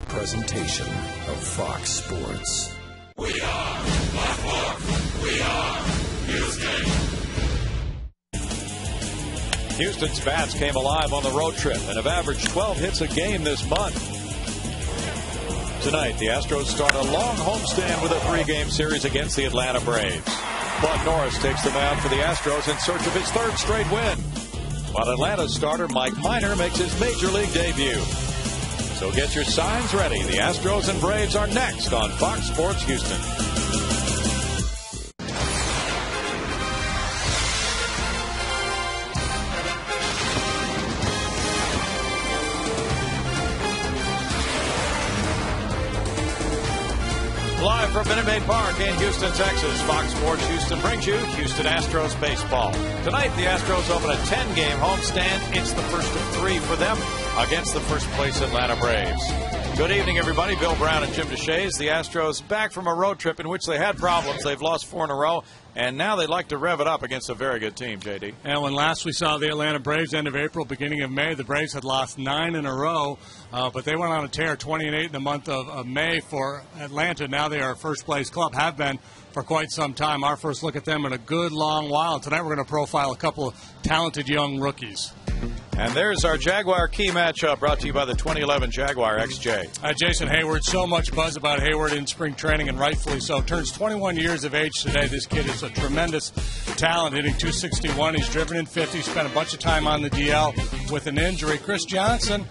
Presentation of Fox Sports. We are Black Hawk. We are Houston. Houston's bats came alive on the road trip and have averaged 12 hits a game this month. Tonight, the Astros start a long homestand with a 3-game series against the Atlanta Braves. Bud Norris takes the mound for the Astros in search of his 3rd straight win, while Atlanta's starter Mike Minor makes his major league debut. So get your signs ready. The Astros and Braves are next on Fox Sports Houston. Live from Minute Maid Park in Houston, Texas, Fox Sports Houston brings you Houston Astros baseball. Tonight, the Astros open a 10-game homestand. It's the first of 3 for them against the first-place Atlanta Braves. Good evening, everybody. Bill Brown and Jim DeShays. The Astros back from a road trip in which they had problems. They've lost 4 in a row, and now they'd like to rev it up against a very good team, J.D. And when last we saw the Atlanta Braves, end of April, beginning of May, the Braves had lost 9 in a row, but they went on a tear, 20-8 in the month of May for Atlanta. Now they are a first-place club, have been for quite some time. Our first look at them in a good long while. Tonight we're going to profile a couple of talented young rookies. And there's our Jaguar key matchup brought to you by the 2011 Jaguar XJ. Jason Hayward, so much buzz about Hayward in spring training, and rightfully so. Turns 21 years of age today. This kid is a tremendous talent, hitting .261. He's driven in 50. Spent a bunch of time on the DL with an injury. Chris Johnson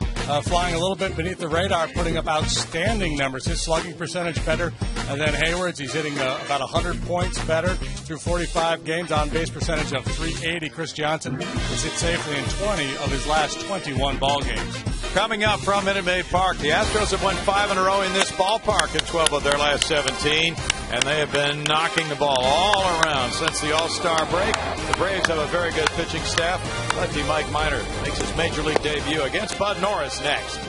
flying a little bit beneath the radar, putting up outstanding numbers. His slugging percentage better than Hayward's. He's hitting about 100 points better through 45 games. On base percentage of .380. Chris Johnson has hit safely in 20 of his last 21 ball games. Coming up from Minute Maid Park, the Astros have won 5 in a row in this ballpark in 12 of their last 17, and they have been knocking the ball all around since the All-Star break. The Braves have a very good pitching staff. Lefty Mike Minor makes his major league debut against Bud Norris next.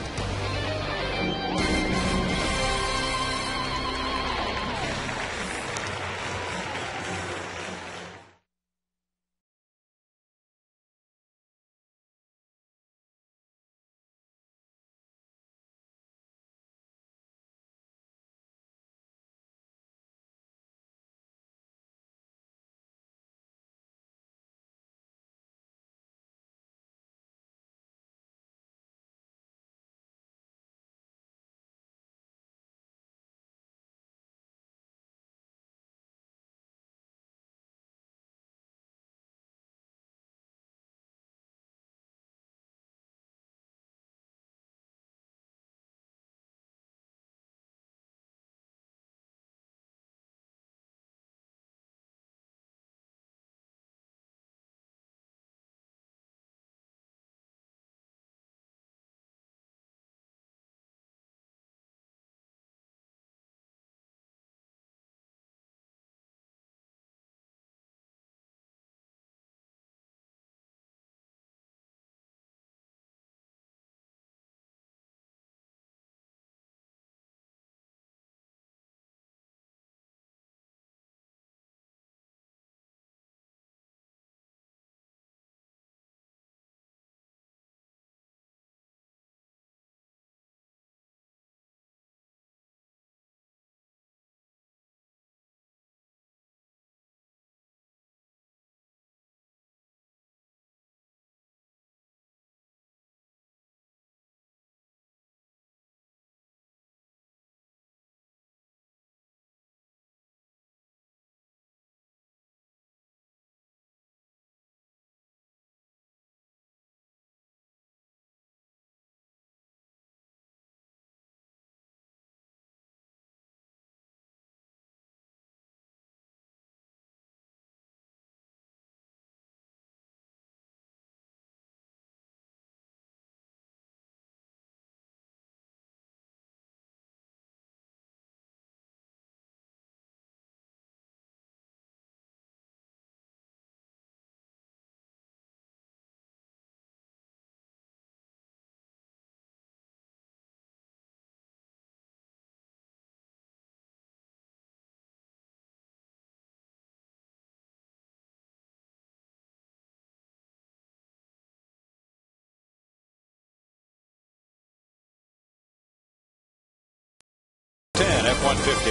50.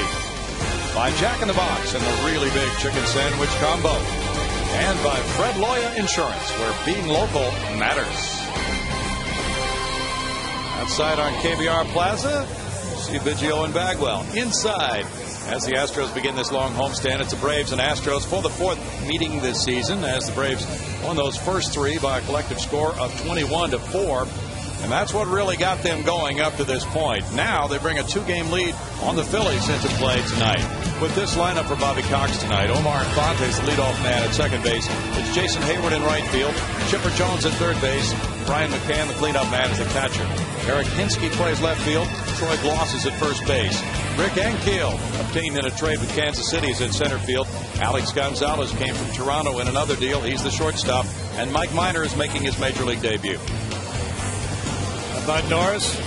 By Jack in the Box and the really big chicken sandwich combo. And by Fred Loya Insurance, where being local matters. Outside on KBR Plaza, see Biggio and Bagwell. Inside, as the Astros begin this long homestand, it's the Braves and Astros for the fourth meeting this season, as the Braves won those first three by a collective score of 21-4. And that's what really got them going up to this point. Now they bring a 2-game lead on the Phillies into play tonight. With this lineup for Bobby Cox tonight, Omar Infante's the leadoff man at second base. It's Jason Hayward in right field. Chipper Jones at third base. Brian McCann, the cleanup man, is the catcher. Eric Hinsky plays left field. Troy Gloss is at first base. Rick Ankiel, obtained in a trade with Kansas City, is at center field. Alex Gonzalez came from Toronto in another deal. He's the shortstop. And Mike Minor is making his major league debut. Bud Norris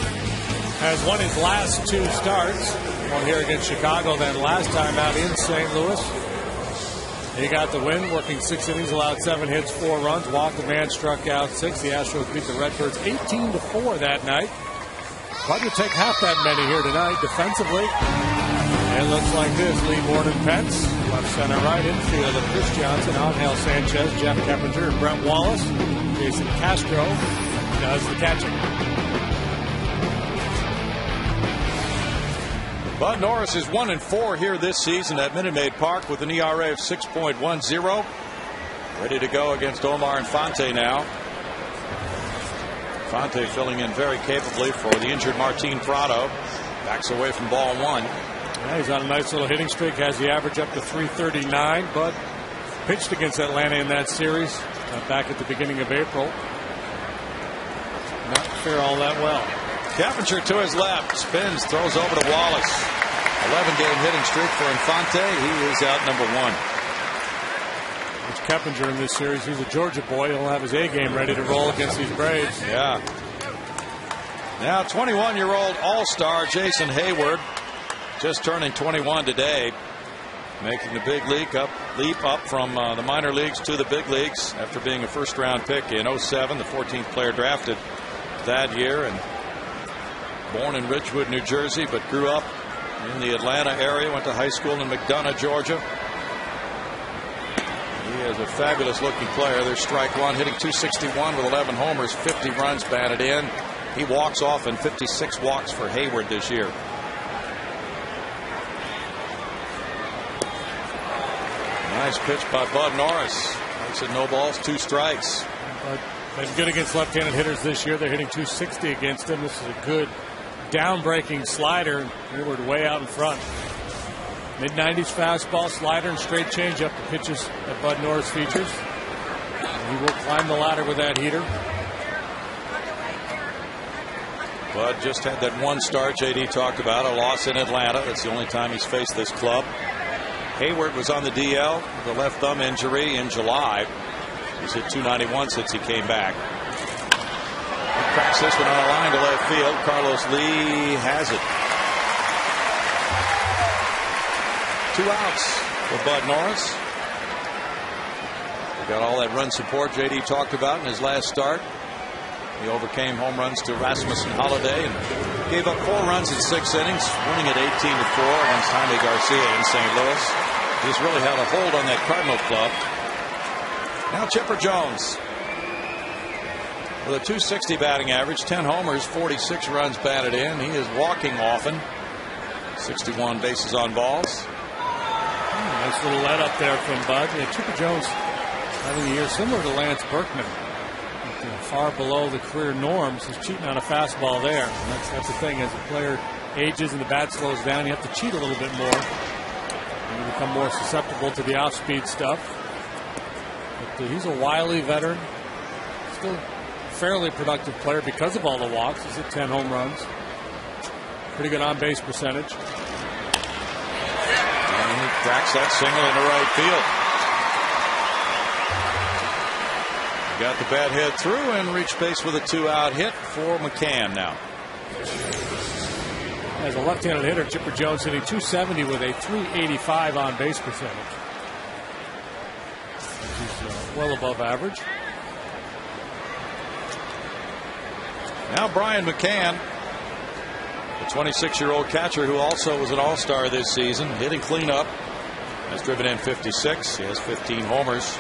has won his last 2 starts. One here against Chicago, then last time out in St. Louis. He got the win, working 6 innings, allowed 7 hits, 4 runs, walked a man, struck out 6. The Astros beat the Redbirds 18-4 that night. Bud will take half that many here tonight defensively. It looks like this. Lee Warden Pence, left center right infield of Chris Johnson, Angel Sanchez, Jeff Keppinger, and Brent Wallace. Jason Castro does the catching. Bud Norris is 1-4 here this season at Minute Maid Park with an ERA of 6.10. Ready to go against Omar Infante now. Infante filling in very capably for the injured Martin Prado. Backs away from ball 1. Yeah, he's on a nice little hitting streak. Has the average up to 339. Bud pitched against Atlanta in that series back at the beginning of April. Not fare all that well. Keppinger to his left, spins, throws over to Wallace. 11-game hitting streak for Infante. He is out number 1. It's Keppinger in this series. He's a Georgia boy. He'll have his A game ready to roll against these Braves. Yeah. Now 21-year-old All-Star Jason Hayward, just turning 21 today, making the big leap up from the minor leagues to the big leagues after being a first-round pick in 07, the 14th player drafted that year, and born in Ridgewood, New Jersey, but grew up in the Atlanta area, went to high school in McDonough, Georgia. He is a fabulous looking player. There's strike one, hitting .261 with 11 homers, 50 runs batted in. He walks off in 56 walks for Hayward this year. Nice pitch by Bud Norris. Makes it no balls, 2 strikes. Been good against left-handed hitters this year. They're hitting .260 against him. This is a good down-breaking slider. Hayward way out in front. Mid-90s fastball, slider, and straight changeup. The pitches that Bud Norris features. And he will climb the ladder with that heater. Bud just had that 1 start JD talked about, a loss in Atlanta. That's the only time he's faced this club. Hayward was on the DL with a left thumb injury in July. He's hit .291 since he came back. He cracks this one on a line to left field. Carlos Lee has it. 2 outs for Bud Norris. He got all that run support JD talked about in his last start. He overcame home runs to Rasmussen Holiday and gave up 4 runs in 6 innings, winning at 18-4 against Jaime Garcia in St. Louis. He's really had a hold on that Cardinal club. Now Chipper Jones with a .260 batting average, 10 homers, 46 runs batted in. He is walking often. 61 bases on balls. Nice little let up there from Bud. Yeah, Chipper Jones having a year similar to Lance Berkman. Far below the career norms. He's cheating on a fastball there. And that's the thing. As a player ages and the bat slows down, you have to cheat a little bit more. And you become more susceptible to the off-speed stuff. But he's a wily veteran. Still a fairly productive player because of all the walks. He's hit 10 home runs. Pretty good on-base percentage. And he cracks that single into right field. Got the bat head through and reached base with a 2-out hit for McCann now. As a left-handed hitter, Chipper Jones hitting .270 with a .385 on base percentage. Which is well above average. Now Brian McCann The 26-year-old catcher, who also was an all-star this season, hitting cleanup, has driven in 56. He has 15 homers.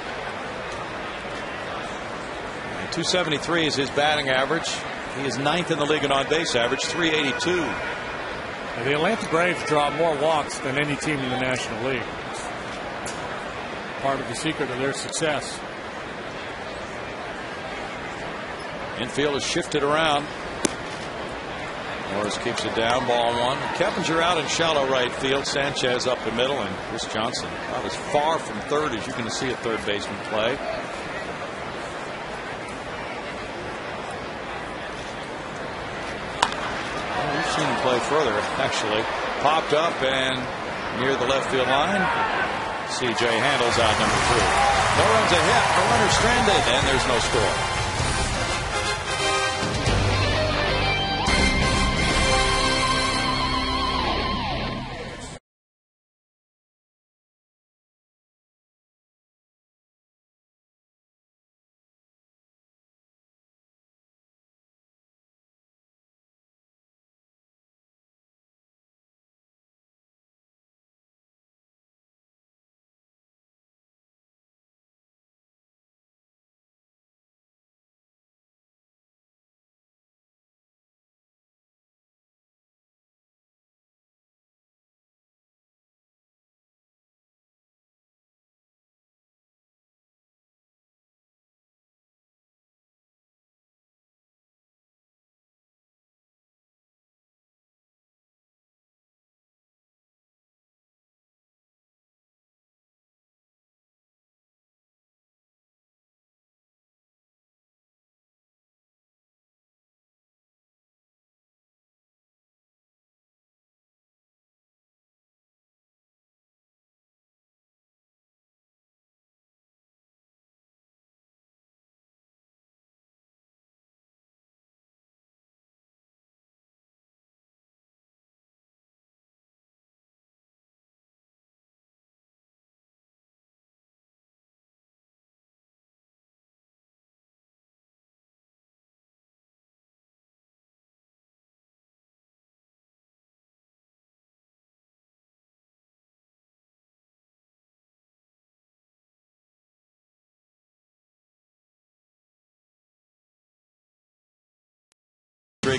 And 273 is his batting average. He is 9th in the league in on-base average, 382. The Atlanta Braves draw more walks than any team in the National League. Part of the secret of their success. Infield is shifted around. Morris keeps it down, ball one. Keppinger out in shallow right field. Sanchez up the middle, and Chris Johnson about as far from third as you can see a third baseman play. Well, we've seen him play further, actually. Popped up and near the left field line. C.J. handles out number 2. No runs a hit, no runner stranded, and there's no score.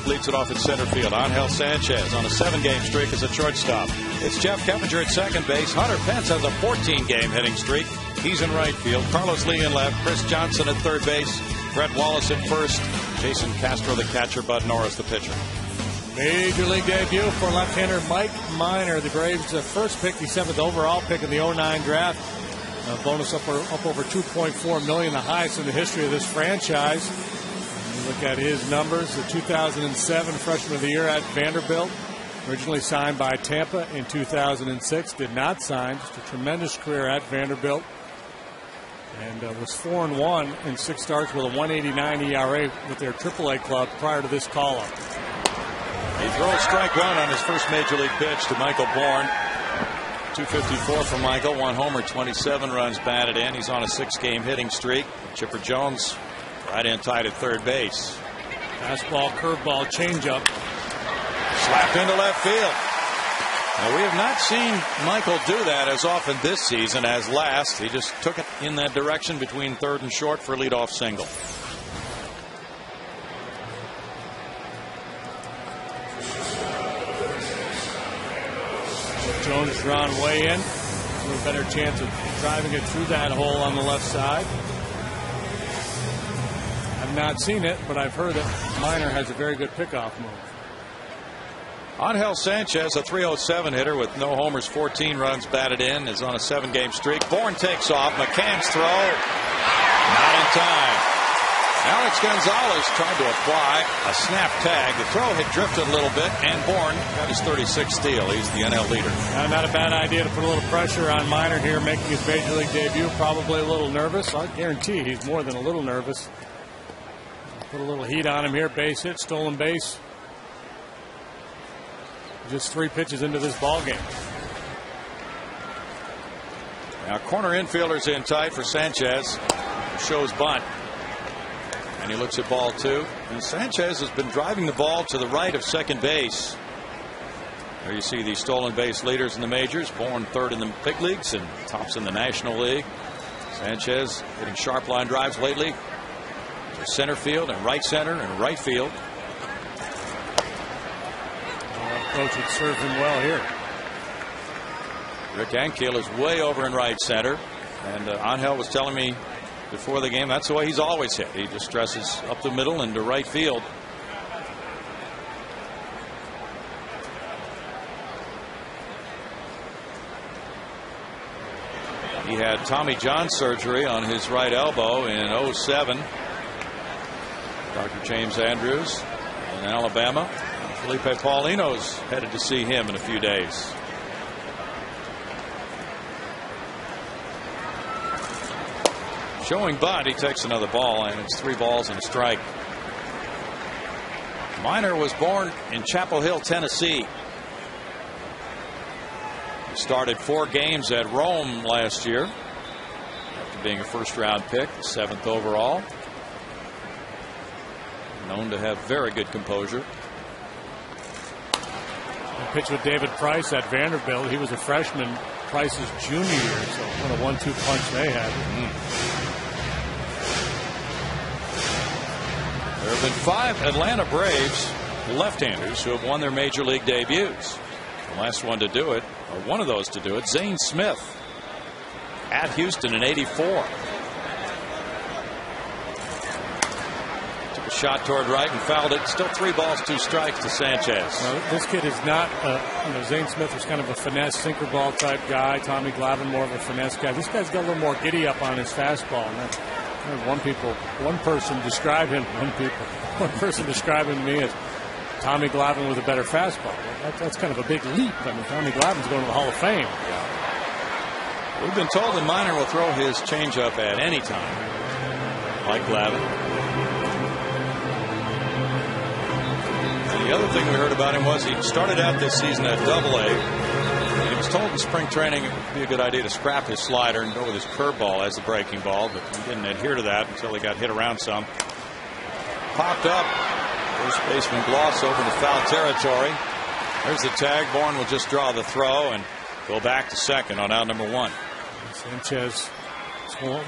Leads it off at center field. Angel Sanchez on a 7-game streak as a shortstop. It's Jeff Keppinger at second base. Hunter Pence has a 14-game hitting streak. He's in right field. Carlos Lee in left. Chris Johnson at third base. Brett Wallace at first. Jason Castro the catcher. Bud Norris the pitcher. Major league debut for left-hander Mike Minor. The Braves' first pick, the 7th overall pick in the 09 draft. A bonus up over $2.4 million, the highest in the history of this franchise. Look at his numbers. The 2007 Freshman of the Year at Vanderbilt. Originally signed by Tampa in 2006. Did not sign. Just a tremendous career at Vanderbilt. And was 4-1 in 6 starts with a 1.89 ERA with their AAA club prior to this call-up. He throws strike one on his first major league pitch to Michael Bourne. 254 for Michael. 1 homer, 27 runs batted in. He's on a 6-game hitting streak. Chipper Jones right in tight at third base. Fastball, curveball, changeup. Slapped into left field. Now, we have not seen Michael do that as often this season as last. He just took it in that direction between third and short for a leadoff single. Jones drawn way in. A little better chance of driving it through that hole on the left side. I've not seen it, but I've heard that Minor has a very good pickoff move. Angel Sanchez, a 307 hitter with no homers, 14 runs batted in, is on a 7-game streak. Bourne takes off. McCann's throw. Not in time. Alex Gonzalez tried to apply a snap tag. The throw had drifted a little bit, and Bourne got his 36th steal. He's the NL leader. Not a bad idea to put a little pressure on Minor here, making his major league debut. Probably a little nervous. I guarantee he's more than a little nervous. Put a little heat on him here. Base hit, stolen base. Just 3 pitches into this ball game. Now corner infielders in tight for Sanchez. Shows bunt. And he looks at ball 2. And Sanchez has been driving the ball to the right of second base. There you see the stolen base leaders in the majors. Bourne third in the big leagues and tops in the National League. Sanchez hitting sharp line drives lately to center field and right center and right field. Coach would serve him well here. Rick Ankiel is way over in right center, and Angel was telling me before the game that's the way he's always hit. He just stresses up the middle into right field. He had Tommy John surgery on his right elbow in 07. Dr. James Andrews in Alabama. Felipe Paulino's headed to see him in a few days. Showing bunt, he takes another ball, and it's 3 balls and a strike. Minor was born in Chapel Hill, Tennessee. He started 4 games at Rome last year after being a first-round pick, 7th overall. Known to have very good composure. Pitched with David Price at Vanderbilt. He was a freshman Price's junior year, so what a 1-2 punch they had. There have been 5 Atlanta Braves left-handers who have won their major league debuts. The last one to do it, or one of those to do it, Zane Smith at Houston in '84. Took a shot toward right and fouled it. Still 3 balls, 2 strikes to Sanchez. Now, this kid is not, Zane Smith was kind of a finesse sinker ball type guy. Tommy Glavine more of a finesse guy. This guy's got a little more giddy up on his fastball. One person described him to me as Tommy Glavine with a better fastball. That's kind of a big leap. I mean, Tommy Glavine's going to the Hall of Fame. Yeah. We've been told that Minor will throw his changeup at any time, like Glavine. And the other thing we heard about him was he started out this season at AA. He was told in spring training it would be a good idea to scrap his slider and go with his curveball as the breaking ball, but he didn't adhere to that until he got hit around some. Popped up. First baseman gloss over to foul territory. There's the tag. Bourne will just draw the throw and go back to second on out number 1. Sanchez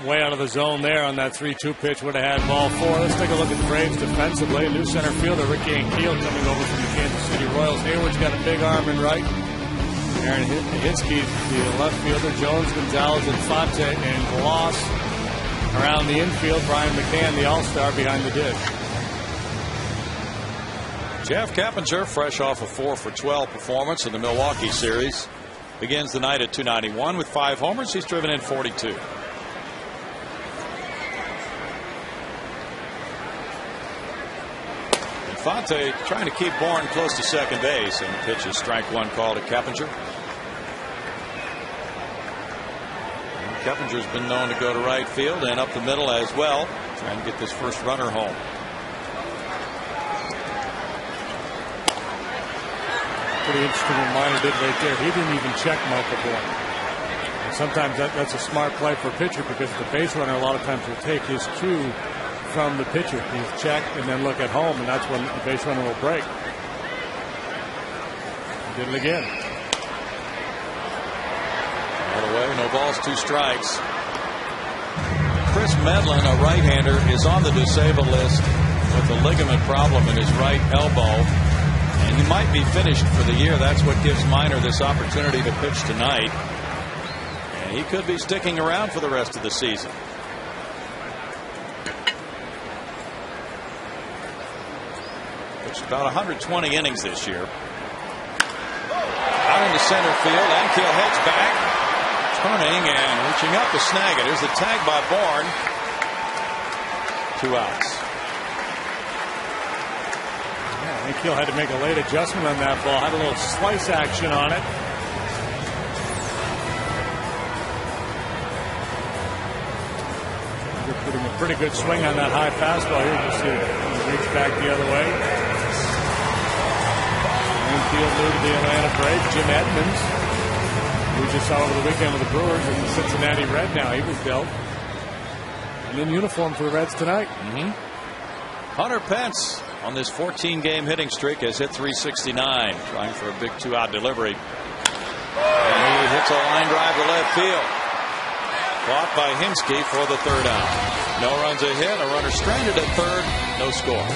way out of the zone there on that 3-2 pitch. Would have had ball 4. Let's take a look at the Braves defensively. New center fielder Ricky Ankiel coming over from the Kansas City Royals. Hayward's got a big arm in right. Aaron Hitzke, the left fielder. Jones, Gonzalez, Infante, and Gloss around the infield. Brian McCann, the all-star, behind the dish. Jeff Keppinger, fresh off a 4-for-12 performance in the Milwaukee series, begins the night at .291 with 5 homers. He's driven in 42. Infante trying to keep Bourne close to second base, and the pitch is strike 1 call to Keppinger. Keppinger's been known to go to right field and up the middle as well, trying to get this first runner home. Pretty interesting what Minor did right there. He didn't even check Michael Bourne. And sometimes that's a smart play for a pitcher, because the base runner a lot of times will take his cue from the pitcher. He'll check and then look at home, and that's when the base runner will break. He did it again. All the way, no balls, 2 strikes. Chris Medlin, a right-hander, is on the disabled list with a ligament problem in his right elbow, and he might be finished for the year. That's what gives Minor this opportunity to pitch tonight, and he could be sticking around for the rest of the season. Pitched about 120 innings this year. Out into center field. Ankiel heads back, turning and reaching up to snag it. Here's the tag by Bourne. 2 outs. Yeah, Ankiel had to make a late adjustment on that ball. Had a little slice action on it. Putting a pretty good swing on that high fastball here. You see it reach back the other way. Infield new to the Atlanta Braves, Jim Edmonds, we just saw over the weekend with the Brewers, and the Cincinnati Red now. He was dealt. And in uniform for the Reds tonight. Hunter Pence on this 14-game hitting streak has hit .369, trying for a big 2-out delivery. And he hits a line drive to left field. Caught by Hinsky for the 3rd out. No runs a hit, a runner stranded at third, no score.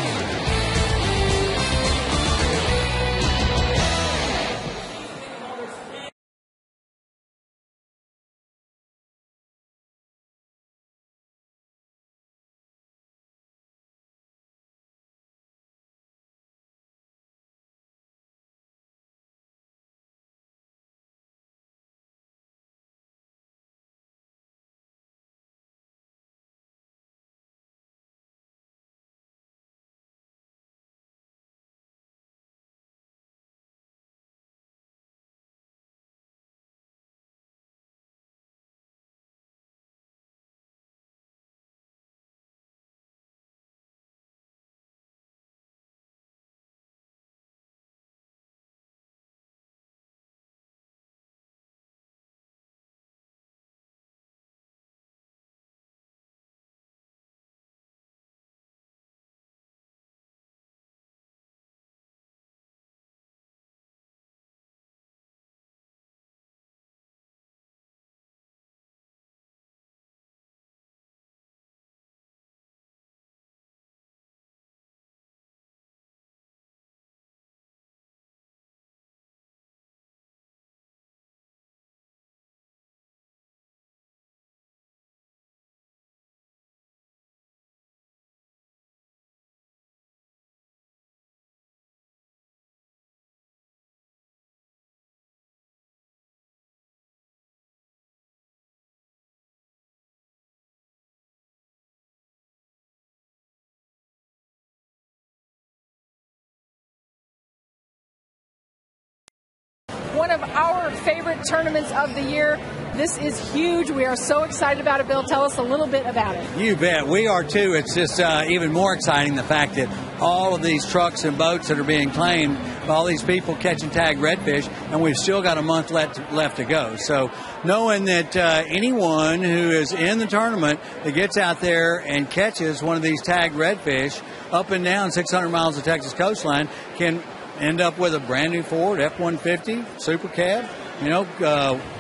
One of our favorite tournaments of the year. This is huge. We are so excited about it. Bill, tell us a little bit about it. You bet. We are too. It's just even more exciting, the fact that all of these trucks and boats that are being claimed, all these people catching tagged redfish, and we've still got a month left to go. So knowing that anyone who is in the tournament that gets out there and catches one of these tagged redfish up and down 600 miles of Texas coastline can end up with a brand new Ford F-150 Super Cab,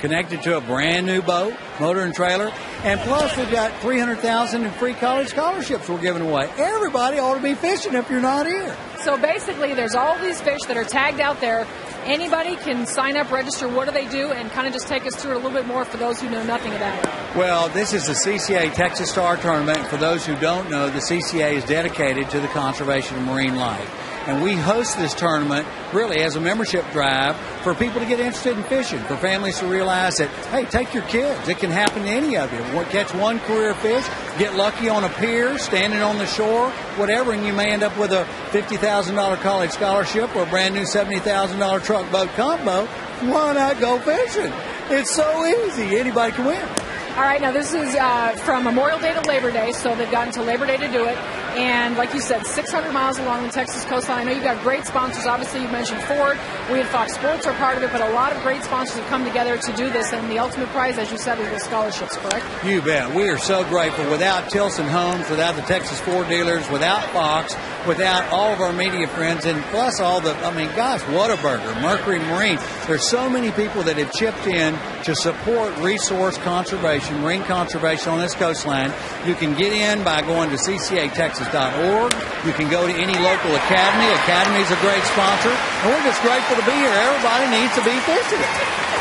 connected to a brand new boat, motor and trailer. And plus, we've got $300,000 in free college scholarships we're giving away. Everybody ought to be fishing if you're not here. So basically, there's all these fish that are tagged out there. Anybody can sign up, register. What do they do? And kind of just take us through it a little bit more for those who know nothing about it. Well, this is the CCA Texas Star Tournament. For those who don't know, the CCA is dedicated to the conservation of marine life. And we host this tournament really as a membership drive for people to get interested in fishing, for families to realize that, hey, take your kids. It can happen to any of you. Catch one career fish, get lucky on a pier, standing on the shore, whatever, and you may end up with a $50,000 college scholarship or a brand new $70,000 truck boat combo. Why not go fishing? It's so easy. Anybody can win. All right, now this is from Memorial Day to Labor Day, so they've got until Labor Day to do it. And like you said, 600 miles along the Texas coastline. I know you've got great sponsors. Obviously, you mentioned Ford. We at Fox Sports are part of it, but a lot of great sponsors have come together to do this. And the ultimate prize, as you said, is the scholarships, correct? You bet. We are so grateful. Without Tilson Homes, without the Texas Ford dealers, without Fox, without all of our media friends, and plus all the, gosh, Whataburger, Mercury Marine. There's so many people that have chipped in to support resource conservation, marine conservation on this coastline. You can get in by going to ccatexas.org. You can go to any local academy. Academy's a great sponsor. And we're just grateful to be here. Everybody needs to be fishing.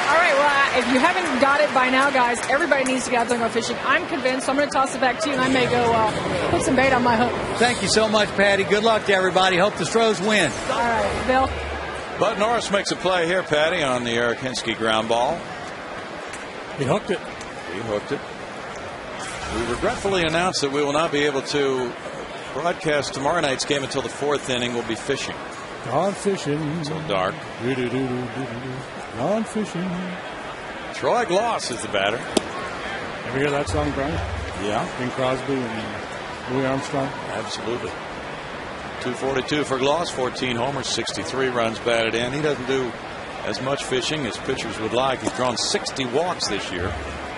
All right, well, if you haven't got it by now, guys, everybody needs to get out there and go fishing. I'm convinced, so I'm going to toss it back to you, and I may go put some bait on my hook. Thank you so much, Patty. Good luck to everybody. Hope the Stros win. All right, Bill. Bud Norris makes a play here, Patty, on the Eric Hinsky ground ball. He hooked it. He hooked it. We regretfully announce that we will not be able to broadcast tomorrow night's game until the fourth inning. We'll be fishing. Gone fishing. Until dark. Gone fishing. Troy Gloss is the batter. Ever hear that song, Brian? Yeah. Bing Crosby and Louis Armstrong? Absolutely. 242 for Gloss, 14 homers, 63 runs batted in. He doesn't do as much fishing as pitchers would like. He's drawn 60 walks this year.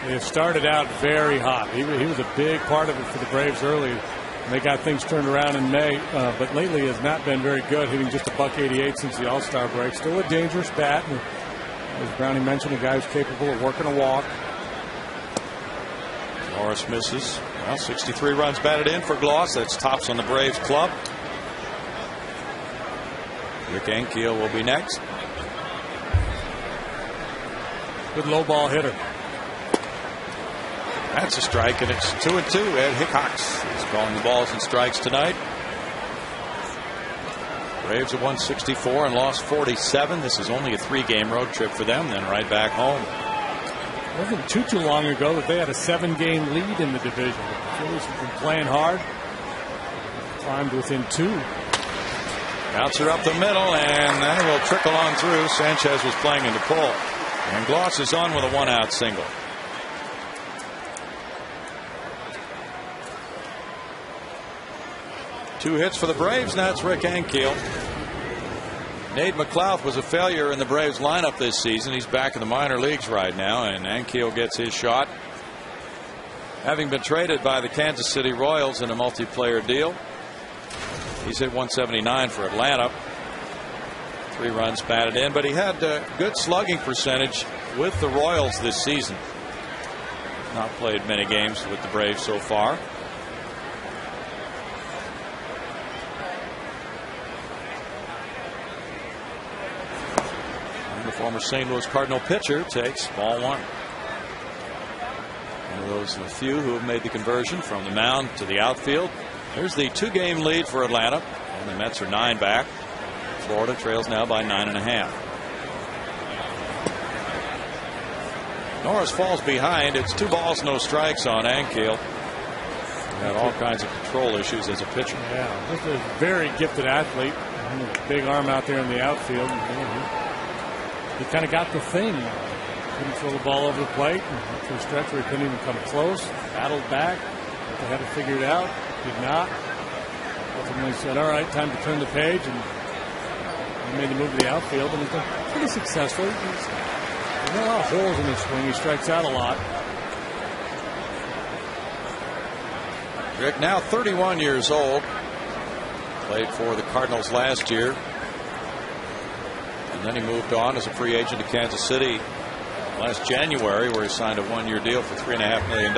They started out very hot. He was a big part of it for the Braves early. They got things turned around in May, but lately has not been very good, hitting just a .188 since the All-Star break. Still a dangerous bat. And as Brownie mentioned, a guy who's capable of working a walk. Norris misses. Well, 63 runs batted in for Gloss. That's tops on the Braves club. Rick Ankiel will be next. Good low ball hitter. That's a strike, and it's 2-2. Ed Hickox is calling the balls and strikes tonight. Braves have won 64 and lost 47. This is only a 3-game road trip for them, then right back home. It wasn't too long ago that they had a 7-game lead in the division. The Phillies have been playing hard. Climbed within 2. Bouncer up the middle, and that will trickle on through. Sanchez was playing in the pull. And Gloss is on with a 1-out single. Two hits for the Braves. Now it's Rick Ankiel. Nate McLouth was a failure in the Braves lineup this season. He's back in the minor leagues right now, and Ankiel gets his shot. Having been traded by the Kansas City Royals in a multiplayer deal. He's hit 179 for Atlanta. 3 runs batted in, but he had good slugging percentage with the Royals this season. Not played many games with the Braves so far. And the former St. Louis Cardinal pitcher takes ball 1. One of those few who have made the conversion from the mound to the outfield. Here's the 2-game lead for Atlanta, and the Mets are 9 back. Florida trails now by 9.5. Norris falls behind. It's 2 balls, no strikes on Ankiel. Had all kinds of control issues as a pitcher. Yeah, this is a very gifted athlete. Big arm out there in the outfield. He kind of got the thing. Couldn't throw the ball over the plate. To a stretch where he couldn't even come close. Battled back. They had to figure it out. Did not. Ultimately said, all right, time to turn the page. And he made the move to the outfield. And he's been pretty successful. There's a lot of holes in his swing. He strikes out a lot. Rick, now 31 years old. Played for the Cardinals last year. And then he moved on as a free agent to Kansas City last January, where he signed a 1-year deal for $3.5 million.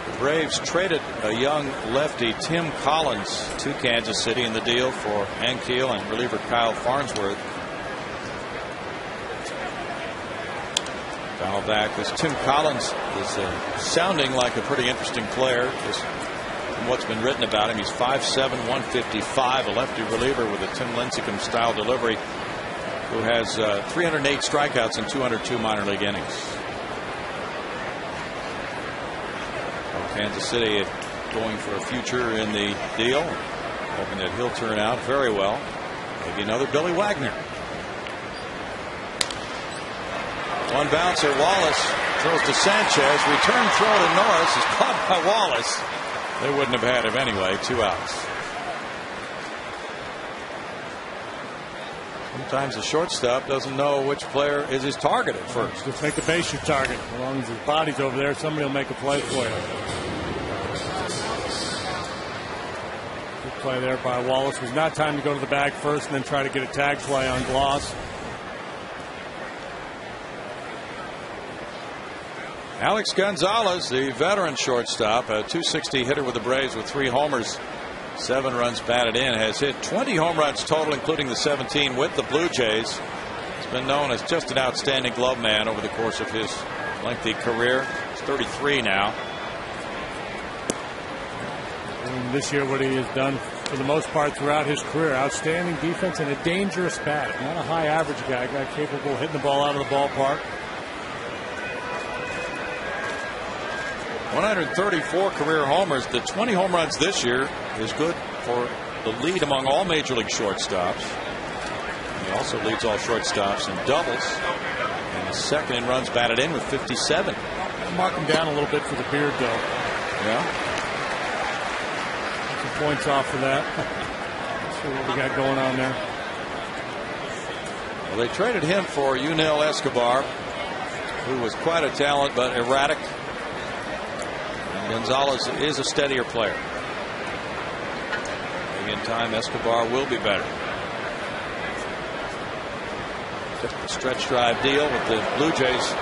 The Braves traded a young lefty, Tim Collins, to Kansas City in the deal for Ankiel and reliever Kyle Farnsworth. Foul back. This Tim Collins is sounding like a pretty interesting player. Just from what's been written about him, he's 5'7", 155, a lefty reliever with a Tim Lincecum style delivery, who has 308 strikeouts in 202 minor league innings. Kansas City going for a future in the deal, hoping that he'll turn out very well. Maybe another Billy Wagner. One bouncer. Wallace throws to Sanchez. Return throw to Norris is caught by Wallace. They wouldn't have had him anyway. 2 outs. Sometimes the shortstop doesn't know which player is his target at first. Just make the base your target. As long as his body's over there, somebody will make a play for you. Good play there by Wallace. It was not time to go to the bag first and then try to get a tag play on Gloss. Alex Gonzalez, the veteran shortstop, a .260 hitter with the Braves with 3 homers, 7 runs batted in, has hit 20 home runs total, including the 17 with the Blue Jays. He's been known as just an outstanding glove man over the course of his lengthy career. He's 33 now. And this year, what he has done for the most part throughout his career, outstanding defense and a dangerous bat. Not a high average guy, a guy capable of hitting the ball out of the ballpark. 134 career homers. The 20 home runs this year is good for the lead among all major league shortstops. He also leads all shortstops in doubles, and is second in runs batted in with 57. Mark him down a little bit for the beard, though. Yeah. Some points off for that. Let's see what we got going on there. Well, they traded him for Yunel Escobar, who was quite a talent but erratic. Gonzalez is a steadier player. Maybe in time Escobar will be better. Stretch drive deal with the Blue Jays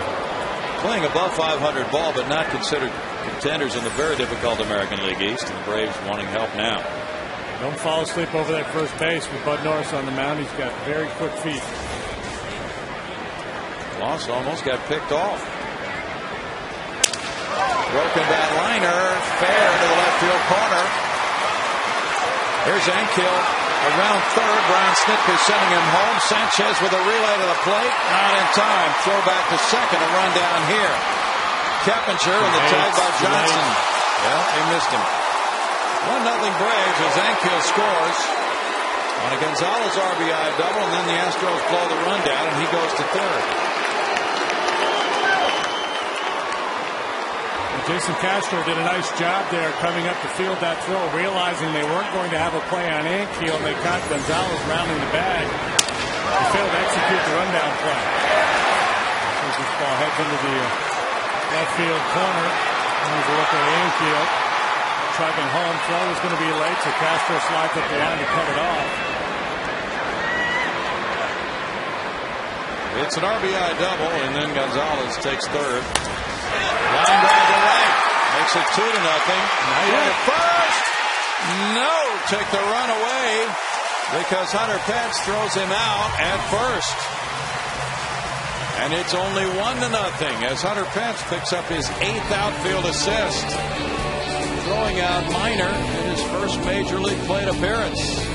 playing above 500 ball, but not considered contenders in the very difficult American League East, and the Braves wanting help now. Don't fall asleep over that first base with Bud Norris on the mound. He's got very quick feet. Loss almost got picked off. Broken bat liner, fair to the left field corner. Here's Ankiel around third. Brian Snitker sending him home. Sanchez with a relay to the plate. Not in time. Throw back to second. A run down here. Keppinger and the tag by Johnson. Yeah, he missed him. 1-0 Braves as Ankiel scores on a Gonzalez RBI double, and then the Astros blow the run down, and he goes to third. Jason Castro did a nice job there coming up to field that throw, realizing they weren't going to have a play on Ankiel, and they caught Gonzalez rounding the bag. They failed to execute the rundown play. As this ball heads into the left field corner. Here's a look at Ankiel. Trucking home. Throw is going to be late, so Castro slides up the line to cut it off. It's an RBI double, and then Gonzalez takes third. Line drive to right. Makes it 2-0. Now at first. No. Take the run away because Hunter Pence throws him out at first. And it's only 1-0 as Hunter Pence picks up his 8th outfield assist. Throwing out Minor in his first Major League plate appearance.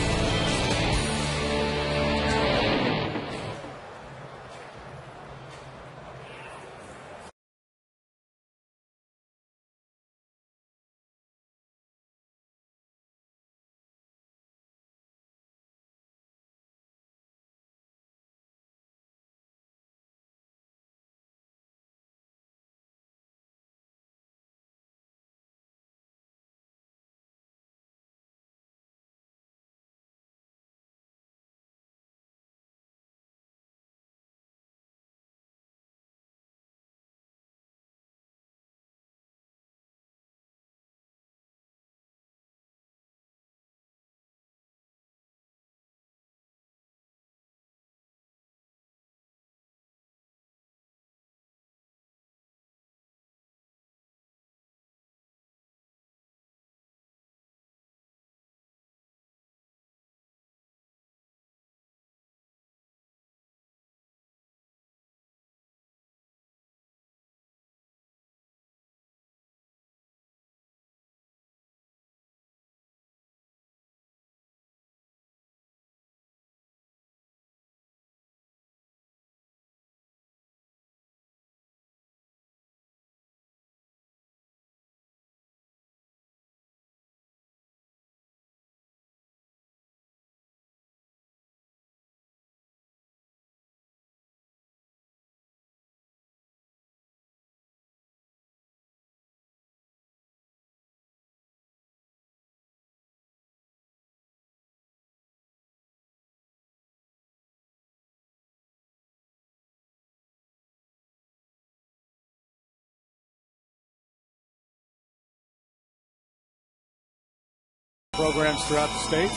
Programs throughout the state.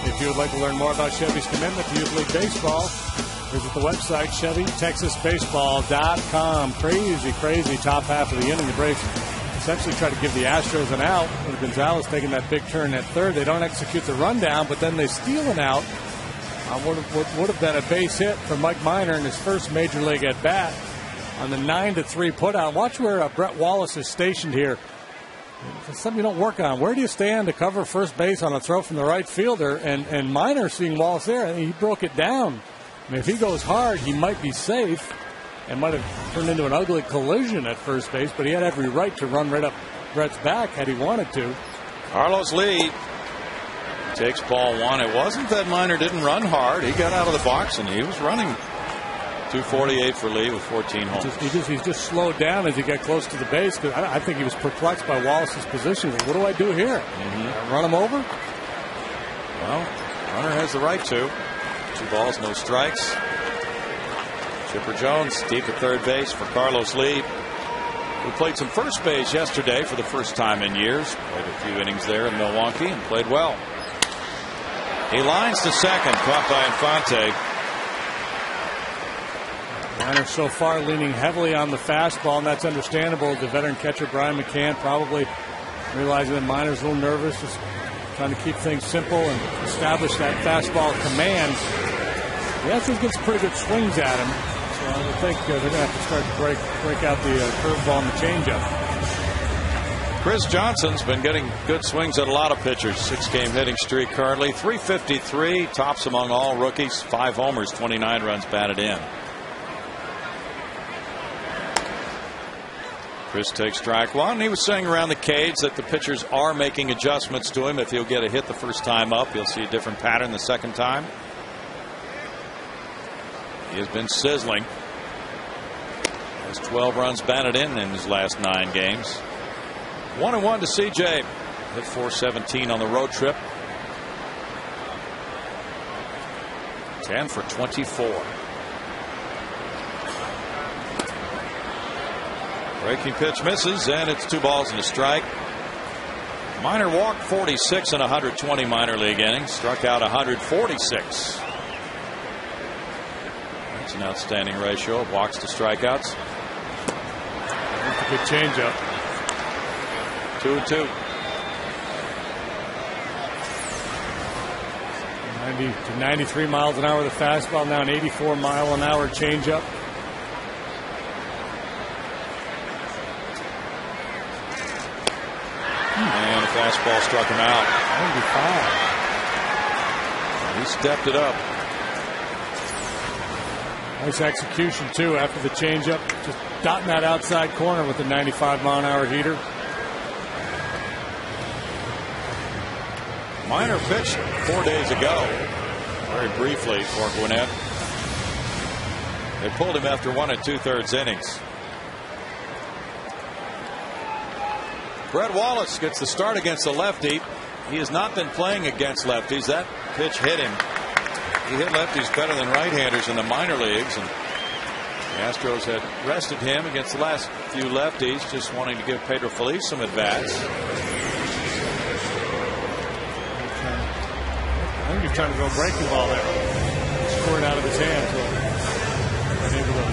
If you would like to learn more about Chevy's commitment to youth league baseball, visit the website ChevyTexasBaseball.com. Crazy top half of the inning. The Braves essentially try to give the Astros an out. With Gonzalez taking that big turn at third, they don't execute the rundown, but then they steal an out on what would have been a base hit for Mike Minor in his first major league at bat on the 9-3 putout. Watch where Brett Wallace is stationed here. It's something you don't work on. Where do you stand to cover first base on a throw from the right fielder? And Minor seeing Wallace there, and he broke it down. I mean, if he goes hard, he might be safe and might have turned into an ugly collision at first base, but he had every right to run right up Brett's back had he wanted to. Carlos Lee takes ball one. It wasn't that Minor didn't run hard. He got out of the box, and he was running. 248 for Lee with 14 homes. He's just slowed down as he got close to the base because I think he was perplexed by Wallace's position. What do I do here? Run him over? Well, runner has the right to. 2 balls, no strikes. Chipper Jones deep at third base for Carlos Lee. who played some first base yesterday for the first time in years. Played a few innings there in Milwaukee and played well. He lines to second, caught by Infante. Minor so far leaning heavily on the fastball, and that's understandable. The veteran catcher Brian McCann probably realizing that Minor's a little nervous, just trying to keep things simple and establish that fastball command. The Astros get some pretty good swings at him, so I would think they're going to have to start to break out the curveball and the changeup. Chris Johnson's been getting good swings at a lot of pitchers. 6-game hitting streak currently. .353, tops among all rookies. 5 homers, 29 runs batted in. Chris takes strike one. He was saying around the cage that the pitchers are making adjustments to him. If he'll get a hit the first time up, he'll see a different pattern the second time. He has been sizzling. Has 12 runs batted in his last 9 games. 1-1 to CJ. Hit .417 on the road trip. 10 for 24. Breaking pitch misses, and it's 2 balls and a strike. Minor walked 46 in 120 minor league innings. Struck out 146. That's an outstanding ratio of walks to strikeouts. That's a good changeup. 2-2. 90 to 93 miles an hour the fastball, now an 84-mile-an-hour changeup. And the fastball struck him out. 95. He stepped it up. Nice execution, too, after the changeup. Just dotting that outside corner with the 95-mile-an-hour heater. Minor pitched 4 days ago, very briefly for Gwinnett. They pulled him after 1 2/3 innings. Brett Wallace gets the start against the lefty. He has not been playing against lefties. That pitch hit him. He hit lefties better than right-handers in the minor leagues, and the Astros had rested him against the last few lefties, just wanting to give Pedro Feliz some at-bats. I think he's trying to go breaking ball there. Scored out of his hands. So been able to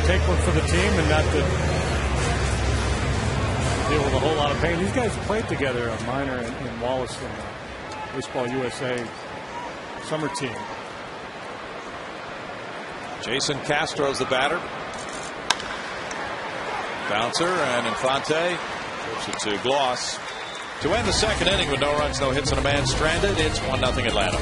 take one for the team and not to deal with a whole lot of pain. These guys played together, Minor and Wallace in the Baseball USA summer team. Jason Castro's the batter. Bouncer, and Infante puts it to Gloss. To end the second inning with no runs, no hits, and a man stranded, it's 1-0 Atlanta.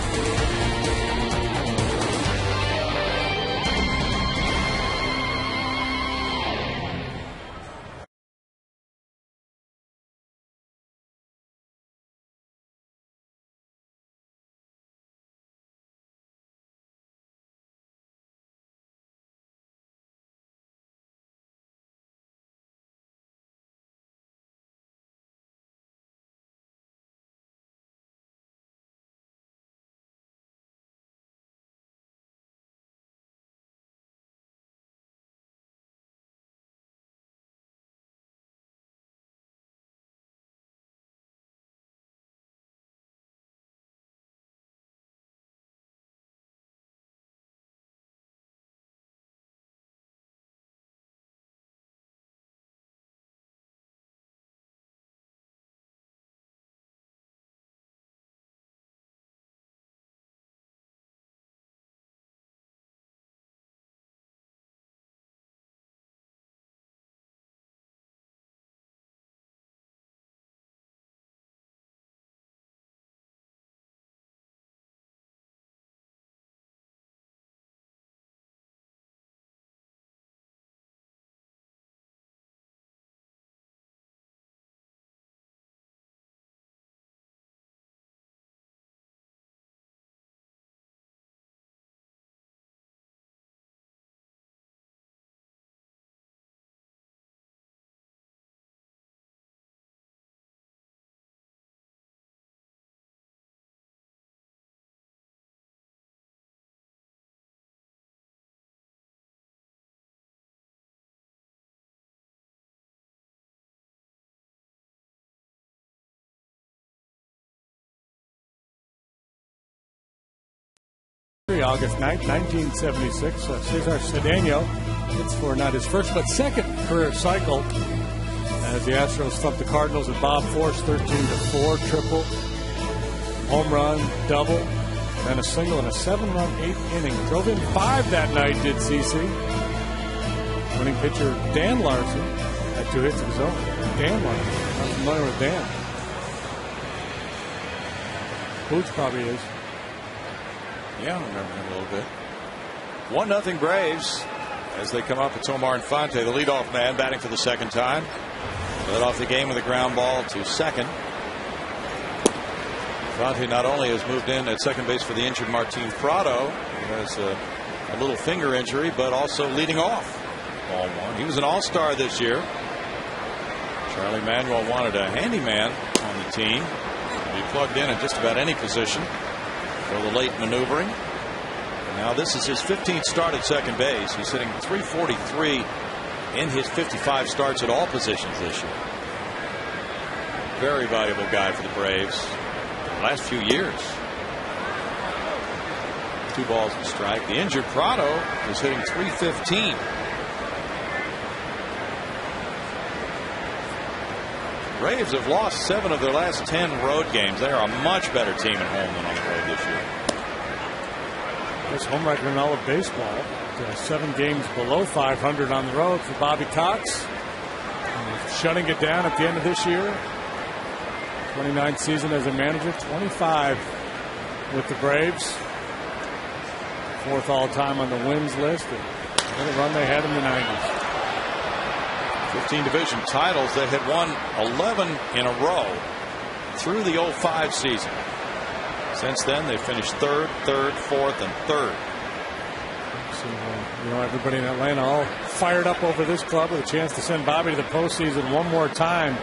August 9th, 1976. Cesar Cedeno hits for not his first but second career cycle as the Astros thumped the Cardinals at Bob Force 13-4, triple, home run, double, and a single in a 7-run 8th inning. Drove in 5 that night, did CC. Winning pitcher Dan Larson had 2 hits of his own. Dan Larson, not familiar with Dan. Boots probably is. Yeah, I remember him a little bit. 1-0 Braves as they come up. It's Omar Infante, the leadoff man, batting for the second time. Led off the game with a ground ball to second. Infante not only has moved in at second base for the injured Martin Prado, who has a little finger injury, but also leading off. Ball one. He was an all-star this year. Charlie Manuel wanted a handyman on the team to be plugged in at just about any position for the late maneuvering. And now this is his 15th start at second base. He's hitting .343 in his 55 starts at all positions this year. Very valuable guy for the Braves the last few years. 2 balls and a strike. The injured Prado is hitting .315. Braves have lost 7 of their last 10 road games. They are a much better team at home than on the road this year. This home record in all of baseball. 7 games below 500 on the road for Bobby Cox. Shutting it down at the end of this year. 29th season as a manager, 25 with the Braves. 4th all time on the wins list. What a run they had in the 90s. 15 division titles. They had won 11 in a row through the 05 season. Since then, they finished 3rd, 4th, and 3rd. So, everybody in Atlanta all fired up over this club with a chance to send Bobby to the postseason one more time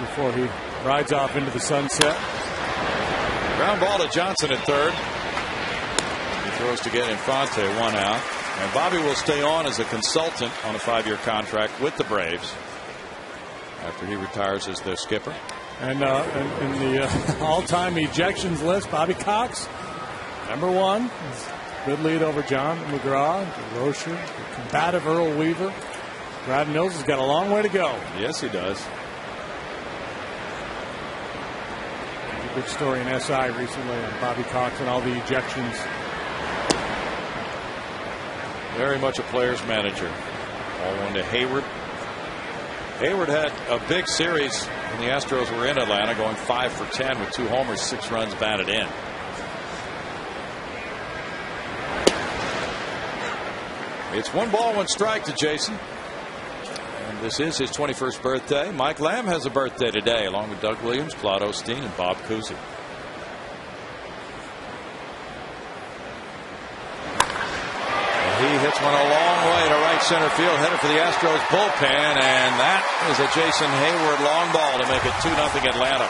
before he rides off into the sunset. Ground ball to Johnson at 3rd. He throws to get Infante 1 out. And Bobby will stay on as a consultant on a 5-year contract with the Braves after he retires as their skipper. And in the all-time ejections list, Bobby Cox, #1. Good lead over John McGraw, Rocher, combative Earl Weaver. Brad Mills has got a long way to go. Yes, he does. A good story in SI recently on Bobby Cox and all the ejections. Very much a player's manager. All one to Hayward. Hayward had a big series when the Astros were in Atlanta, going 5 for 10 with 2 homers, 6 runs batted in. It's 1 ball, 1 strike to Jason. And this is his 21st birthday. Mike Lamb has a birthday today, along with Doug Williams, Claude Osteen, and Bob Cousy. He hits one a long way to right center field, headed for the Astros bullpen, and that is a Jason Hayward long ball to make it 2-0 Atlanta.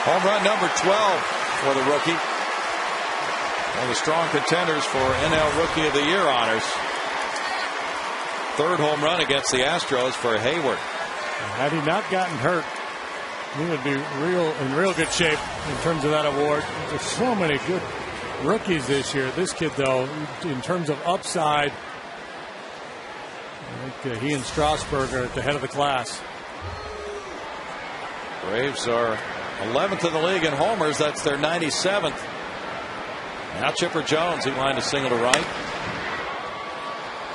Home run number 12 for the rookie. One of the strong contenders for NL Rookie of the Year honors. 3rd home run against the Astros for Hayward. Had he not gotten hurt, he would be in real good shape in terms of that award. There's so many good rookies this year. This kid, though, in terms of upside, I think he and Strasburg are at the head of the class. Braves are 11th in the league in homers. That's their 97th. Now Chipper Jones, he lined a single to right.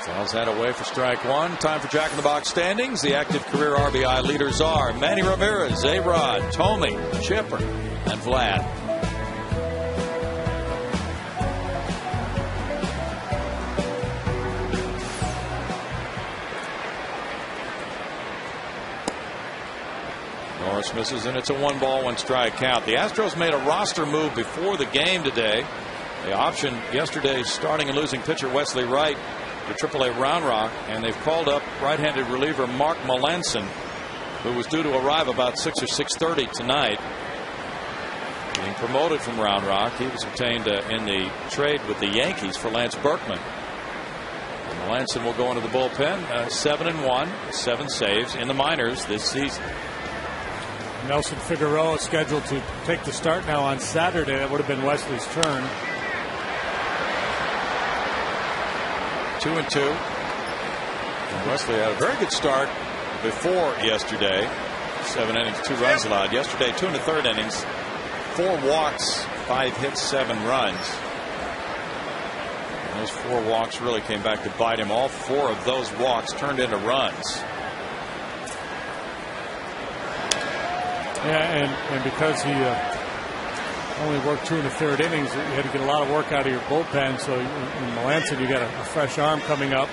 Fouls that away for strike 1. Time for Jack in the Box standings. The active career RBI leaders are Manny Ramirez, A-Rod, Tomey, Chipper, and Vlad. Norris misses, and it's a 1 ball, 1 strike count. The Astros made a roster move before the game today. They optioned yesterday's starting and losing pitcher Wesley Wright to AAA Round Rock, and they've called up right-handed reliever Mark Melanson, who was due to arrive about 6 or 6:30 tonight. Being promoted from Round Rock, he was obtained in the trade with the Yankees for Lance Berkman. And Melanson will go into the bullpen, 7-1, 7 saves in the minors this season. Nelson Figueroa scheduled to take the start now on Saturday. That would have been Wesley's turn. 2-2. And Wesley had a very good start before yesterday. 7 innings, 2 runs allowed. Yesterday, 2 1/3 innings, 4 walks, 5 hits, 7 runs. And those 4 walks really came back to bite him. All 4 of those walks turned into runs. Yeah, and because he only worked 2 1/3 innings, you had to get a lot of work out of your bullpen. So in Melanson, you got a fresh arm coming up.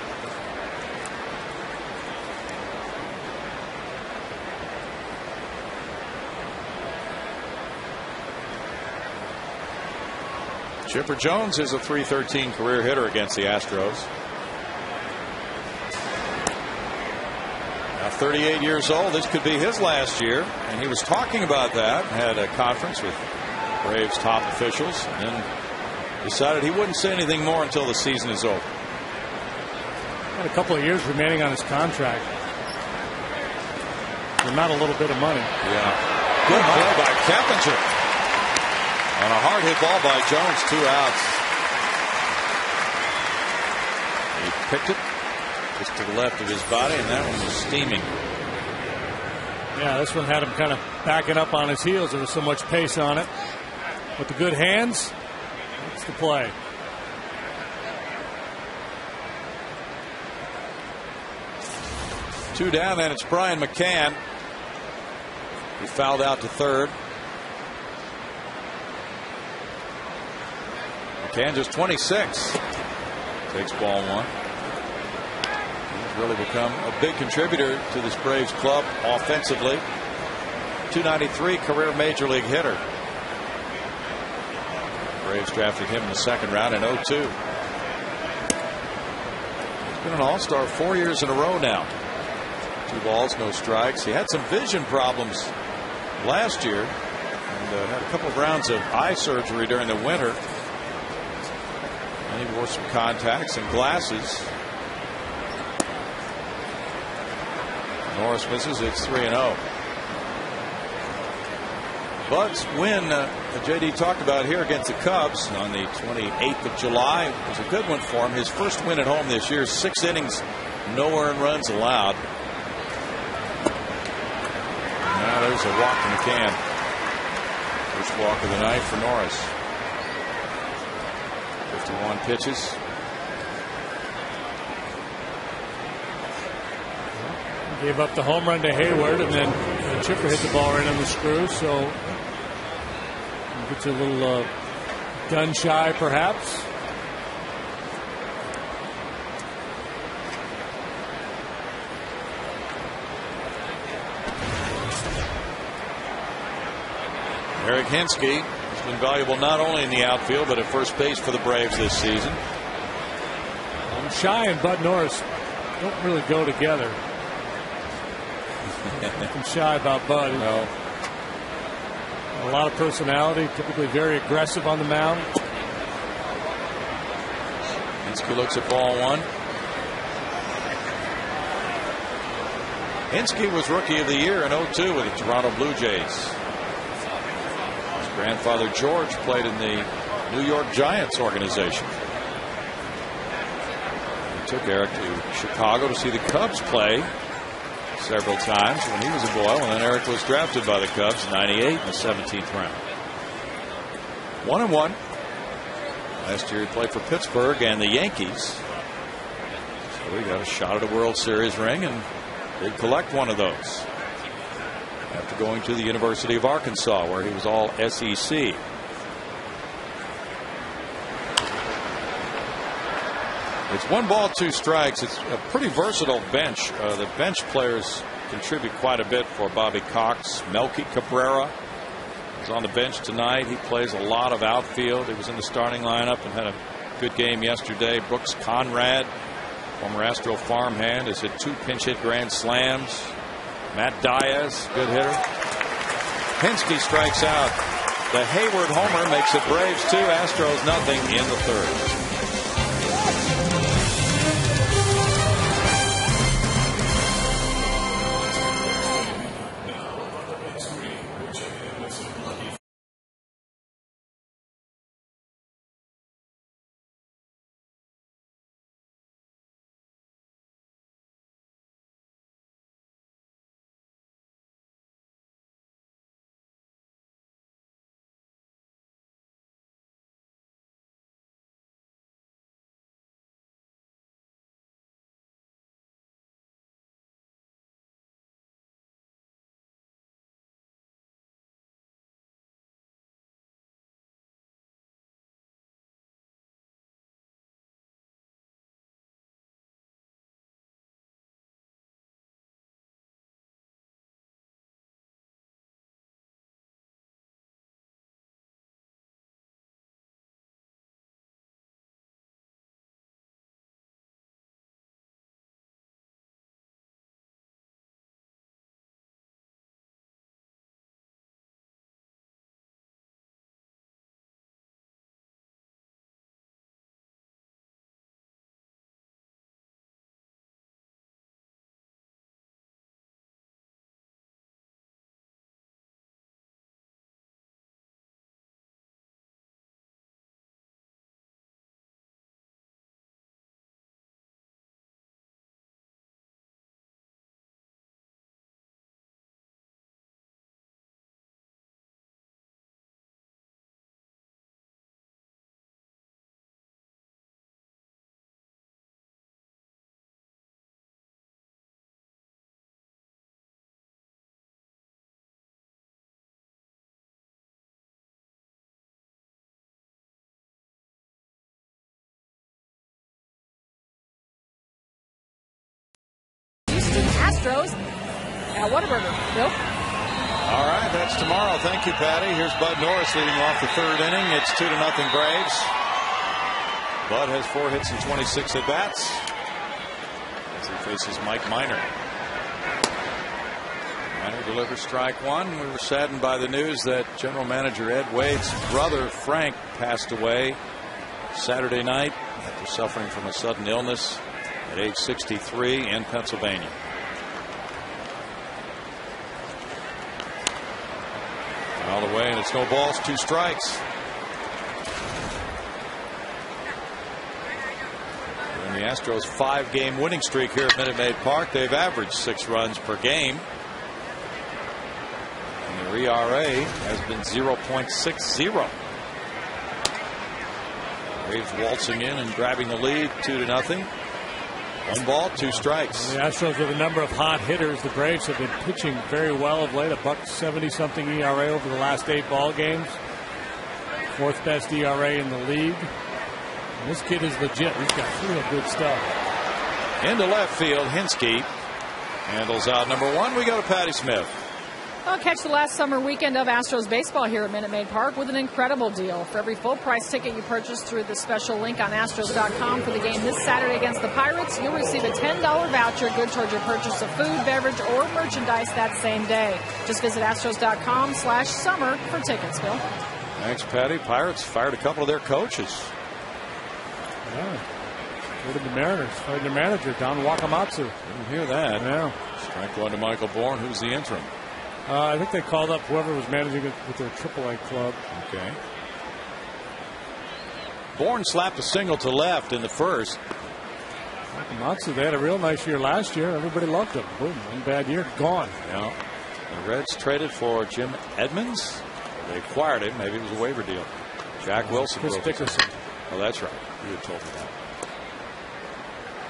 Chipper Jones is a .313 career hitter against the Astros. Now 38 years old. This could be his last year, and he was talking about that. Had a conference with Braves top officials, and then decided he wouldn't say anything more until the season is over. Had a couple of years remaining on his contract. For not a little bit of money. Yeah. Good play by Keppinger. On a hard hit ball by Jones, 2 outs. He picked it just to the left of his body, and that one was steaming. Yeah, this one had him kind of backing up on his heels. There was so much pace on it. With the good hands, that's the play. Two down, and it's Brian McCann. He fouled out to third. McCann just 26. Takes ball 1. He's really become a big contributor to this Braves club offensively. .293 career major league hitter. Braves drafted him in the 2nd round in 2002. He's been an all-star 4 years in a row now. 2 balls, no strikes. He had some vision problems last year and had a couple of rounds of eye surgery during the winter. And he wore some contacts and glasses. Norris misses. It's 3-0. Bud's win JD talked about here against the Cubs on the 28th of July was a good one for him. His first win at home this year. 6 innings, no earned runs allowed. Now there's a walk in the can. First walk of the night for Norris. 51 pitches. Gave up the home run to Hayward, and then Chipper hit the ball right on the screw, so gets a little gun shy, perhaps. Eric Hensky has been valuable not only in the outfield but at first base for the Braves this season. Shy and Bud Norris don't really go together. I'm shy about Bud. No. A lot of personality, typically very aggressive on the mound. Hensky looks at ball 1. Hensky was Rookie of the Year in 2002 with the Toronto Blue Jays. His grandfather George played in the New York Giants organization. He took Eric to Chicago to see the Cubs play several times when he was a boy, and then Eric was drafted by the Cubs in '98 in the 17th round. 1-1. Last year he played for Pittsburgh and the Yankees. So he got a shot at a World Series ring and did collect one of those after going to the University of Arkansas, where he was all SEC. It's 1 ball, 2 strikes. It's a pretty versatile bench. The bench players contribute quite a bit for Bobby Cox. Melky Cabrera is on the bench tonight. He plays a lot of outfield. He was in the starting lineup and had a good game yesterday. Brooks Conrad, former Astro farmhand, has hit 2 pinch hit grand slams. Matt Diaz, good hitter. Hensky strikes out. The Hayward homer makes it Braves 2, Astros nothing in the 3rd. Astros at Whataburger. Bill? All right, that's tomorrow. Thank you, Patty. Here's Bud Norris leading off the third inning. It's 2-0 Braves. Bud has 4 hits and 26 at bats as he faces Mike Minor. Minor delivers strike one. We were saddened by the news that General Manager Ed Wade's brother Frank passed away Saturday night after suffering from a sudden illness at age 63 in Pennsylvania. All the way, and it's no balls, 2 strikes. In the Astros' 5-game winning streak here at Minute Maid Park, they've averaged 6 runs per game. And their ERA has been 0.60. Braves waltzing in and grabbing the lead 2-0. 1 ball, 2 strikes. The Astros with a number of hot hitters. The Braves have been pitching very well of late. A $1.70-something ERA over the last 8 ball games. 4th best ERA in the league. And this kid is legit. He's got real good stuff. Into left field, Hinsky handles out number 1. We go to Patty Smith. Well, catch the last summer weekend of Astros baseball here at Minute Maid Park with an incredible deal. For every full-price ticket you purchase through the special link on Astros.com for the game this Saturday against the Pirates, you'll receive a $10 voucher good towards your purchase of food, beverage, or merchandise that same day. Just visit Astros.com/summer for tickets, Bill. Thanks, Patty. Pirates fired a couple of their coaches. Yeah. What did the Mariners? Fired their manager, Don Wakamatsu. Didn't hear that. Yeah. Strike 1 to Michael Bourne, who's the interim. I think they called up whoever was managing it with their AAA club. Okay. Bourne slapped a single to left in the first. Wakamatsu, they had a real nice year last year. Everybody loved him. Boom, one bad year, gone. Yeah. The Reds traded for Jim Edmonds. They acquired him. Maybe it was a waiver deal. Jack Wilson. Chris Dickerson. Oh, that's right. You had told me that.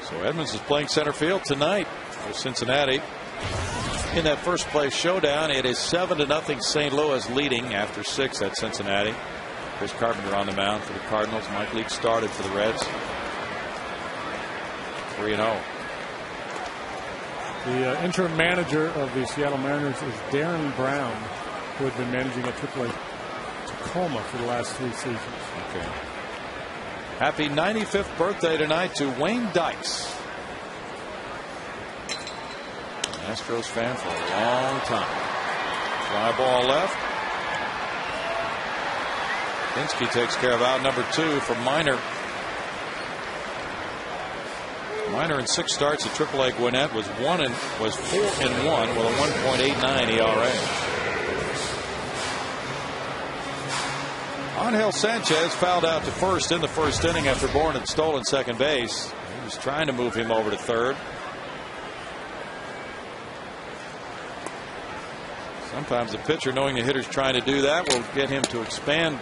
So Edmonds is playing center field tonight for Cincinnati. In that first place showdown, it is 7-0 St. Louis leading after 6 at Cincinnati. Chris Carpenter on the mound for the Cardinals. Mike Leake started for the Reds. 3-0. The interim manager of the Seattle Mariners is Darren Brown, who had been managing at AAA Tacoma for the last 3 seasons. Okay. Happy 95th birthday tonight to Wayne Dykes. Astros fan for a long time. Fly ball left. Hinsky takes care of out number 2 for Minor. Minor in 6 starts at AAA Gwinnett was 4-1 with a 1.89 ERA. Angel Sanchez fouled out to first in the first inning after Bourne had stolen second base. He was trying to move him over to third. Sometimes the pitcher, knowing the hitter's trying to do that, will get him to expand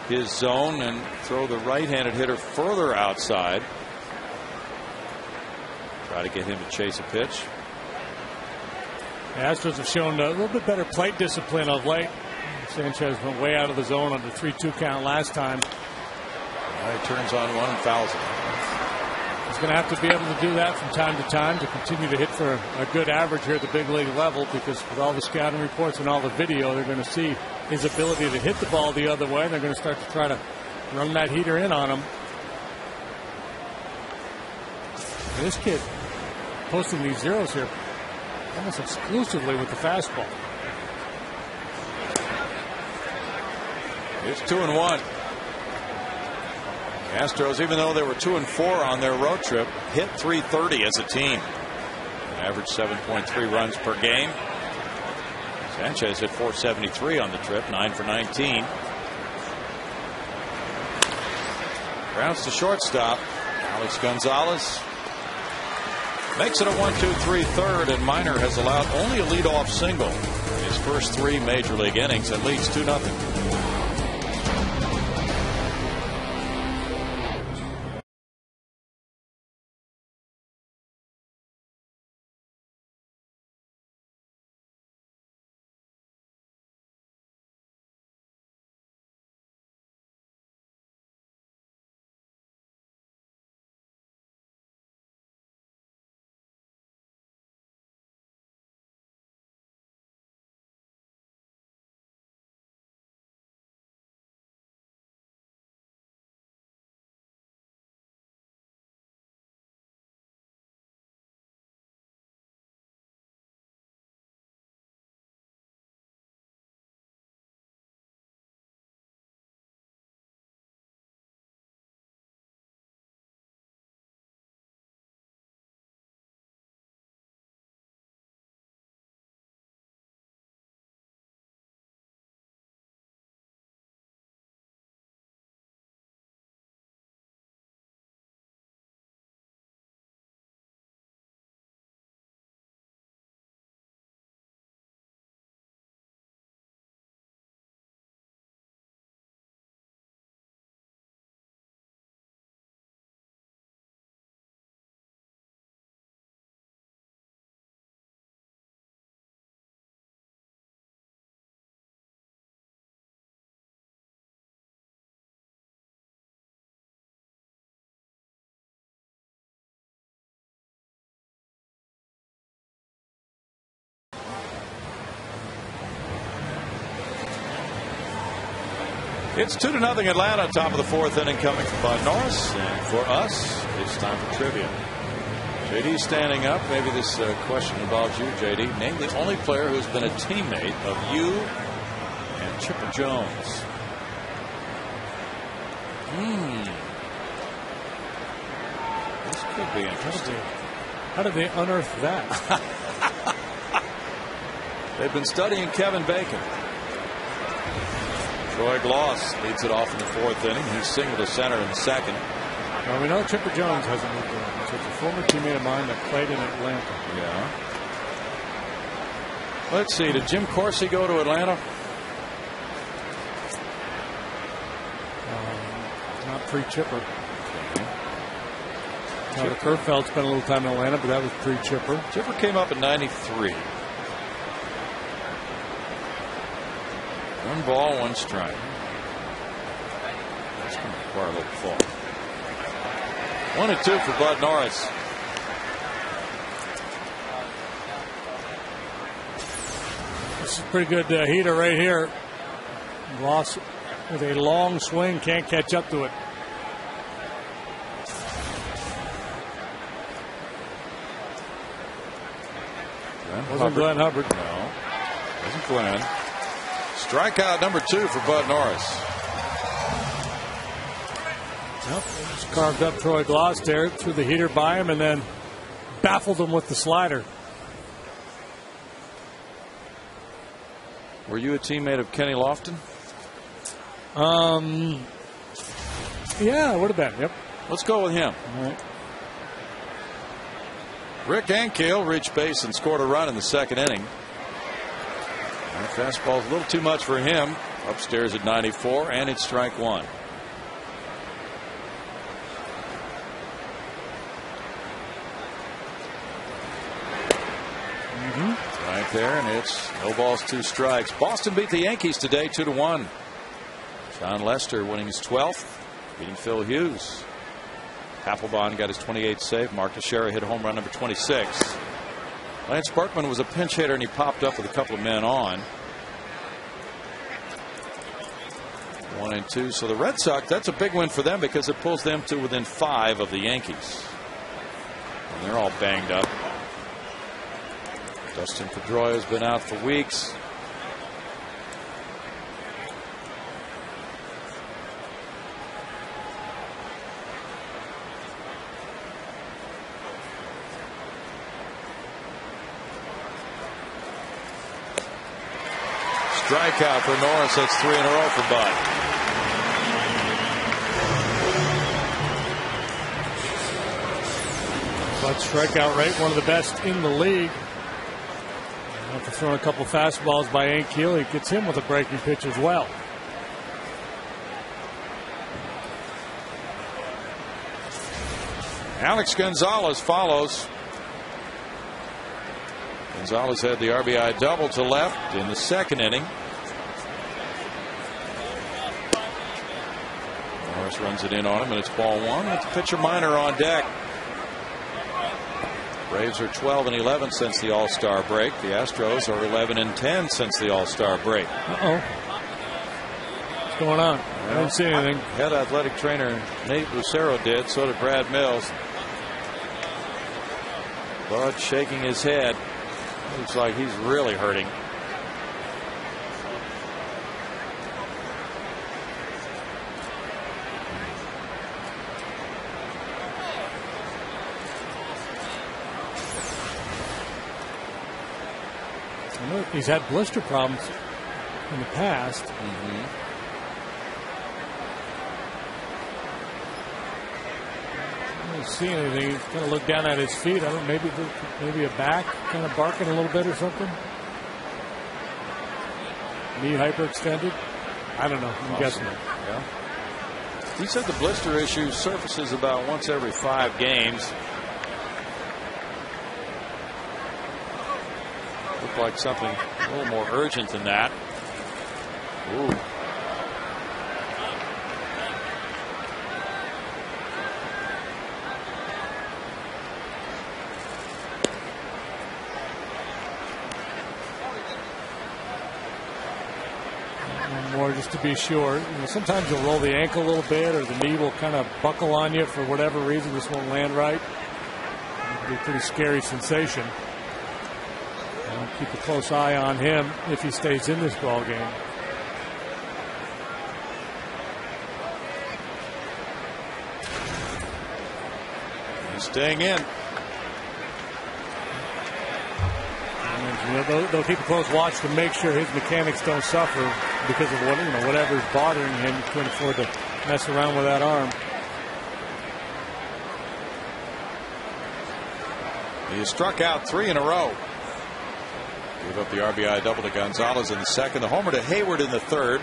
his zone and throw the right-handed hitter further outside. Try to get him to chase a pitch. The Astros have shown a little bit better plate discipline of late. Sanchez went way out of the zone on the 3-2 count last time. He turns on one and fouls it. He's going to have to be able to do that from time to time to continue to hit for a good average here at the big league level, because with all the scouting reports and all the video, they're going to see his ability to hit the ball the other way. They're going to start to try to run that heater in on him. And this kid posting these zeros here almost exclusively with the fastball. It's 2-1. The Astros, even though they were 2-4 on their road trip, hit .330 as a team. Average 7.3 runs per game. Sanchez hit .473 on the trip, 9 for 19. Grounds to shortstop. Alex Gonzalez makes it a 1-2-3 third, and Minor has allowed only a leadoff single in his first 3 major league innings, and leads 2-0. It's 2-0 Atlanta, top of the fourth inning coming from Bud Norris. And for us, it's time for trivia. JD standing up. Maybe this question involves you, JD. Name the only player who's been a teammate of you and Chipper Jones. This could be interesting. How did they unearth that? They've been studying Kevin Bacon. Troy Gloss leads it off in the fourth inning. He's singled to center in the second. Well, we know Chipper Jones hasn't moved on. So it's a former teammate of mine that played in Atlanta. Yeah. Let's see. Did Jim Corsi go to Atlanta? Not pre-Chipper. Now, the Kerfeld spent a little time in Atlanta, but that was pre-Chipper. Chipper came up in '93. 1 ball, 1 strike. That's going to require a little fall. 1-2 for Bud Norris. This is a pretty good heater right here. Ross with a long swing, can't catch up to it. Wasn't Glenn Hubbard. No, wasn't Glenn. Strikeout number 2 for Bud Norris. Yep, just carved up Troy Gloss there, threw the heater by him, and then baffled him with the slider. Were you a teammate of Kenny Lofton? Yeah, it would have been. Yep. Let's go with him. All right. Rick Ankiel reached base and scored a run in the second inning. That fastball's a little too much for him. Upstairs at 94, and it's strike 1. Right there, and it's no balls, 2 strikes. Boston beat the Yankees today 2-1. John Lester winning his 12th, beating Phil Hughes. Papelbon got his 28th save. Mark Teixeira hit home run number 26. Lance Berkman was a pinch hitter, and he popped up with a couple of men on. 1-2. So the Red Sox, that's a big win for them because it pulls them to within 5 of the Yankees. And they're all banged up. Dustin Pedroia's been out for weeks. Strikeout for Norris. That's 3 in a row for Bud. Bud's strikeout rate, one of the best in the league. After throwing a couple fastballs by Ankiel, he gets him with a breaking pitch as well. Alex Gonzalez follows. Gonzalez had the RBI double to left in the second inning. Norris runs it in on him, and it's ball 1 with the pitcher minor on deck. Braves are 12-11 since the All-Star break. The Astros are 11-10 since the All-Star break. What's going on? I didn't see anything. Head athletic trainer Nate Lucero did. So did Brad Mills. Bud shaking his head. Looks like he's really hurting. He's had blister problems in the past. I don't see anything. He's kind of looked down at his feet. I don't know, maybe a back kind of barking a little bit or something. Knee hyperextended. I don't know. I'm guessing. Yeah. He said the blister issue surfaces about once every 5 games. Looked like something a little more urgent than that. Ooh. More more just to be sure. You know, sometimes you'll roll the ankle a little bit, or the knee will kind of buckle on you for whatever reason. This won't land right. It'll be a pretty scary sensation. I'll keep a close eye on him if he stays in this ball game. He's staying in. You know, they'll keep a close watch to make sure his mechanics don't suffer because of what, you know, whatever's bothering him. He can't afford to mess around with that arm. He has struck out 3 in a row. Gave up the RBI double to Gonzalez in the second. The homer to Hayward in the third.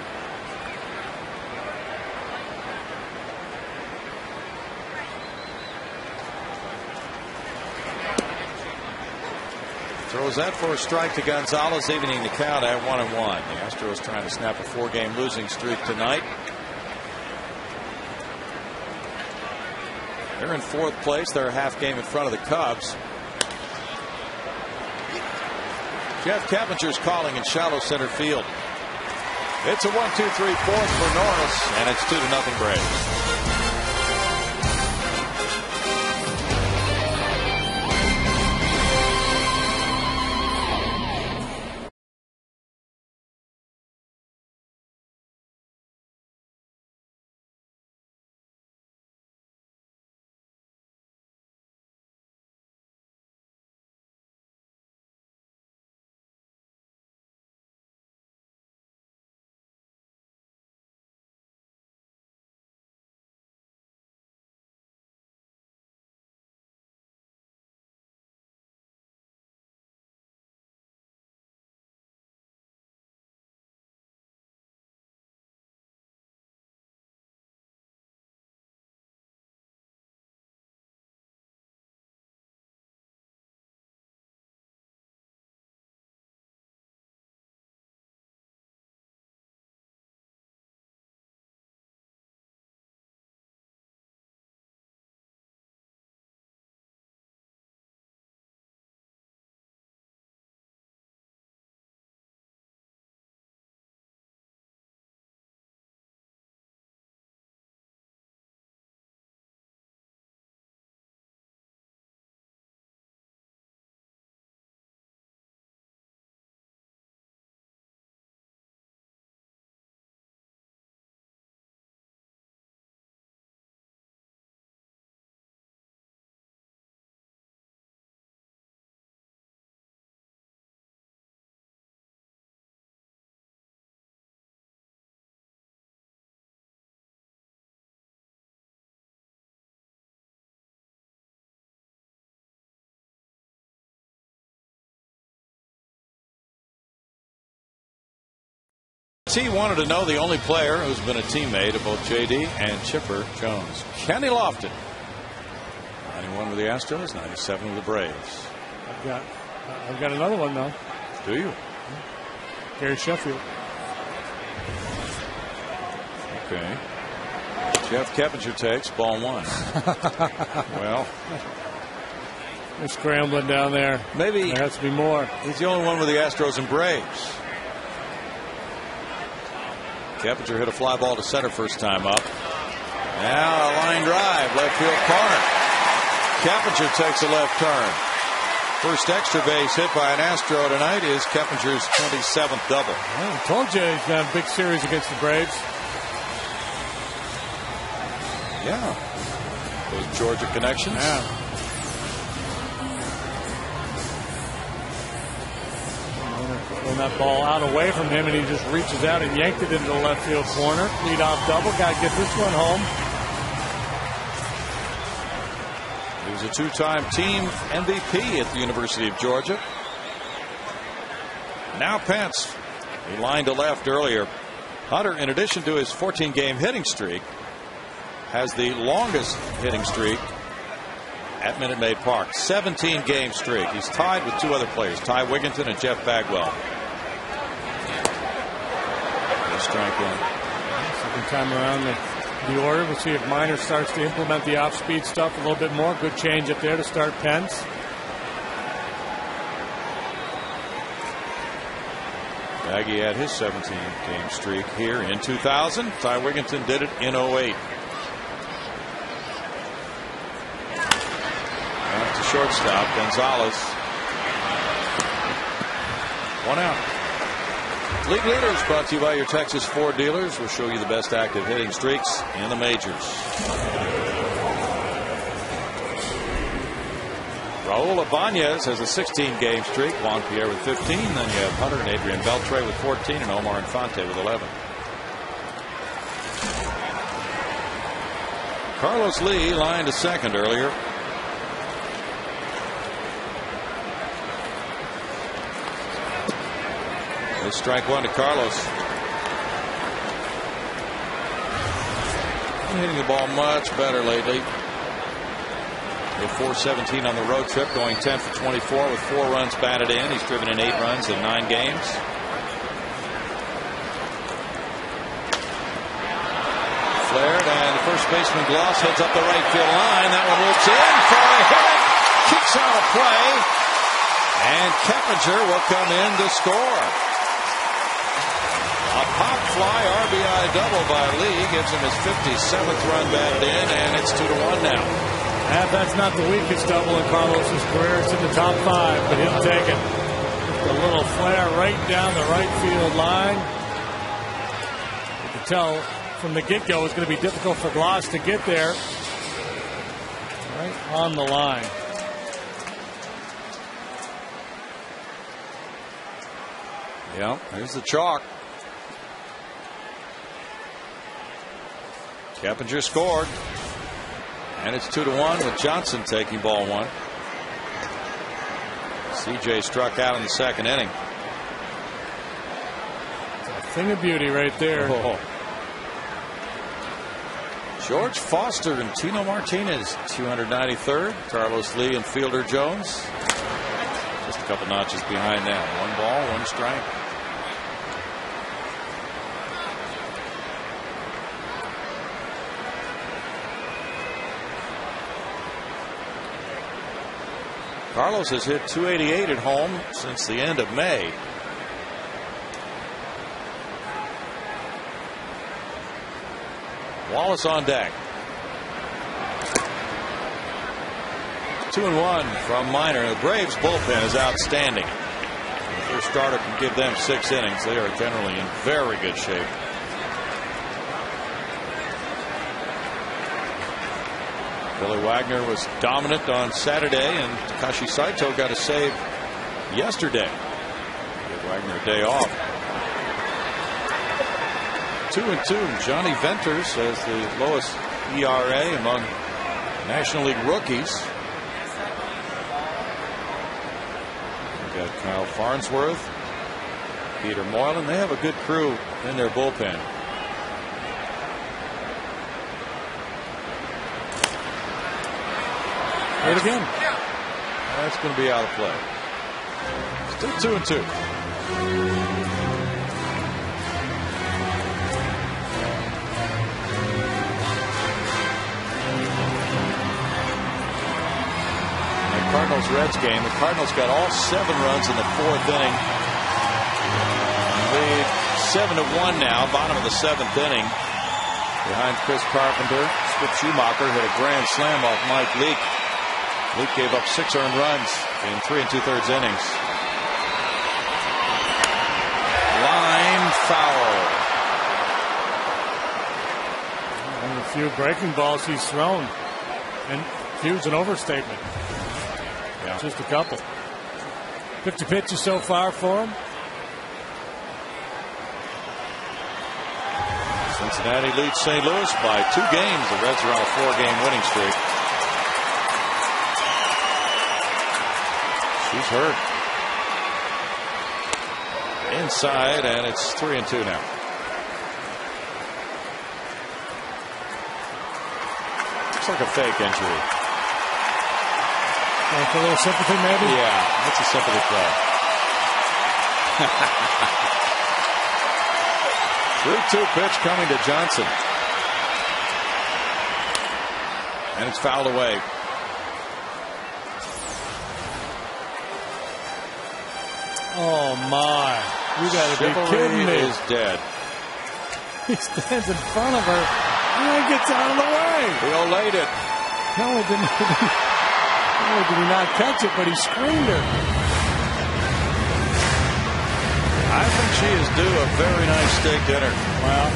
Throws that for a strike to Gonzalez, evening the count at 1-1. The Astros trying to snap a 4-game losing streak tonight. They're in 4th place. They're a half game in front of the Cubs. Jeff Cavenger's calling in shallow center field. It's a 1-2-3-4 for Norris, and it's 2-0 Braves. He wanted to know the only player who's been a teammate of both J.D. and Chipper Jones. Kenny Lofton. 91 with the Astros, 97 with the Braves. I've got another one, though. Do you? Gary Sheffield. Okay. Jeff Keppinger takes ball 1. Well, they're scrambling down there. Maybe there has to be more. He's the only one with the Astros and Braves. Keppinger hit a fly ball to center first time up. Now a line drive, left field corner. Keppinger takes a left turn. First extra base hit by an Astro tonight is Keppinger's 27th double. I told you he's got a big series against the Braves. Yeah. Those Georgia connections. Yeah. Throwing that ball out away from him, and he just reaches out and yanked it into the left field corner. Leadoff double. Got to get this one home. He was a 2-time team MVP at the University of Georgia. Now Pence. He lined to left earlier. Hunter, in addition to his 14-game hitting streak, has the longest hitting streak at Minute Maid Park. 17-game streak. He's tied with 2 other players, Ty Wigginton and Jeff Bagwell. Strike one. Second time around the order. We'll see if Minor starts to implement the off-speed stuff a little bit more. Good change up there to start Pence. Aggie had his 17-game streak here in 2000. Ty Wigginton did it in 08. Back to shortstop, Gonzalez. 1 out. League Leaders brought to you by your Texas Ford dealers. We'll show you the best active hitting streaks in the majors. Raul Ibanez has a 16-game streak. Juan Pierre with 15. Then you have Hunter and Adrian Beltre with 14 and Omar Infante with 11. Carlos Lee lined to second earlier. There's strike one to Carlos. Hitting the ball much better lately. With 417 on the road trip, going 10 for 24 with 4 runs batted in. He's driven in 8 runs in 9 games. Flared, and the first baseman Gloss heads up the right field line. That one loops in for a hit. Kicks out of play. And Keppinger will come in to score. A pop fly RBI double by Lee gives him his 57th run batted in, and it's 2-1 now. And that's not the weakest double in Carlos's career. It's in the top 5, but he'll take it. Just a little flare right down the right field line. You can tell from the get-go it's going to be difficult for Gloss to get there. Right on the line. Yeah, here's the chalk. Keppinger scored. And it's 2-1 with Johnson taking ball 1. CJ struck out in the second inning. A thing of beauty right there. Oh. George Foster and Tino Martinez, 293rd. Carlos Lee and Fielder Jones. Just a couple notches behind them. 1 ball, 1 strike. Carlos has hit .288 at home since the end of May. Wallace on deck. 2-1 from Minor. The Braves bullpen is outstanding. The first starter can give them 6 innings. They are generally in very good shape. Billy Wagner was dominant on Saturday, and Takashi Saito got a save yesterday. Give Wagner a day off. 2-2. Johnny Venters has the lowest ERA among National League rookies. We've got Kyle Farnsworth, Peter Moylan. They have a good crew in their bullpen. Hit again. That's going to be out of play. Still 2-2. Cardinals-Reds game. The Cardinals got all 7 runs in the 4th inning. Lead 7-1 now, bottom of the 7th inning. Behind Chris Carpenter, Skip Schumacher hit a grand slam off Mike Leake. Leake gave up 6 earned runs in 3 2/3 innings. Line foul. One of the few breaking balls he's thrown. And few's an overstatement. Yeah. Just a couple. 50 pitches so far for him. Cincinnati leads St. Louis by 2 games. The Reds are on a 4-game winning streak. She's hurt. Inside, and it's 3-2 now. Looks like a fake injury. For a little sympathy, maybe? Yeah, that's a sympathy play. 3-2 pitch coming to Johnson. And it's fouled away. Oh, my. You got to be kidding me. Is dead. He stands in front of her and then gets out of the way. He olayed it. No, he didn't. Not only did he not catch it, but he screamed her. I think she is due a very nice steak dinner. Well,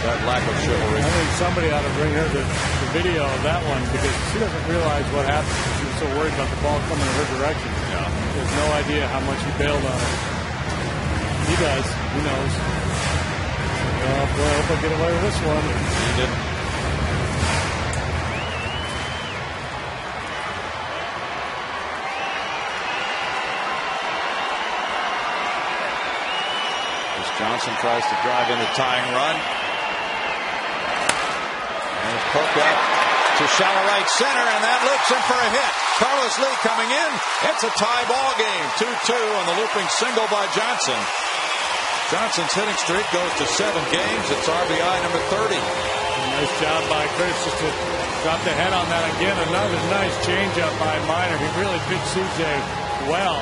that lack of chivalry. I think somebody ought to bring her the video of that one because she doesn't realize what happened. She was so worried about the ball coming in her direction. Yeah. She has no idea how much he bailed on her. He does. He knows. Well, boy, I hope I get away with this one. He didn't. Johnson tries to drive in the tying run. And it's poked up to shallow right center, and that loops him for a hit. Carlos Lee coming in. It's a tie ball game. 2-2 on the looping single by Johnson. Johnson's hitting streak goes to 7 games. It's RBI number 30. Nice job by Chris just to drop the head on that again. Another nice changeup by Minor. He really picked CJ well.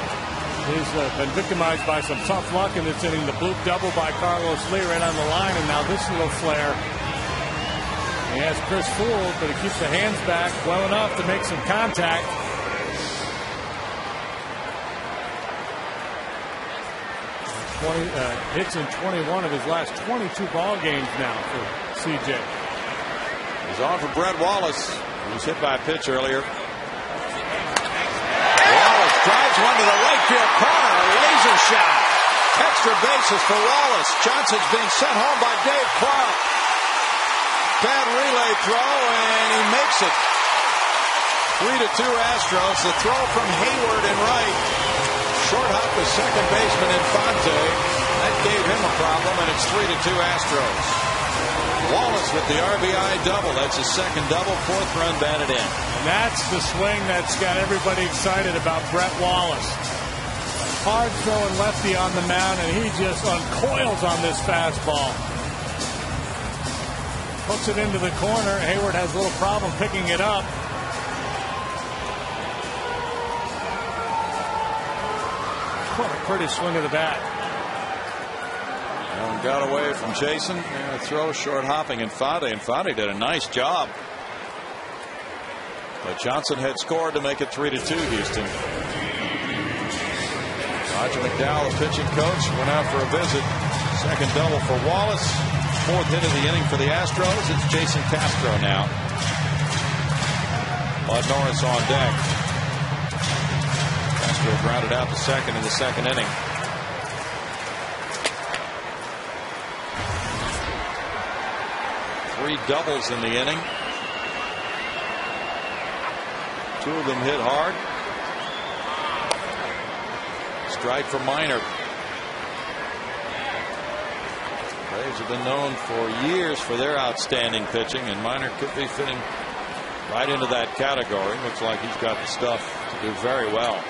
He's been victimized by some tough luck in this inning. The bloop double by Carlos Lee right on the line, and now this little flare. He has Chris fooled, but he keeps the hands back well enough to make some contact. Hits in 21 of his last 22 ball games now for CJ. He's on for Brett Wallace. He was hit by a pitch earlier. Drives one to the right field corner, a laser shot. Extra bases for Wallace. Johnson's being sent home by Dave Clark. Bad relay throw, and he makes it. 3-2 Astros. The throw from Hayward in right. Short hop to second baseman Infante. That gave him a problem, and it's 3-2 Astros. Wallace with the RBI double. That's his second double, 4th run batted in. And that's the swing that's got everybody excited about Brett Wallace. Hard throwing lefty on the mound, and he just uncoils on this fastball. Hooks it into the corner. Hayward has a little problem picking it up. What a pretty swing of the bat. And got away from Jason. And a throw short hopping Infante. Infante did a nice job. But Johnson had scored to make it 3-2 Houston. Roger McDowell, the pitching coach, went out for a visit. Second double for Wallace. 4th hit of the inning for the Astros. It's Jason Castro now. Bud Norris on deck. Castro grounded out to second in the second inning. Three doubles in the inning. 2 of them hit hard. Strike for Minor. Braves have been known for years for their outstanding pitching, and Minor could be fitting right into that category. Looks like he's got the stuff to do very well.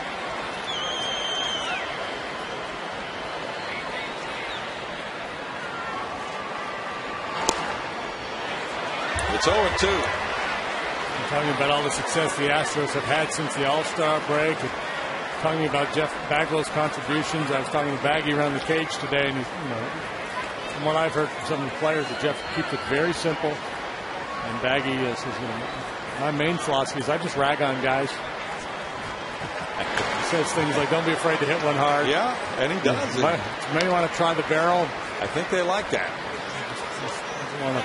It's 0-2. Talking about all the success the Astros have had since the All-Star break. Talking about Jeff Baglow's contributions. I was talking to Baggy around the cage today, and from what I've heard from some of the players, that Jeff keeps it very simple. And Baggy says, my main philosophy is I just rag on guys. He says things like, don't be afraid to hit one hard. Yeah, and he does. You may want to try the barrel. I think they like that. Doesn't want to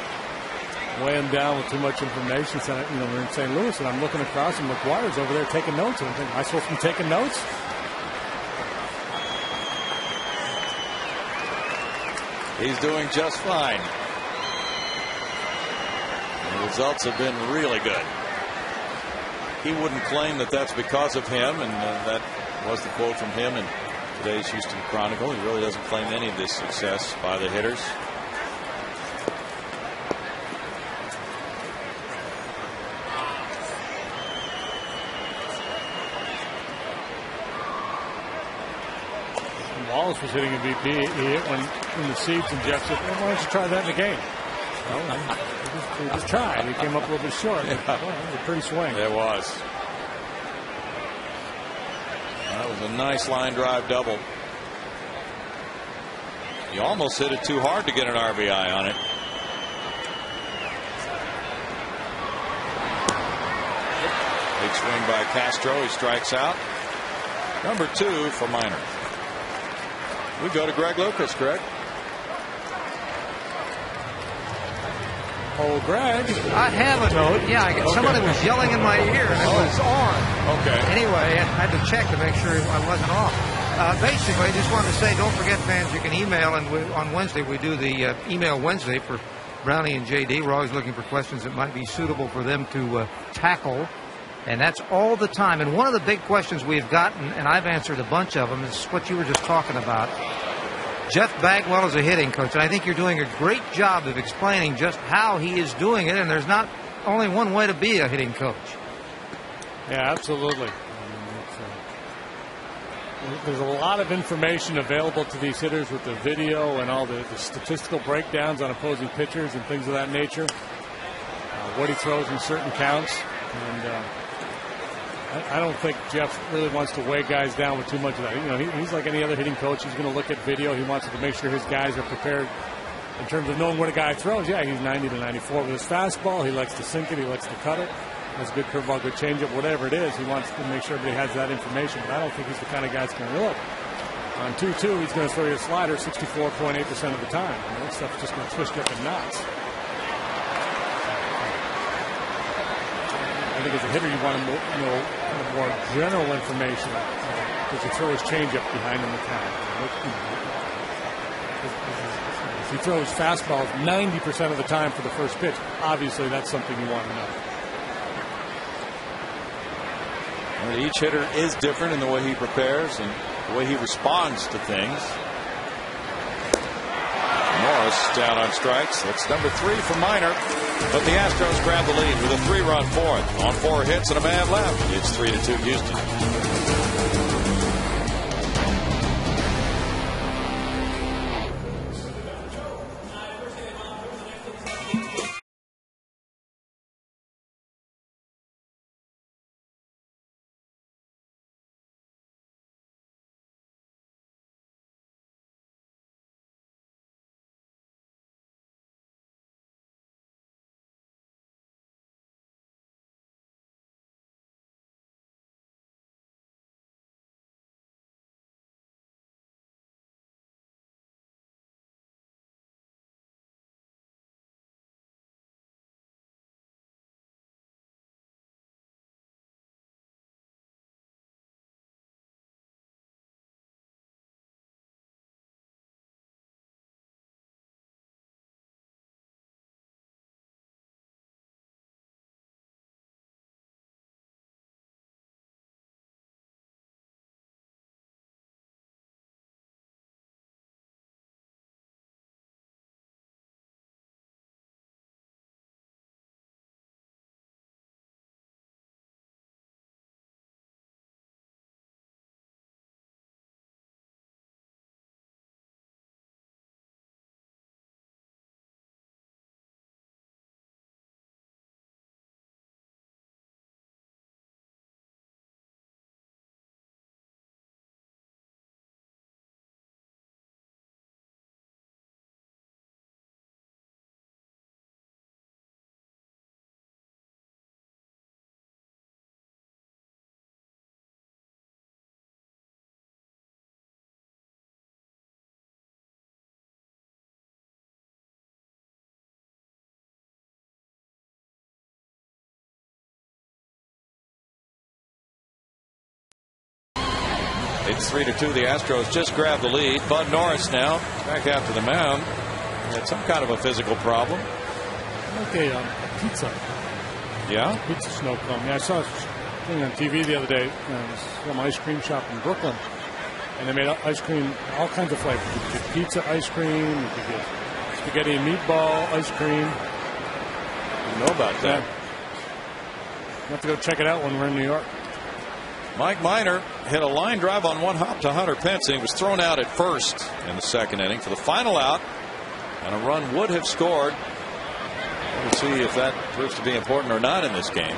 weigh him down with too much information. So, we're in St. Louis, and I'm looking across, and McGuire's over there taking notes. And I'm thinking, am I supposed to be taking notes? He's doing just fine. The results have been really good. He wouldn't claim that that's because of him, and that was the quote from him in today's Houston Chronicle. He really doesn't claim any of this success by the hitters. Wallace was hitting a VP. He hit one in the seats, and Jeff said, well, why don't you try that in the game? Well, he just tried. He came up a little bit short. Yeah. Well, it was a pretty swing. It was. That was a nice line drive double. You almost hit it too hard to get an RBI on it. Big swing by Castro. He strikes out. Number 2 for Minor. We go to Greg Lucas. Greg. Oh, Greg. I have a note. Yeah, somebody was yelling in my ear, and it was on. Okay. Anyway, I had to check to make sure I wasn't off. Basically, I just wanted to say, don't forget, fans, you can email, and on Wednesday we do the Email Wednesday for Brownie and JD. We're always looking for questions that might be suitable for them to tackle, and that's all the time. And one of the big questions we've gotten, and I've answered a bunch of them, is what you were just talking about. Jeff Bagwell is a hitting coach, and I think you're doing a great job of explaining just how he is doing it, and there's not only one way to be a hitting coach. Yeah, absolutely. There's a lot of information available to these hitters with the video and all the statistical breakdowns on opposing pitchers and things of that nature. What he throws in certain counts. And I don't think Jeff really wants to weigh guys down with too much of that. You know, he's like any other hitting coach. He's going to look at video. He wants to make sure his guys are prepared in terms of knowing what a guy throws. Yeah, he's 90 to 94 with his fastball. He likes to sink it. He likes to cut it. Has a good curveball, good changeup, whatever it is. He wants to make sure everybody has that information. But I don't think he's the kind of guy that's going to look. On 2-2, he's going to throw you a slider 64.8% of the time. I mean, that stuff's just going to twist you up in knots. I think as a hitter, you want to know kind of more general information because you throw his changeup behind him the count. If he throws fastballs 90% of the time for the first pitch, obviously that's something you want to know. Well, each hitter is different in the way he prepares and the way he responds to things. Morris down on strikes. That's number 3 for Minor. But the Astros grab the lead with a 3-run fourth. On 4 hits and a man left. It's 3-2 Houston. It's 3-2. The Astros just grabbed the lead. Bud Norris now back out to the mound. He had some kind of a physical problem. Okay, pizza. Yeah? Pizza snow cone. Yeah, I saw a thing on TV the other day. Some ice cream shop in Brooklyn. And they made ice cream, all kinds of flavors. You could get pizza ice cream. You could get spaghetti and meatball ice cream. I know about that. Yeah. We'll have to go check it out when we're in New York. Mike Minor hit a line drive on one hop to Hunter Pence, and he was thrown out at first in the second inning for the final out, and a run would have scored. We'll see if that proves to be important or not in this game.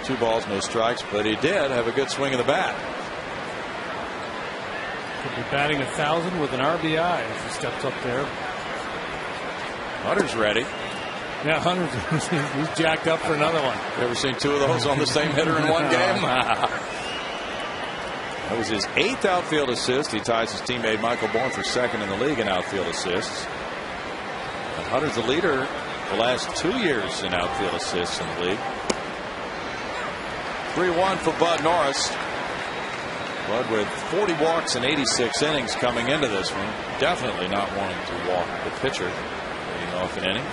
2 balls, no strikes, but he did have a good swing of the bat. Could be batting 1,000 with an RBI as he steps up there. Hunter's ready. Yeah, Hunter's he's jacked up for another one. You ever seen 2 of those on the same hitter in one game? That was his 8th outfield assist. He ties his teammate Michael Bourne for 2nd in the league in outfield assists. And Hunter's the leader the last 2 years in outfield assists in the league. 3-1 for Bud Norris. Bud with 40 walks and 86 innings coming into this one. Definitely not wanting to walk the pitcher leading off an inning.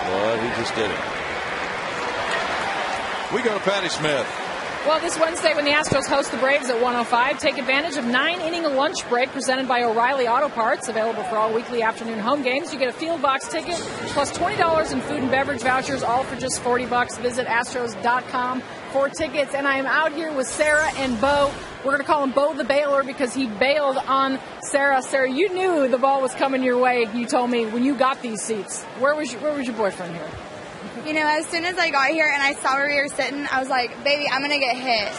But he just did it. We go to Patty Smith. Well, this Wednesday when the Astros host the Braves at 1:05, take advantage of 9-inning lunch break presented by O'Reilly Auto Parts, available for all weekly afternoon home games. You get a field box ticket plus $20 in food and beverage vouchers, all for just $40. Visit Astros.com for tickets. And I am out here with Sarah and Bo. We're going to call him Bo the Bailer because he bailed on Sarah. Sarah, you knew the ball was coming your way. You told me when you got these seats. Where was your boyfriend here? You know, as soon as I got here and I saw where you were sitting, I was like, baby, I'm going to get hit.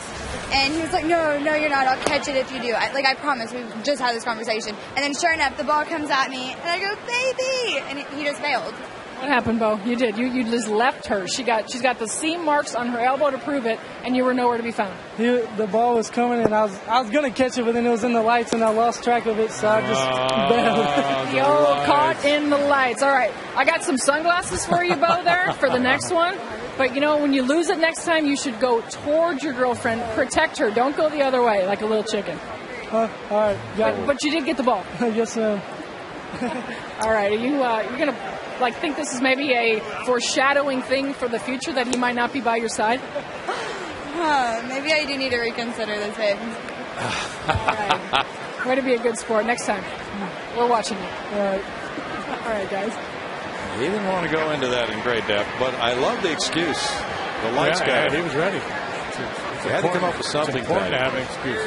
And he was like, no, you're not. I'll catch it if you do. I promise. We've just had this conversation. And then sure enough, the ball comes at me, and I go, baby! And he just bailed. What happened, Bo? You did. You just left her. She's got the seam marks on her elbow to prove it, and you were nowhere to be found. The ball was coming, and I was going to catch it, but then it was in the lights, and I lost track of it, so I just bailed. The old caught in the lights. All right. I got some sunglasses for you, Bo, there, for the next one. But, you know, when you lose it next time, you should go towards your girlfriend. Protect her. Don't go the other way like a little chicken. All right. But you did get the ball. Yes, ma'am. All right. Are you're going to... think this is maybe a foreshadowing thing for the future that he might not be by your side? Maybe I do need to reconsider this hit. All right. Way to be a good sport. Next time, we're watching you. All right, guys. He didn't want to go into that in great depth, but I love the excuse. The lights guy. Yeah, he was ready. He had to come up with something. It's important to have an excuse.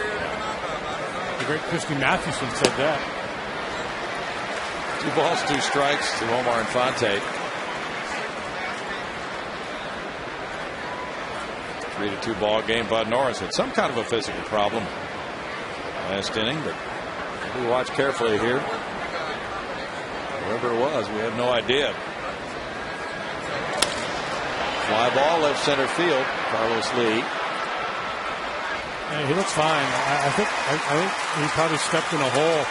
The great Christy Mathewson said that. 2 balls, 2 strikes to Omar Infante. 3-2 ball game. Bud Norris had some kind of a physical problem last inning, but we watch carefully here. Whoever it was, we have no idea. Fly ball left center field. Carlos Lee. Yeah, he looks fine. I think he probably stepped in a hole.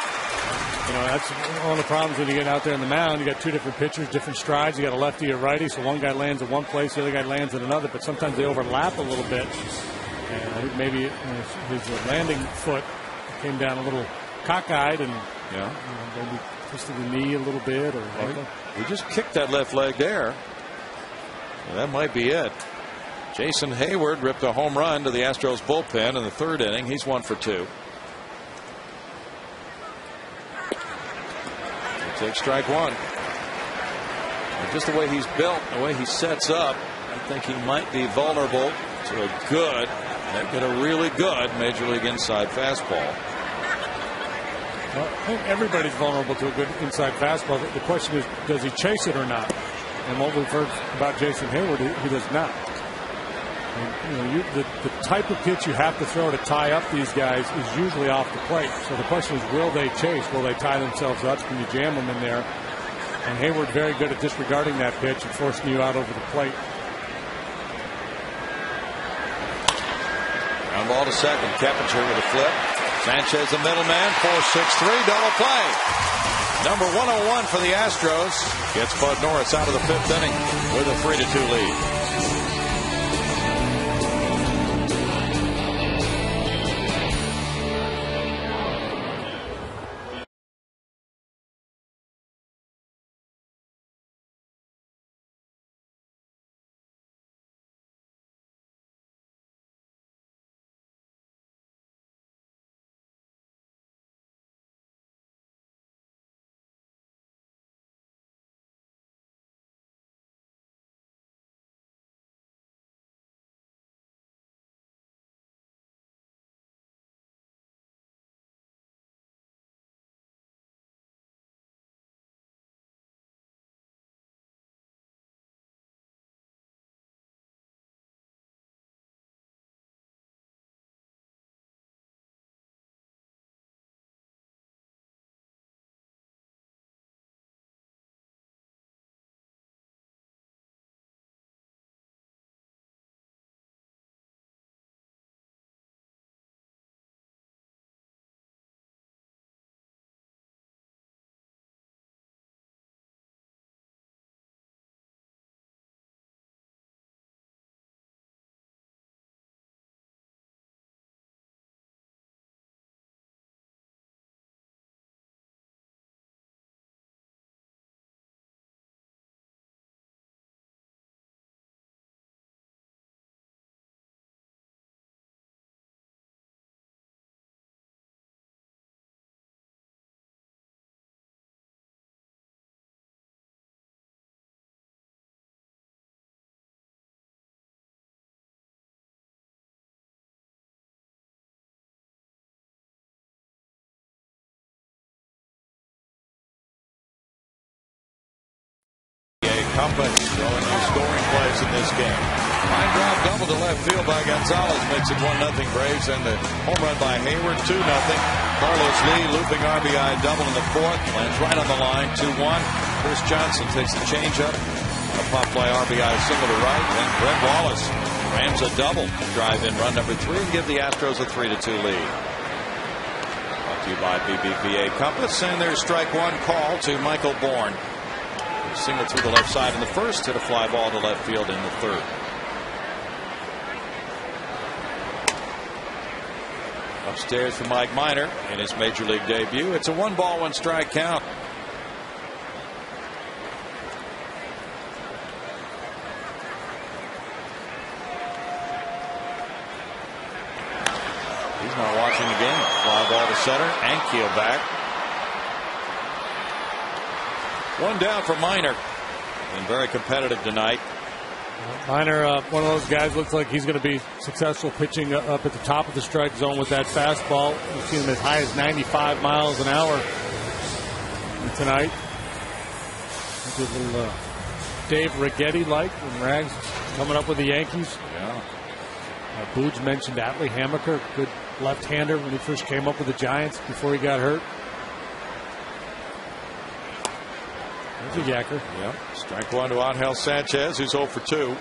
You know, that's one of the problems when you get out there in the mound. You got 2 different pitchers, different strides. You got a lefty or righty, so one guy lands in one place, the other guy lands in another. But sometimes they overlap a little bit. And I think maybe his landing foot came down a little cockeyed and maybe twisted the knee a little bit. He just kicked that left leg there. And that might be it. Jason Hayward ripped a home run to the Astros bullpen in the 3rd inning. He's 1 for 2. Take strike 1. And just the way he's built, the way he sets up, I think he might be vulnerable to a really good Major League inside fastball. Well, I think everybody's vulnerable to a good inside fastball. The question is, does he chase it or not? And what we've heard about Jason Hayward, he does not. And, the type of pitch you have to throw to tie up these guys is usually off the plate. So the question is, will they chase? Will they tie themselves up? Can you jam them in there? And Hayward very good at disregarding that pitch and forcing you out over the plate. Ground ball to second. Keppinger with a flip. Sanchez the middleman. 4-6-3 double play. Number 101 for the Astros gets Bud Norris out of the 5th inning with a 3-2 lead. Compass throwing the scoring plays in this game. Line drive double to left field by Gonzalez makes it 1-0 Braves, and the home run by Hayward 2-0. Carlos Lee looping RBI double in the fourth, lands right on the line, 2-1. Chris Johnson takes the changeup, a pop fly RBI single to right, and Brett Wallace rams a double to drive in run number 3 and give the Astros a 3-2 lead. Brought to you by BBVA Compass, and there's strike one call to Michael Bourne. Single through the left side in the first, hit a fly ball to left field in the third. Upstairs for Mike Minor in his major league debut. It's a 1-1 strike count. He's not watching the game. Fly ball to center. Ankiel back. One down for Minor. Been very competitive tonight. Minor, one of those guys, looks like he's going to be successful pitching up at the top of the strike zone with that fastball. We've seen him as high as 95 miles an hour tonight. A little Dave Righetti-like when Rags coming up with the Yankees. Yeah. Booj mentioned Atlee Hammaker, good left-hander when he first came up with the Giants before he got hurt. There's a yacker. Yeah. Strike one to Angel Sanchez, who's 0 for 2.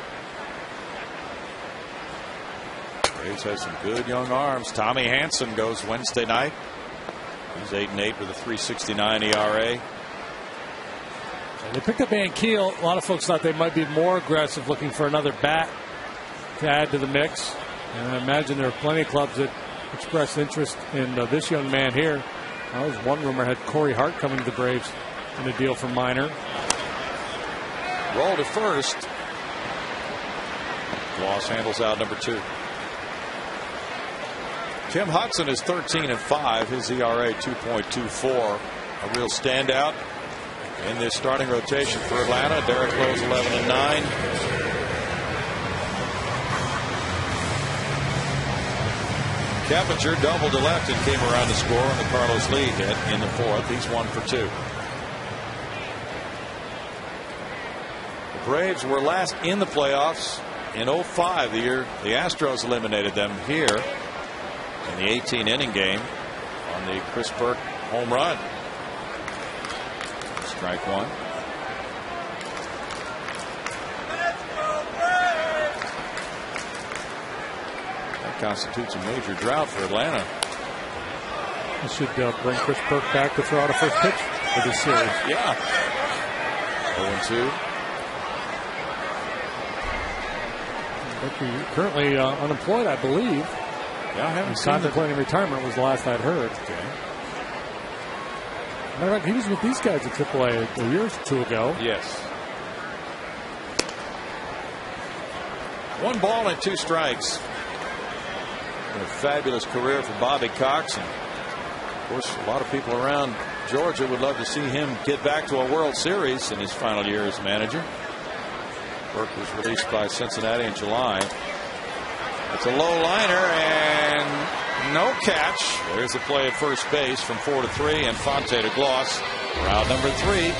Braves has some good young arms. Tommy Hanson goes Wednesday night. He's 8-8 with a 3.69 ERA. They picked up Ankiel. A lot of folks thought they might be more aggressive, looking for another bat to add to the mix. And I imagine there are plenty of clubs that expressed interest in this young man here. Well, there's one rumor had Corey Hart coming to the Braves in a deal for Minor. Roll to first. Gloss handles out number 2. Tim Hudson is 13-5. His ERA 2.24. A real standout in this starting rotation for Atlanta. Derek Lowe's 11-9. Keppinger doubled to left and came around to score on the Carlos Lee hit in the fourth. He's 1 for 2. The Braves were last in the playoffs in 05, the year the Astros eliminated them here in the 18-inning game on the Chris Burke home run. Strike one. That constitutes a major drought for Atlanta. This should bring Chris Burke back to throw out a first pitch for this series. Yeah. 0-2. Currently unemployed, I believe. Yeah, I haven't He's seen contemplating retirement was the last I'd heard. Okay. Matter of fact, he was with these guys at AAA a year or two ago. Yes. 1 ball and 2 strikes. A fabulous career for Bobby Cox. And of course, a lot of people around Georgia would love to see him get back to a World Series in his final year as manager. Burke was released by Cincinnati in July. It's a low liner and no catch. There's a play at first base from 4-3 and Fonte to Gloss. Round number 3.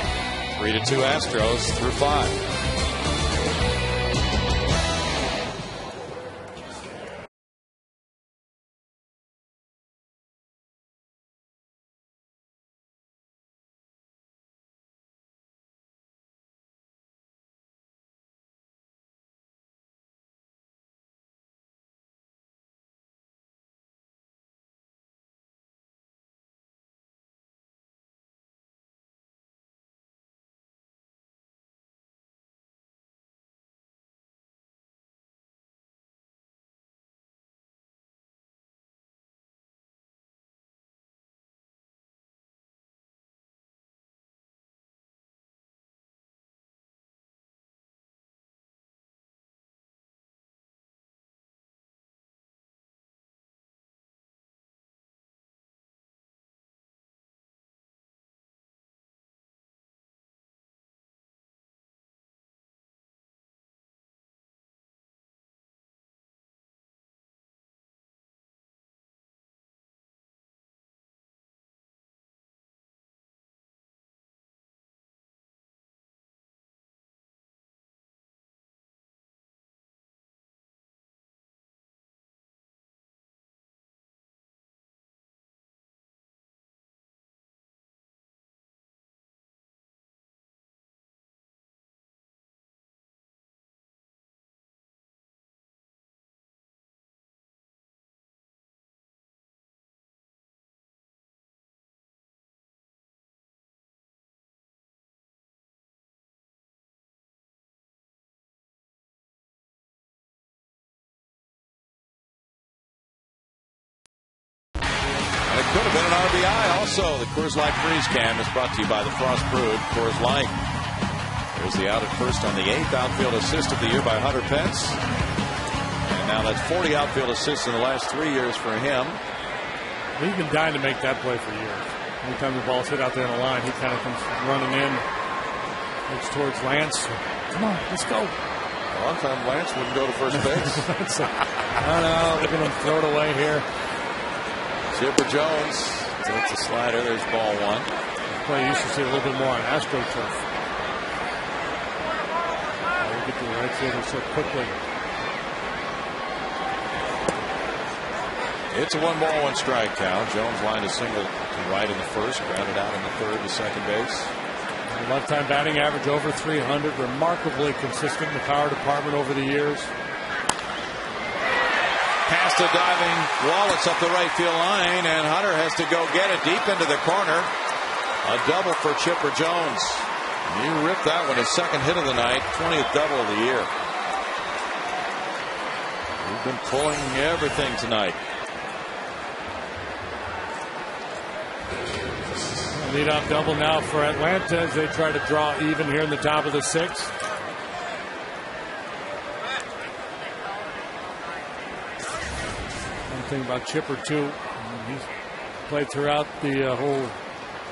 3-2 Astros through 5. Could have been an RBI also. The Coors Light Freeze Cam is brought to you by the Frost Brewed Coors Light. There's the out at first on the 8th outfield assist of the year by Hunter Pence. And now that's 40 outfield assists in the last 3 years for him. He's been dying to make that play for years. Anytime the ball's hit out there on the line, he kind of comes running in. Looks towards Lance. Come on, let's go. A long time Lance wouldn't go to first base. No, look at him throw it away here. Chipper Jones takes a slider. There's ball one. This play you used to see a little bit more on AstroTurf. We get to the right fielder so quickly. It's a 1-1 strike count. Jones lined a single to right in the first, grounded out in the third to second base. Lifetime batting average over 300, remarkably consistent in the power department over the years. Past a diving Wallace up the right field line, and Hunter has to go get it deep into the corner. A double for Chipper Jones. You ripped that one, his second hit of the night, 20th double of the year. We've been pulling everything tonight. Leadoff double now for Atlanta as they try to draw even here in the top of the 6th. One thing about Chipper too, he's played throughout the whole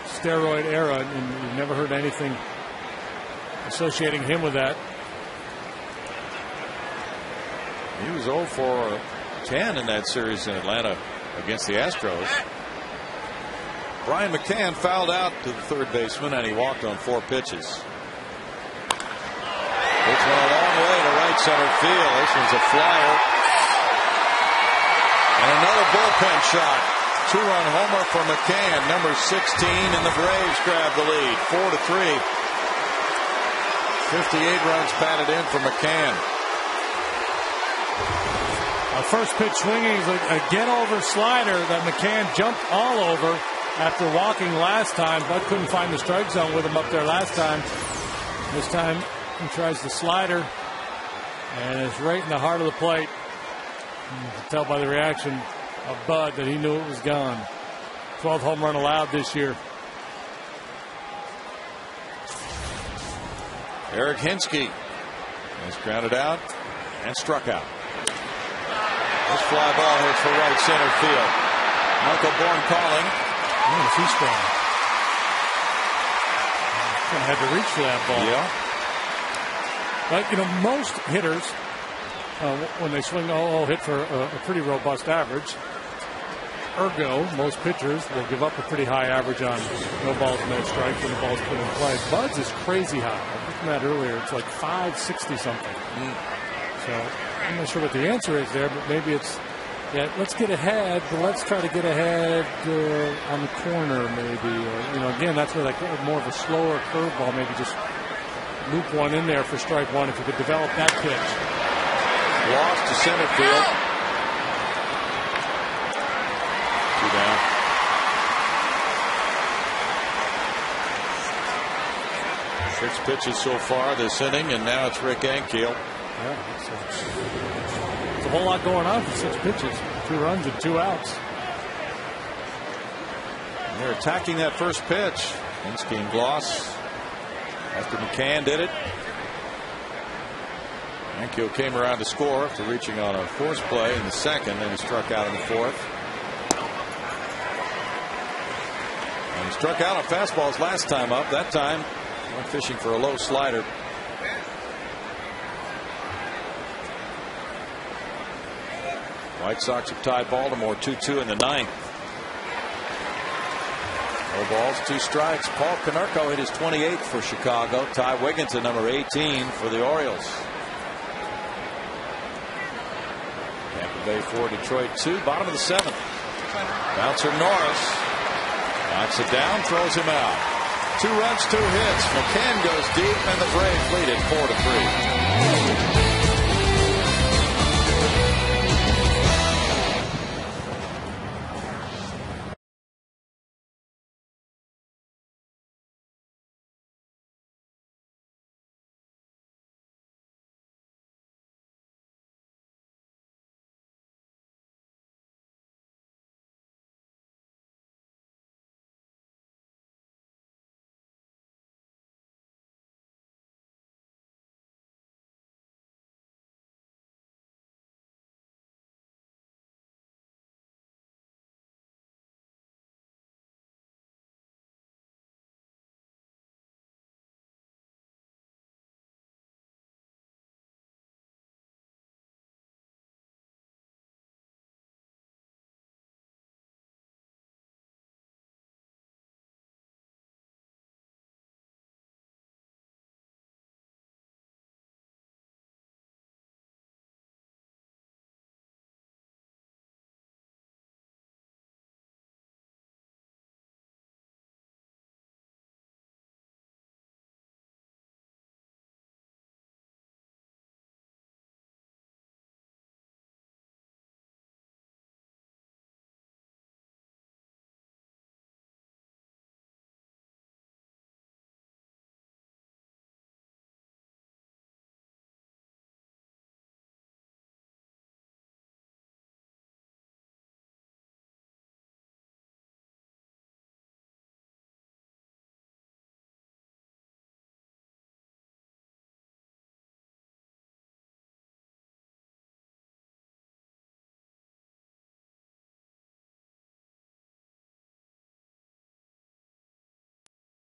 steroid era, and you've never heard anything associating him with that. He was 0 for 10 in that series in Atlanta against the Astros. Brian McCann fouled out to the third baseman, and he walked on 4 pitches. This went a long way to right center field. This one's a flyer. And another bullpen shot. 2-run homer for McCann, number 16, and the Braves grab the lead, 4-3. 58 runs batted in for McCann. First pitch swinging is a get-over slider that McCann jumped all over after walking last time. Bud couldn't find the strike zone with him up there last time. This time he tries the slider, and it's right in the heart of the plate. You can tell by the reaction of Bud that he knew it was gone. 12th home run allowed this year. Eric Hinsky has grounded out and struck out. This fly ball hits for right center field. Michael Bourne calling. Yes, he's strong. Kind of had to reach for that ball. Yeah. But, you know, most hitters, when they swing, hit for a pretty robust average. Ergo, most pitchers will give up a pretty high average on no balls, no strikes when the ball's put in play. Bud's is crazy high. I looked at that earlier. It's like 560 something. So I'm not sure what the answer is there, but maybe it's, yeah, let's get ahead, but let's try to get ahead on the corner maybe. Or, you know, again, that's where like more of a slower curveball, maybe just loop one in there for strike one if you could develop that pitch. Lost to center field. 2 down. 6 pitches so far this inning, and now it's Rick Ankiel. Yeah, it's a whole lot going on for 6 pitches. 2 runs and 2 outs. And they're attacking that first pitch. Hinsky and Gloss after McCann did it. Ankiel came around to score after reaching on a force play in the second, then he struck out in the fourth. And he struck out on fastballs last time up. That time went fishing for a low slider. White Sox have tied Baltimore 2-2 in the 9th. No balls, 2 strikes. Paul Konerko hit his 28th for Chicago. Ty Wigginton, number 18 for the Orioles. Tampa Bay 4, Detroit 2. Bottom of the 7th. Bouncer Norris knocks it down, throws him out. 2 runs, 2 hits. McCann goes deep, and the Braves lead it 4-3.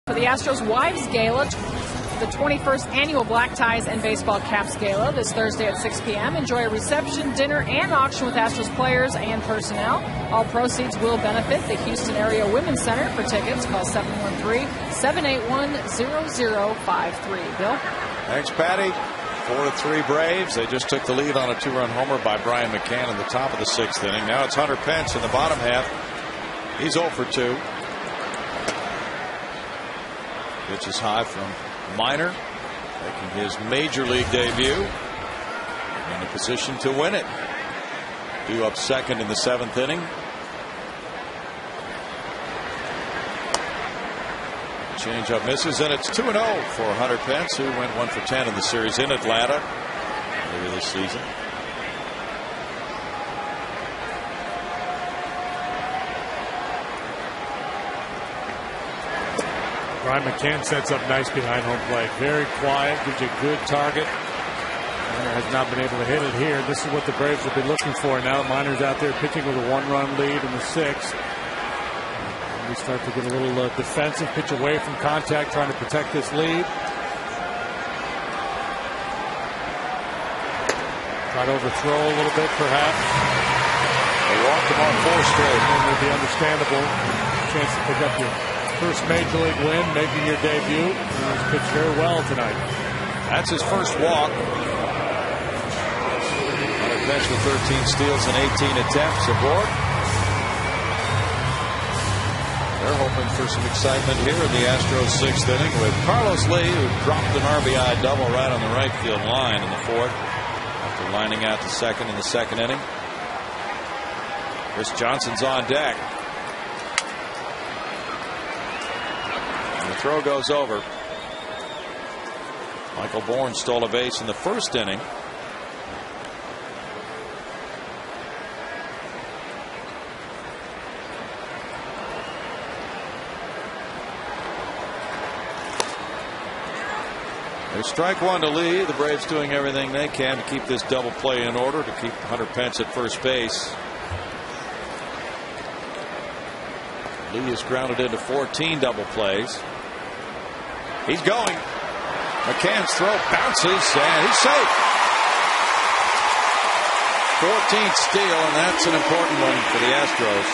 For the Astros Wives Gala, the 21st annual Black Ties and Baseball Caps Gala this Thursday at 6 p.m. Enjoy a reception, dinner, and auction with Astros players and personnel. All proceeds will benefit the Houston Area Women's Center. For tickets, call 713-781-0053. Bill? Thanks, Patty. 4-3 Braves. They just took the lead on a 2-run homer by Brian McCann in the top of the 6th inning. Now it's Hunter Pence in the bottom half. He's 0 for 2. Pitch is high from Minor, making his major league debut. In a position to win it. Due up second in the 7th inning. Change-up misses, and it's 2-0 for Hunter Pence, who went 1 for 10 in the series in Atlanta earlier this season. Brian McCann sets up nice behind home plate. Very quiet, gives you a good target. Miner has not been able to hit it here. This is what the Braves will be looking for now. Miner's out there pitching with a 1-run lead in the 6th. And we start to get a little defensive, pitch away from contact, trying to protect this lead. Try to overthrow a little bit, perhaps. They walked him on 4 straight. And it would be understandable. Chance to pick up your first major league win, making your debut. He's pitched very well tonight. That's his first walk. Hunter Pence with 13 steals and 18 attempts aboard. They're hoping for some excitement here in the Astros 6th inning with Carlos Lee, who dropped an RBI double right on the right field line in the 4th after lining out to second in the 2nd inning. Chris Johnson's on deck. The throw goes over. Michael Bourne stole a base in the 1st inning. There's strike 1 to Lee. The Braves doing everything they can to keep this double play in order, to keep Hunter Pence at first base. Lee is grounded into 14 double plays. He's going. McCann's throw bounces, and he's safe. 14th steal, and that's an important one for the Astros.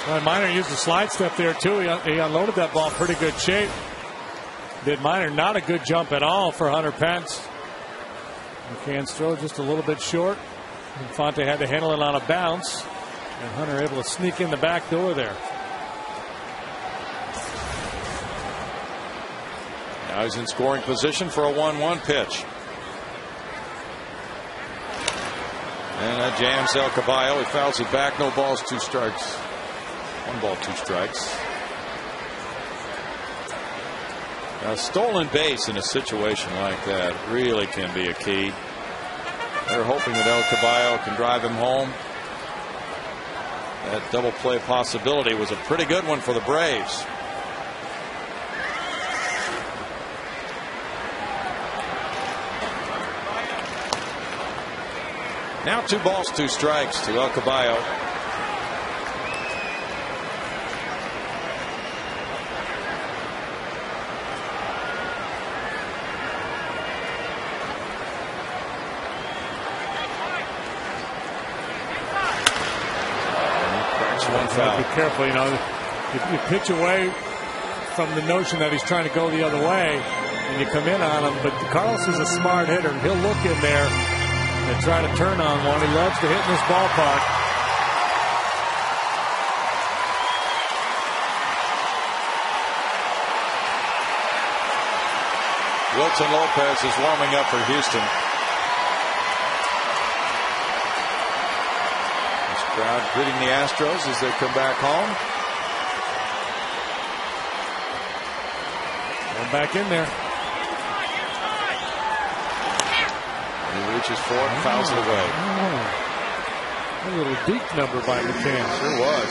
Well, Minor used a slide step there, too. He unloaded that ball in pretty good shape. Did Minor. Not a good jump at all for Hunter Pence. McCann's throw just a little bit short. Infante had to handle it on a bounce. And Hunter able to sneak in the back door there. Now he's in scoring position for a 1-1 pitch. And that jams El Caballo. He fouls it back. No balls, 2 strikes. 1 ball, 2 strikes. A stolen base in a situation like that really can be a key. They're hoping that El Caballo can drive him home. That double play possibility was a pretty good one for the Braves. Now 2 balls, 2 strikes to El Caballo. Be careful, you know. You pitch away from the notion that he's trying to go the other way, and you come in on him. But Carlos is a smart hitter, and he'll look in there and try to turn on one. He loves to hit in this ballpark. Wilson Lopez is warming up for Houston. Crowd greeting the Astros as they come back home. Going back in there. He reaches for it and fouls it away. A little deep number by McCann. Sure was.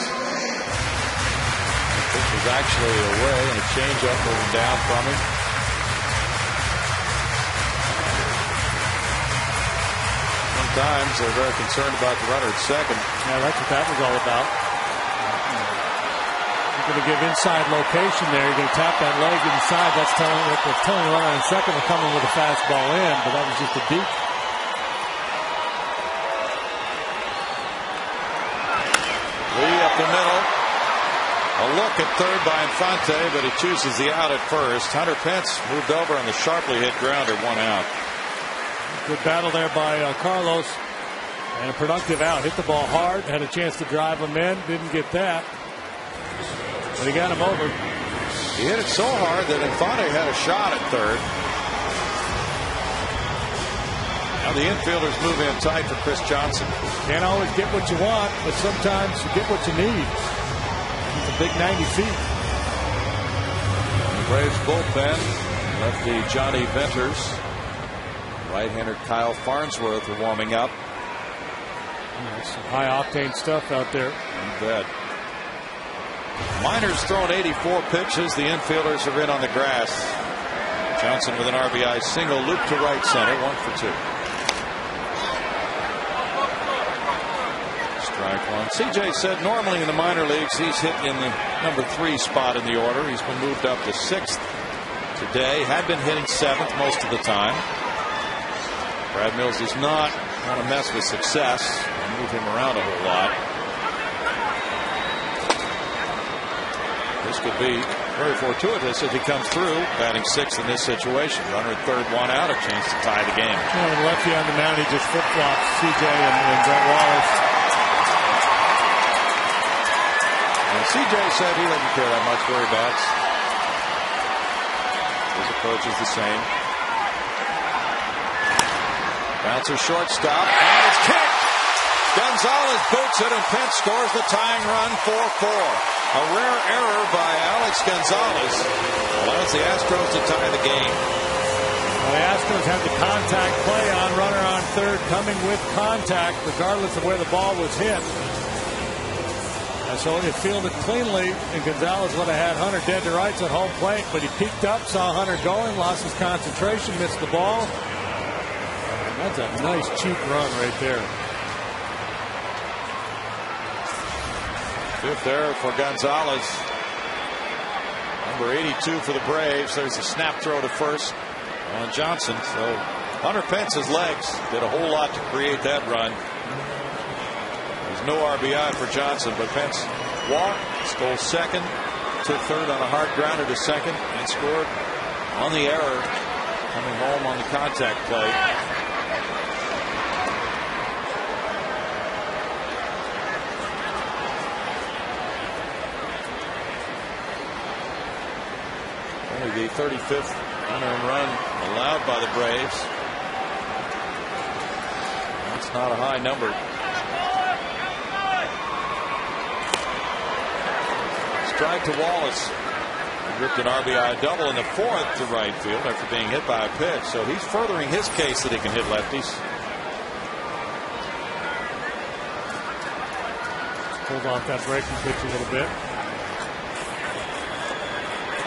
This was actually away, and a changeup moving down from him. Sometimes they're very concerned about the runner at second. Yeah, that's what that was all about. You're going to give inside location there. You're going to tap that leg inside. That's telling the runner in second to come in with a fastball in, but that was just a deep. Lee up the middle. A look at third by Infante, but he chooses the out at first. Hunter Pence moved over on the sharply hit grounder, 1 out. Good battle there by Carlos. And a productive out. Hit the ball hard. Had a chance to drive him in. Didn't get that. But he got him over. He hit it so hard that Infante had a shot at third. Now the infielders move in tight for Chris Johnson. Can't always get what you want, but sometimes you get what you need. It's a big 90 feet. The Braves bullpen. Lefty Johnny Venters. Right-hander Kyle Farnsworth are warming up. Some high-octane stuff out there. You bet. Miners thrown 84 pitches. The infielders are in on the grass. Johnson with an RBI single, loop to right center, 1 for 2. Strike one. CJ said normally in the minor leagues he's hit in the number 3 spot in the order. He's been moved up to 6th today. Had been hitting 7th most of the time. Brad Mills does not want to mess with success and move him around a whole lot. This could be very fortuitous if he comes through, batting 6th in this situation. Runner at third, 1 out, a chance to tie the game. Well, lefty on the mound, he just flip-flops CJ and Brett Wallace. And CJ said he doesn't care that much where he bats. His approach is the same. Bouncer shortstop, and it's kicked. Gonzalez boots it, and Pence scores the tying run, 4-4. A rare error by Alex Gonzalez allows the Astros to tie the game. Well, the Astros had the contact play on runner on third, coming with contact, regardless of where the ball was hit. And so it fielded cleanly, and Gonzalez would have had Hunter dead to rights at home plate, but he peeked up, saw Hunter going, lost his concentration, missed the ball. That's a nice cheap run right there. 5th error for Gonzalez. Number 82 for the Braves. There's a snap throw to first on Johnson. So Hunter Pence's legs did a whole lot to create that run. There's no RBI for Johnson, but Pence walked, stole second, took third on a hard grounder to second, and scored on the error, coming home on the contact play. The 35th unearned run allowed by the Braves. That's not a high number. Strike to Wallace. He ripped an RBI double in the 4th to right field after being hit by a pitch. So he's furthering his case that he can hit lefties. Pulled off that breaking pitch a little bit.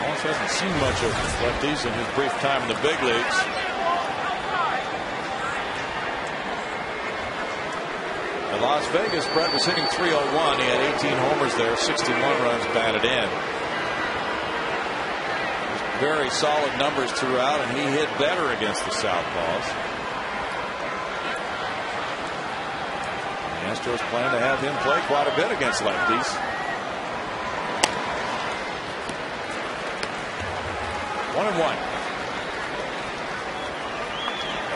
Wallace hasn't seen much of lefties in his brief time in the big leagues. At Las Vegas, Brett was hitting .301. He had 18 homers there, 61 runs batted in. Very solid numbers throughout, and he hit better against the Southpaws. The Astros plan to have him play quite a bit against lefties. One and one.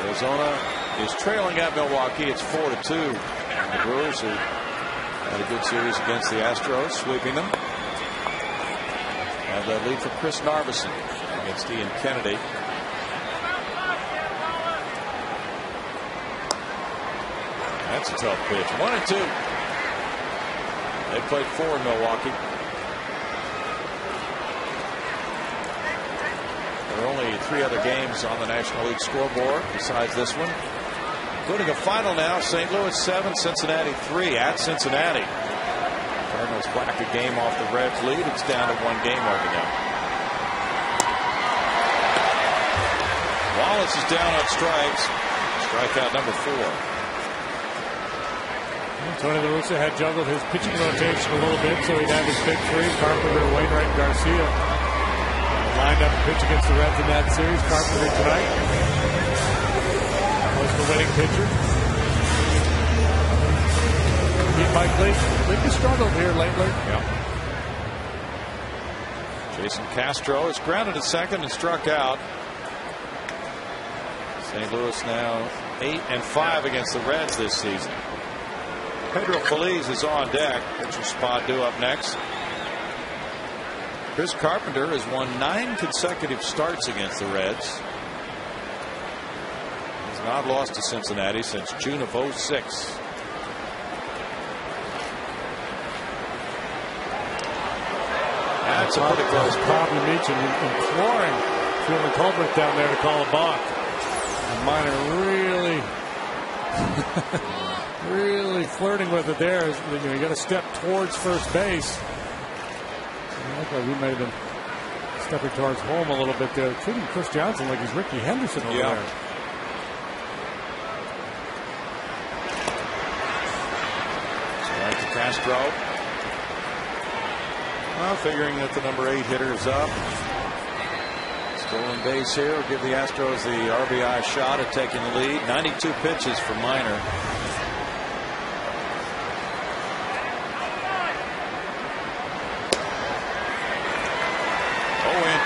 Arizona is trailing at Milwaukee. It's 4-2. The Brewers, who had a good series against the Astros, sweeping them. Have that lead for Chris Narveson against Ian Kennedy. That's a tough pitch. 1-2. They played 4 in Milwaukee. There are only 3 other games on the National League scoreboard besides this one, including a final now. St. Louis 7, Cincinnati 3 at Cincinnati. Cardinals whack a game off the Reds' lead. It's down to 1 game over now. Wallace is down on strikes. Strikeout number 4. Tony La Russa had juggled his pitching rotation a little bit, so he'd have his big three, Carpenter, Wainwright, and Garcia. Lined up to pitch against the Reds in that series. Carpenter tonight was the winning pitcher. Beat Mike Leake. Leake has struggled here lately. Yeah. Jason Castro is grounded at second and struck out. St. Louis now 8-5 against the Reds this season. Pedro Feliz is on deck. Pitcher spot due up next. Chris Carpenter has won 9 consecutive starts against the Reds. He's not lost to Cincinnati since June of 06. That's a pretty close problem. Meacham imploring Freeland Colbert down there to call a balk. And Minor really flirting with it there. You got to step towards first base. It looked like he may have been stepping towards home a little bit there, treating Chris Johnson like he's Ricky Henderson over there. Strike to Castro. Well, figuring that the number 8 hitter is up. Stolen base here will give the Astros the RBI shot at taking the lead. 92 pitches for Minor.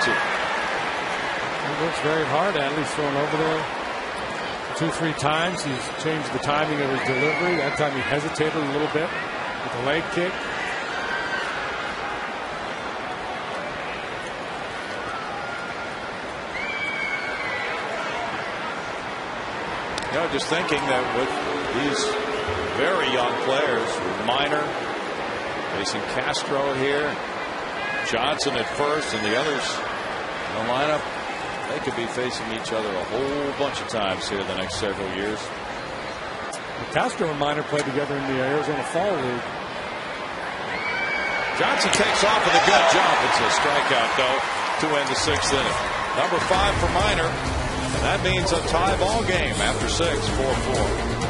He works very hard at it. He's thrown over there 2-3 times. He's changed the timing of his delivery. That time he hesitated a little bit with the leg kick. You know, just thinking that with these very young players, Minor facing Castro here, Johnson at first, and the others in the lineup, they could be facing each other a whole bunch of times here the next several years. Castro and Minor played together in the Arizona Fall League. Johnson takes off with a good jump. It's a strikeout, though, to end the 6th inning. Number 5 for Minor. And that means a tie ball game after 6, 4-4.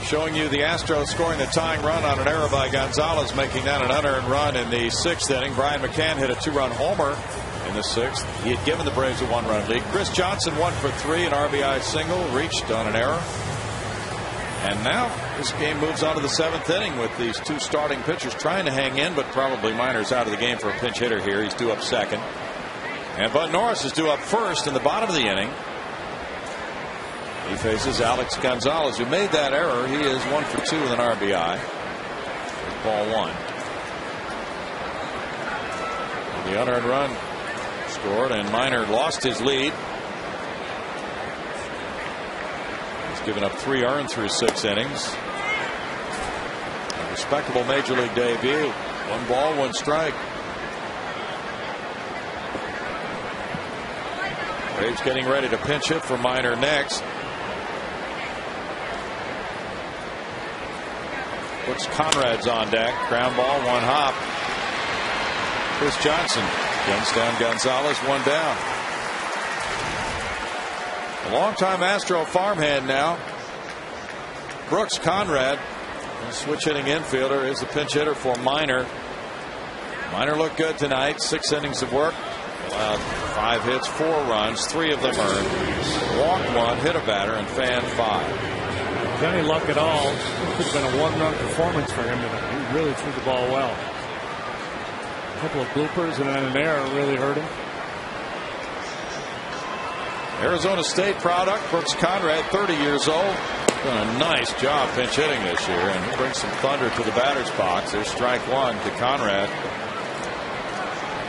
Showing you the Astros scoring the tying run on an error by Gonzalez, making that an unearned run in the 6th inning. Brian McCann hit a 2-run homer in the 6th. He had given the Braves a 1-run lead. Chris Johnson 1 for 3, an RBI single, reached on an error. And now this game moves on to the 7th inning with these 2 starting pitchers trying to hang in, but probably Minor's out of the game for a pinch hitter here. He's due up second. And Bud Norris is due up first in the bottom of the inning. He faces Alex Gonzalez, who made that error. He is 1 for 2 with an RBI. With ball 1. The unearned run scored, and Minor lost his lead. given up 3 earned through 6 innings. A respectable major league debut. 1 ball, 1 strike. Braves getting ready to pinch hit for Minor next. Puts Conrad's on deck. Ground ball, 1 hop. Chris Johnson guns down Gonzalez, 1 down. A longtime Astro farmhand now. Brooks Conrad, a switch hitting infielder, is the pinch hitter for Minor. Minor looked good tonight. 6 innings of work. Allowed 5 hits, 4 runs, 3 of them earned. Walked 1, hit a batter, and fanned 5. Any luck at all? It could have been a 1-run performance for him tonight. He really threw the ball well. A couple of bloopers and then an error really hurt him. Arizona State product, Brooks Conrad, 30 years old. Done a nice job pinch hitting this year, and he brings some thunder to the batter's box. There's strike 1 to Conrad.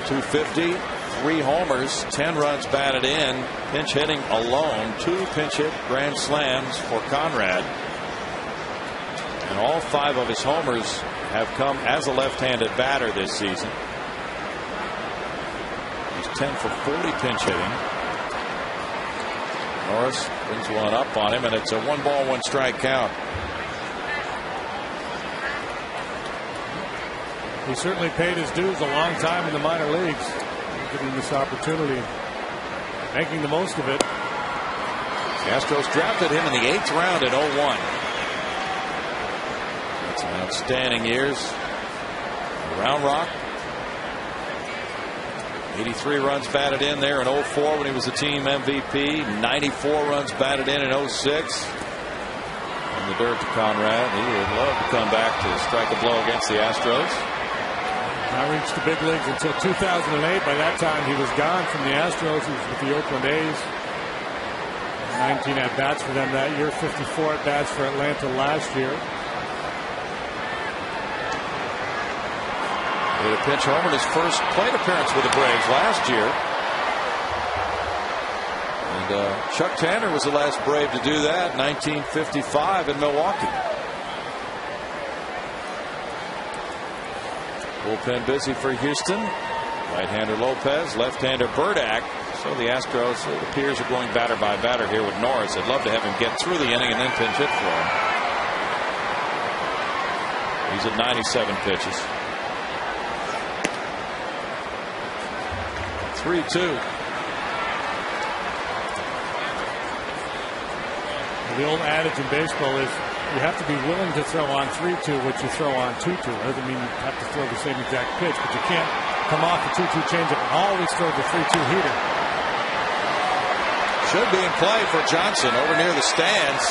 250, 3 homers, 10 runs batted in. Pinch hitting alone, 2 pinch hit grand slams for Conrad. And all 5 of his homers have come as a left-handed batter this season. He's 10 for 40 pinch hitting. Norris brings 1 up on him, and it's a 1 ball, 1 strike count. He certainly paid his dues a long time in the minor leagues, getting this opportunity, making the most of it. The Astros drafted him in the 8th round in 01. That's some outstanding years. Round Rock. 83 runs batted in there in 04 when he was the team MVP. 94 runs batted in 06. And the dirt to Conrad. He would love to come back to strike a blow against the Astros. Not reached the big leagues until 2008. By that time, he was gone from the Astros. He was with the Oakland A's. 19 at-bats for them that year. 54 at-bats for Atlanta last year. He had a pinch homer in his first plate appearance with the Braves last year. And Chuck Tanner was the last Brave to do that, 1955 in Milwaukee. Bullpen busy for Houston. Right-hander Lopez, left-hander Burdack. So the Astros, it appears, are going batter by batter here with Norris. I'd love to have him get through the inning and then pinch hit for him. He's at 97 pitches. 3-2. The old adage in baseball is you have to be willing to throw on 3-2 what you throw on 2-2. Doesn't mean you have to throw the same exact pitch, but you can't come off the 2-2 changeup and always throw the 3-2 heater. Should be in play for Johnson over near the stands.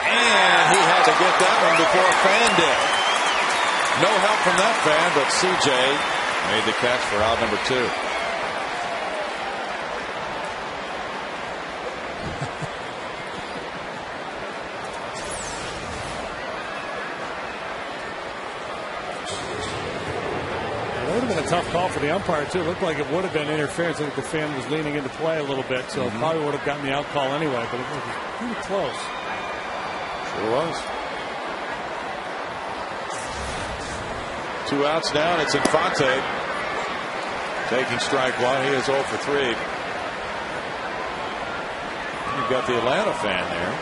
And he had to get that one before a fan did. No help from that fan, but CJ made the catch for out number 2. Tough call for the umpire too. It looked like it would have been interference. I think the fan was leaning into play a little bit, so it probably would have gotten the out call anyway, but it was pretty close. Sure was. 2 outs now, and it's Infante taking strike 1. He is 0 for 3. You've got the Atlanta fan there.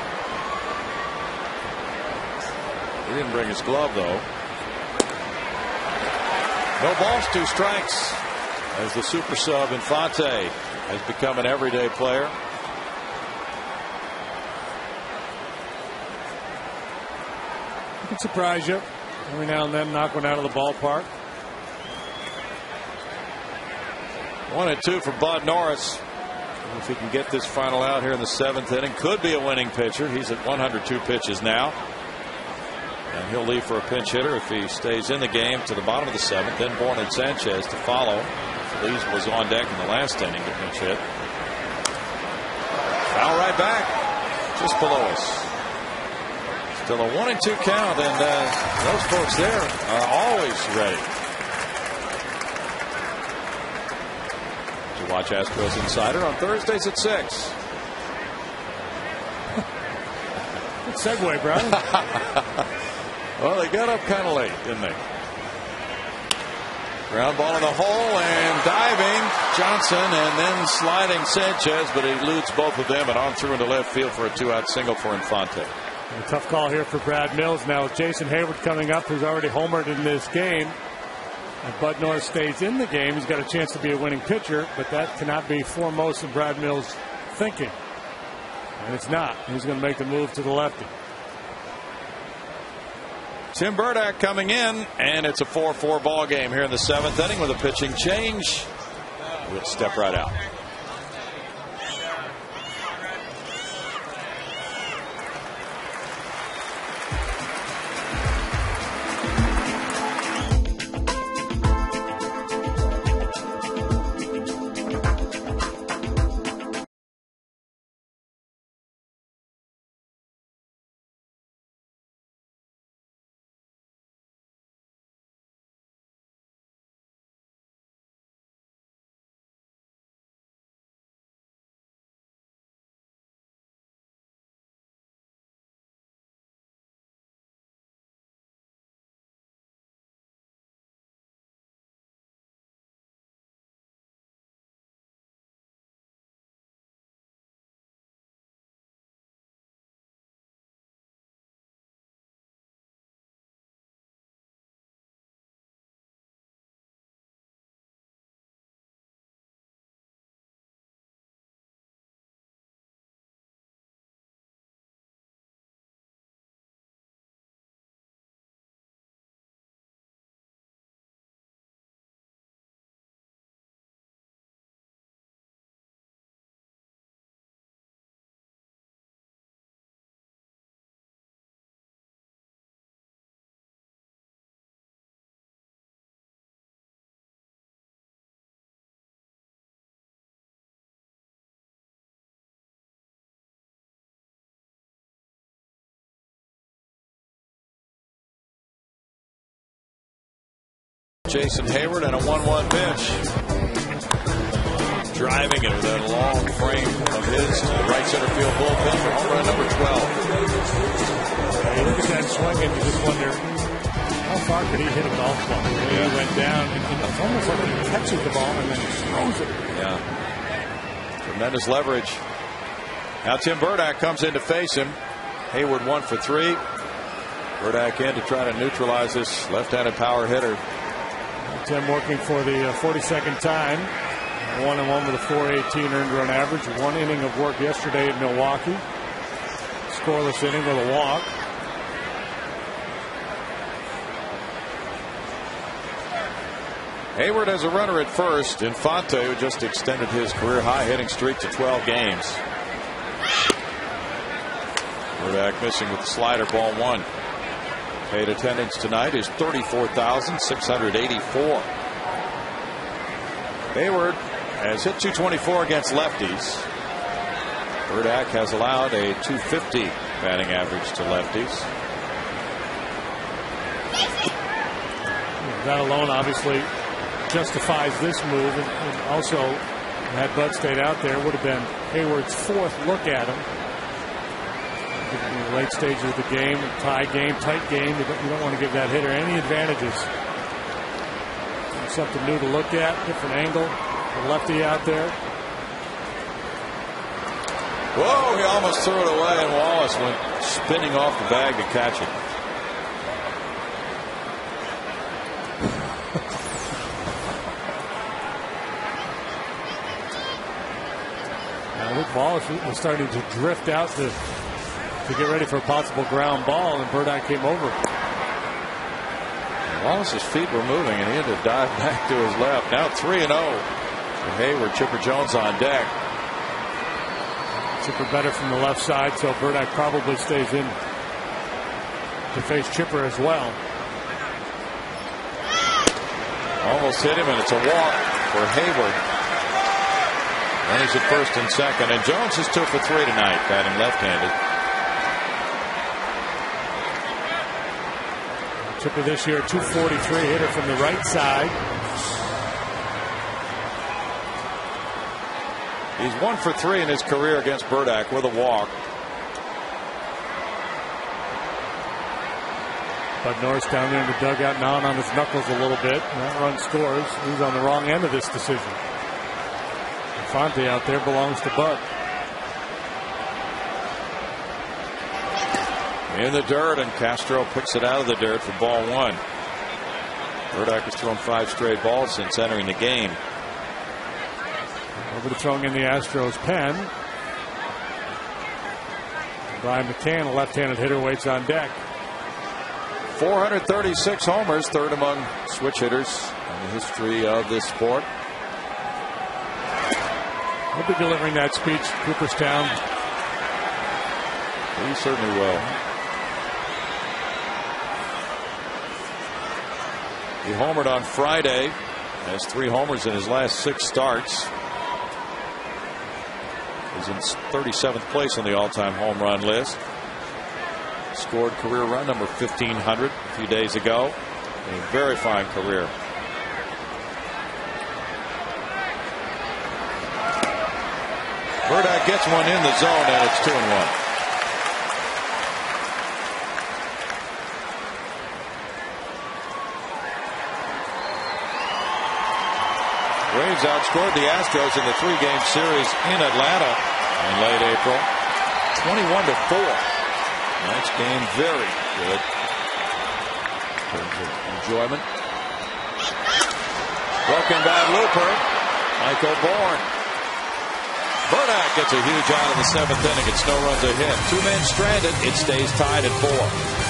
He didn't bring his glove though. No balls, 2 strikes as the super sub Infante has become an everyday player. It can surprise you every now and then, knock one out of the ballpark. 1-2 for Bud Norris. If he can get this final out here in the 7th inning, could be a winning pitcher. He's at 102 pitches now. And he'll leave for a pinch hitter if he stays in the game to the bottom of the 7th. Then Bourne and Sanchez to follow. Feliz was on deck in the last inning to pinch hit. Foul right back, just below us. Still a 1-2 count, and those folks there are always ready to watch Astros Insider on Thursdays at 6. Good segue, Brownie. Well, they got up kind of late, didn't they? Ground ball in the hole and diving Johnson and then sliding Sanchez, but he eludes both of them and on through into left field for a 2-out single for Infante. A tough call here for Brad Mills. Now with Jason Hayward coming up, who's already homered in this game. If Bud Norris stays in the game, he's got a chance to be a winning pitcher, but that cannot be foremost in Brad Mills' thinking. And it's not. He's going to make the move to the lefty. Tim Burdack coming in, and it's a 4-4 ball game here in the 7th inning with a pitching change. We'll step right out. Jason Hayward and a 1-1 pitch. Driving it with that long frame of his to the right center field bullpen for home run number 12. You look at that swing and you just wonder how far could he hit a golf ball? He went down and it's almost like he catches the ball and then throws it. Yeah. Tremendous leverage. Now Tim Burdack comes in to face him. Hayward 1 for 3. Burdack in to try to neutralize this left-handed power hitter. Tim working for the 42nd time. 1-1 with a 4.18 earned run average. 1 inning of work yesterday in Milwaukee. Scoreless inning with a walk. Hayward has a runner at first. Infante, who just extended his career high hitting streak to 12 games. Burdack missing with the slider, ball 1. Paid attendance tonight is 34,684. Hayward has hit .224 against lefties. Burdack has allowed a .250 batting average to lefties. That alone obviously justifies this move, and also had Bud stayed out there, would have been Hayward's 4th look at him. In the late stages of the game, tie game, tight game, you don't want to give that hitter any advantages. Something new to look at, different angle. The lefty out there. Whoa, he almost threw it away, and Wallace went spinning off the bag to catch it. Now, Luke Wallace was starting to drift out to get ready for a possible ground ball, and Burdack came over. Wallace's feet were moving, and he had to dive back to his left. Now 3-0. Hayward, Chipper Jones on deck. Chipper better from the left side, so Burdack probably stays in to face Chipper as well. Almost hit him, and it's a walk for Hayward. And he's at first and second, and Jones is 2 for 3 tonight, batting left-handed. Chipper this year, 243 hitter from the right side. He's 1 for 3 in his career against Burdack with a walk. Bud Norris down there in the dugout, gnawing on his knuckles a little bit. And that run scores. He's on the wrong end of this decision. Fonte out there belongs to Bud. In the dirt, and Castro picks it out of the dirt for ball one. Burdick has thrown 5 straight balls since entering the game. Over to throwing in the Astros pen. Brian McCann, a left-handed hitter, waits on deck. 436 homers, third among switch hitters in the history of this sport. He'll be delivering that speech, Cooperstown. He certainly will. He homered on Friday. Has 3 homers in his last 6 starts. He's in 37th place on the all-time home run list. Scored career run number 1,500 a few days ago. A very fine career. Burdick gets one in the zone, and it's 2-1. Braves outscored the Astros in the 3-game series in Atlanta in late April, 21-4. Next game very good in terms of enjoyment. Broken by Looper, Michael Bourne. Burdick gets a huge out in the 7th inning. It's no runs a hit. 2 men stranded. It stays tied at 4.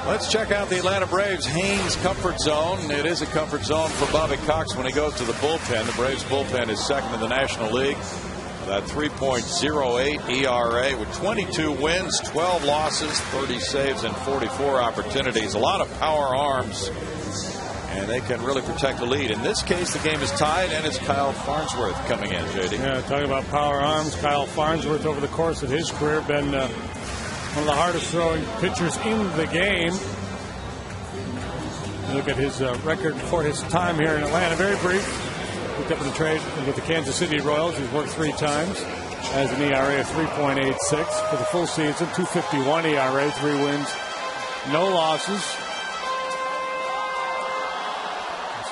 Let's check out the Atlanta Braves Haynes comfort zone. It is a comfort zone for Bobby Cox when he goes to the bullpen. The Braves bullpen is second in the National League. That 3.08 ERA with 22 wins, 12 losses, 30 saves, and 44 opportunities. A lot of power arms, and they can really protect the lead. In this case, the game is tied, and it's Kyle Farnsworth coming in, JD. Yeah, talking about power arms, Kyle Farnsworth over the course of his career been one of the hardest throwing pitchers in the game. Look at his record for his time here in Atlanta. Very brief. Picked up in the trade with the Kansas City Royals. He's worked 3 times. Has an ERA of 3.86 for the full season. 2.51 ERA, 3 wins, no losses.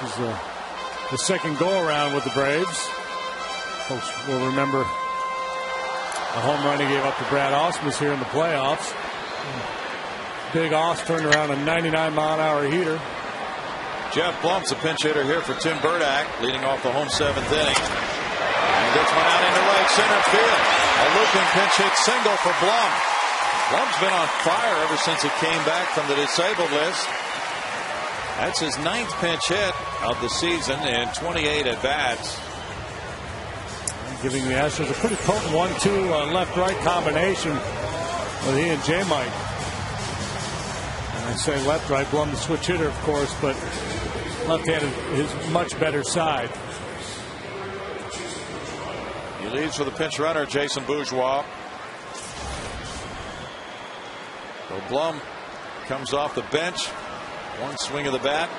This is the second go-around with the Braves. Folks will remember a home run he gave up to Brad Ausmus here in the playoffs. Big Aus turned around a 99-mile-an-hour heater. Jeff Blum's a pinch hitter here for Tim Burdick, leading off the home 7th inning. And gets one out into right center field. A looping pinch hit single for Blum. Blum's been on fire ever since he came back from the disabled list. That's his 9th pinch hit of the season in 28 at-bats. giving the Astros a pretty potent 1-2 left-right combination with he and J-Mike. And I say left-right, Blum the switch hitter, of course, but left-handed is much better side. He leads for the pinch runner, Jason Bourgeois. So Blum comes off the bench. One swing of the bat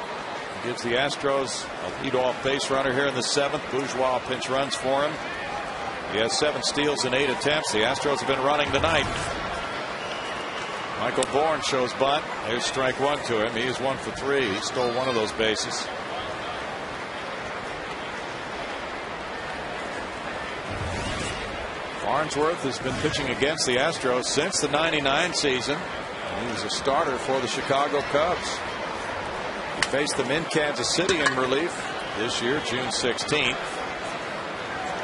gives the Astros a leadoff base runner here in the 7th. Bourgeois pinch runs for him. He has 7 steals in 8 attempts. The Astros have been running tonight. Michael Bourne shows bunt. There's strike 1 to him. He is 1 for 3. He stole one of those bases. Farnsworth has been pitching against the Astros since the '99 season. He was a starter for the Chicago Cubs. He faced them in Kansas City in relief this year, June 16th.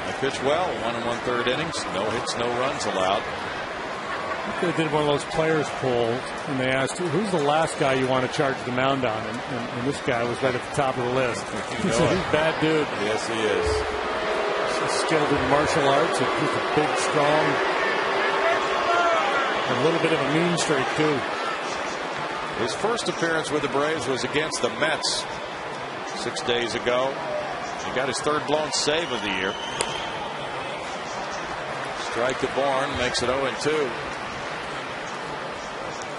They pitched well, 1 1/3 innings, no hits, no runs allowed. They did one of those players polls, and they asked, who's the last guy you want to charge the mound on? And this guy was right at the top of the list. He's a bad dude. Yes, he is. He's skilled in martial arts. He's a big, strong, a little bit of a mean streak, too. His first appearance with the Braves was against the Mets 6 days ago. He got his 3rd blown save of the year. Strike to Bourne makes it 0-2.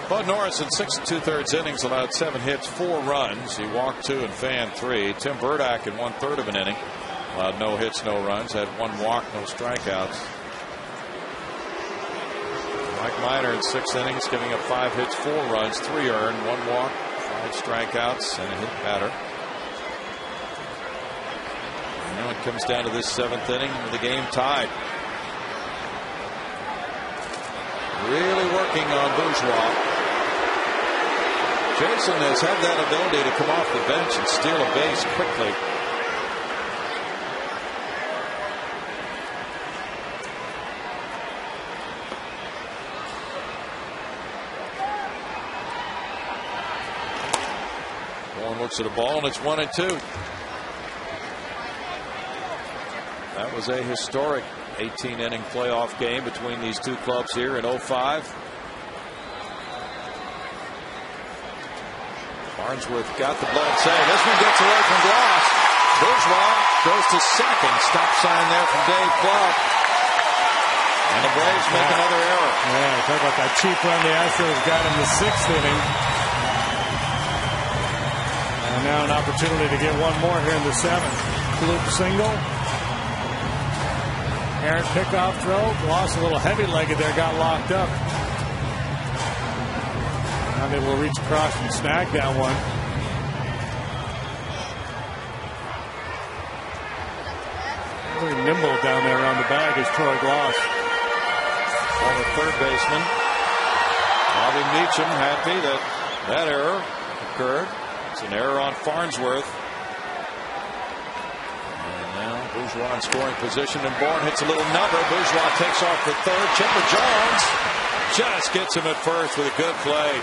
Bud Norris in 6 2/3 innings allowed 7 hits, 4 runs. He walked 2 and fanned 3. Tim Burdack in 1/3 of an inning allowed no hits, no runs, had 1 walk, no strikeouts. Mike Minor in 6 innings, giving up 5 hits, 4 runs, 3 earned, 1 walk, 5 strikeouts, and a hit batter. And now it comes down to this 7th inning with the game tied. Really working on Bourgeois. Jason has had that ability to come off the bench and steal a base quickly. Bourne looks at a ball and it's 1-2. That was a historic 18-inning playoff game between these two clubs here in 05. Farnsworth got the blown save. This one gets away from Gloss. Bourgeois goes to second. Stop sign there from Dave Clark. And the Braves make another error. Yeah, talk about that cheap run the Astros got in the 6th inning. And now an opportunity to get one more here in the 7th. Loop single. Errant pickoff throw. Gloss a little heavy-legged there, got locked up. Now they will reach across and snag that one. Very nimble down there around the bag is Troy Gloss. Former 3rd baseman Bobby Meacham happy that that error occurred. It's an error on Farnsworth. And now Bourgeois in scoring position, and Bourne hits a little number. Bourgeois takes off for 3rd. Chipper Jones just gets him at 1st with a good play.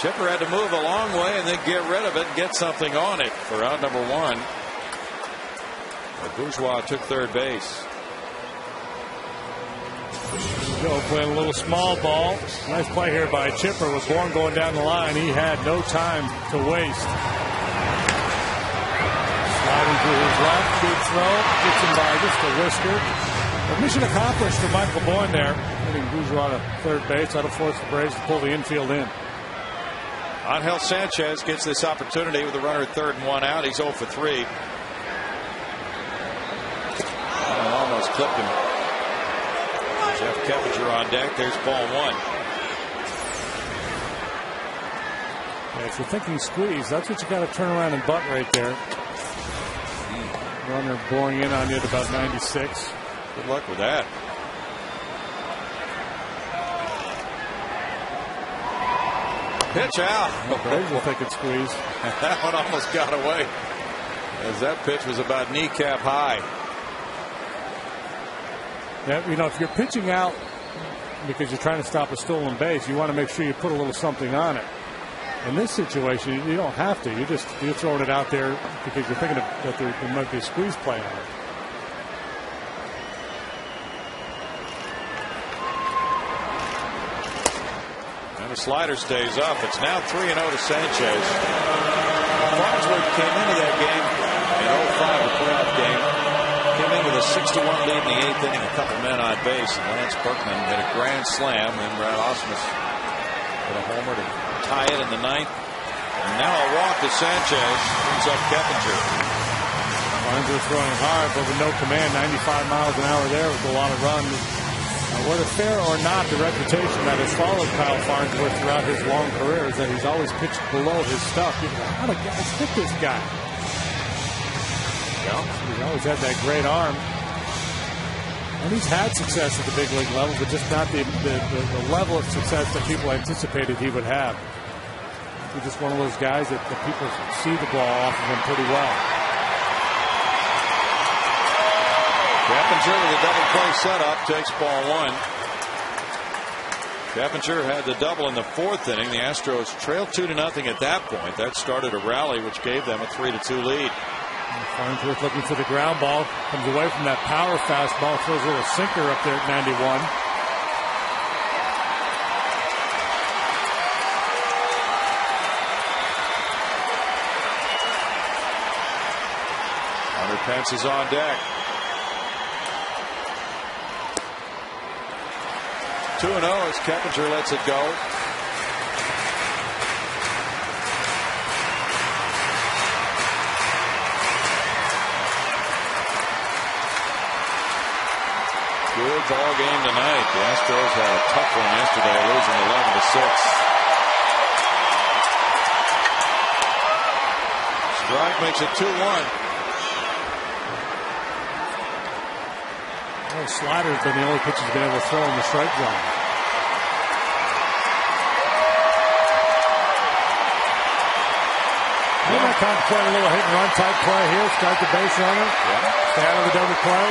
Chipper had to move a long way and then get rid of it and get something on it for out number 1. But Bourgeois took 3rd base. Joe playing a little small ball. Nice play here by Chipper with Bourne going down the line. He had no time to waste. Sliding to his left, good throw. Gets him by just a whisker. But mission accomplished for Michael Bourne there. Hitting Bourgeois to 3rd base. That'll force the Braves to pull the infield in. Angel Sanchez gets this opportunity with a runner at 3rd and 1 out. He's 0 for 3. Almost clipped him. Jeff Keppinger on deck. There's ball 1. Yeah, if you're thinking squeeze, that's what you got to turn around and butt right there. Runner boring in on you at about 96. Good luck with that. Pitch out. The Braves will think it's squeeze. That one almost got away, as that pitch was about kneecap high. Yeah, you know, if you're pitching out because you're trying to stop a stolen base, you want to make sure you put a little something on it. In this situation, you don't have to. You're throwing it out there because you're thinking that there might be a squeeze play on it. The slider stays up. It's now 3-0 to Sanchez. Farnsworth came into that game in 05, the playoff game. Came in with a 6-1 lead in the 8th inning, a couple men on base, and Lance Berkman hit a grand slam, and Brad Ausmus hit a homer to tie it in the 9th. And now a walk to Sanchez. Brings up Keppinger. Farnsworth throwing hard, but with no command. 95 miles an hour there with a lot of runs. Whether fair or not, the reputation that has followed Kyle Farnsworth throughout his long career is that he's always pitched below his stuff. You know, how do guys hit this guy? Well, he's always had that great arm. And he's had success at the big league level, but just not the level of success that people anticipated he would have. He's just one of those guys that people see the ball off of him pretty well. Keppinger with a double play setup takes ball 1. Keppinger had the double in the 4th inning. The Astros trailed 2-0 at that point. That started a rally which gave them a 3-2 lead. Farnsworth looking for the ground ball. Comes away from that power fastball. Throws a little sinker up there at 91. Hunter Pence is on deck. 2-0 as Keppinger lets it go. Good ball game tonight. The Astros had a tough one yesterday, losing 11-6. Strike makes it 2-1. Well, slider's been the only pitch he's been able to throw in the strike zone. They might contemplate a little hit and run type play here. Start the base runner. Yeah. Stay out of the double play.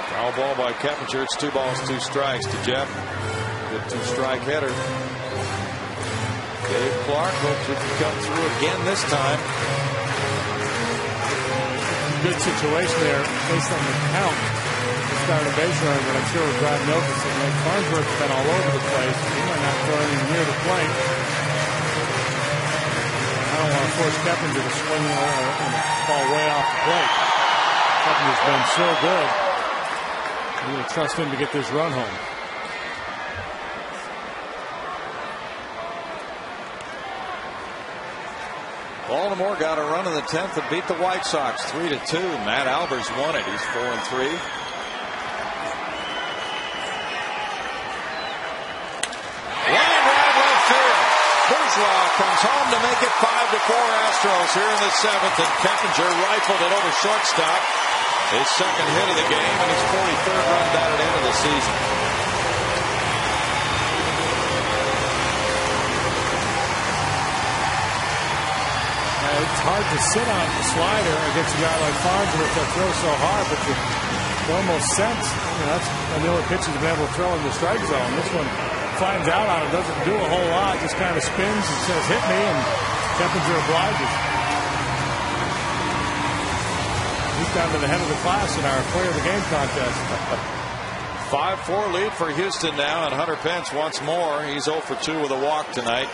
Foul ball by Keppinger. It's 2 balls, 2 strikes to Jeff. Good 2-strike hitter. Dave Clark hopes we can come through again this time. Good situation there based on the count to start a base runner, but I'm sure with Brad Milton and Farnsworth's been all over the place. He might not throw anything near the plate. I don't want to force Keppinger to swing and ball way off the plate. Keppinger's been so good. I'm going to trust him to get this run home. Baltimore got a run in the 10th and beat the White Sox 3-2. Matt Albers won it. He's 4-3. Line drive left field. Bourgeois comes home to make it 5-4 Astros here in the 7th, and Keppinger rifled it over shortstop. His second hit of the game and his 43rd run batted into the season. It's hard to sit on the slider against a guy like Farnsworth that throws so hard, but you almost sense, that's one of the only pitches he's been able to throw in the strike zone. This one finds out on it, doesn't do a whole lot, just kind of spins and says, hit me, and Keppinger obliges. He's down to the head of the class in our player of the game contest. 5-4 lead for Houston now, and Hunter Pence once more. He's 0 for 2 with a walk tonight.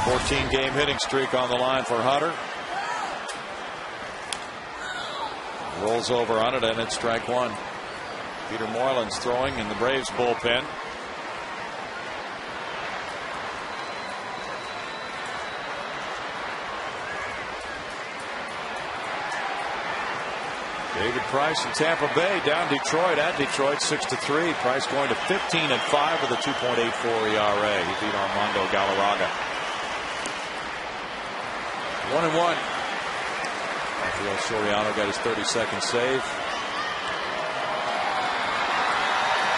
14-game hitting streak on the line for Hunter. Rolls over on it, and it's strike 1. Peter Moylan's throwing in the Braves bullpen. David Price in Tampa Bay down Detroit at Detroit 6-3. Price going to 15-5 with a 2.84 ERA. He beat Armando Galarraga. 1-1. Rafael Soriano got his 32nd save.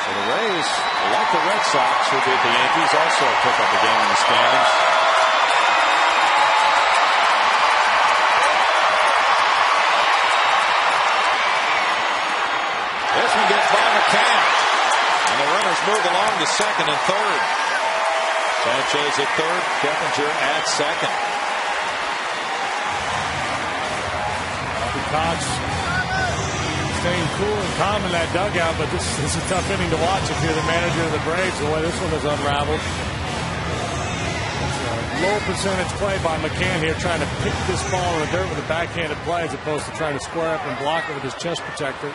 So the Rays, like the Red Sox, who beat the Yankees, also pick up a game in the standings. This one gets by McCann. And the runners move along to second and third. Sanchez at third, Keppinger at second. Cox staying cool and calm in that dugout, but this is a tough inning to watch if you're the manager of the Braves, the way this one is unraveled. Low percentage play by McCann here, trying to pick this ball in the dirt with a backhanded play as opposed to trying to square up and block it with his chest protector.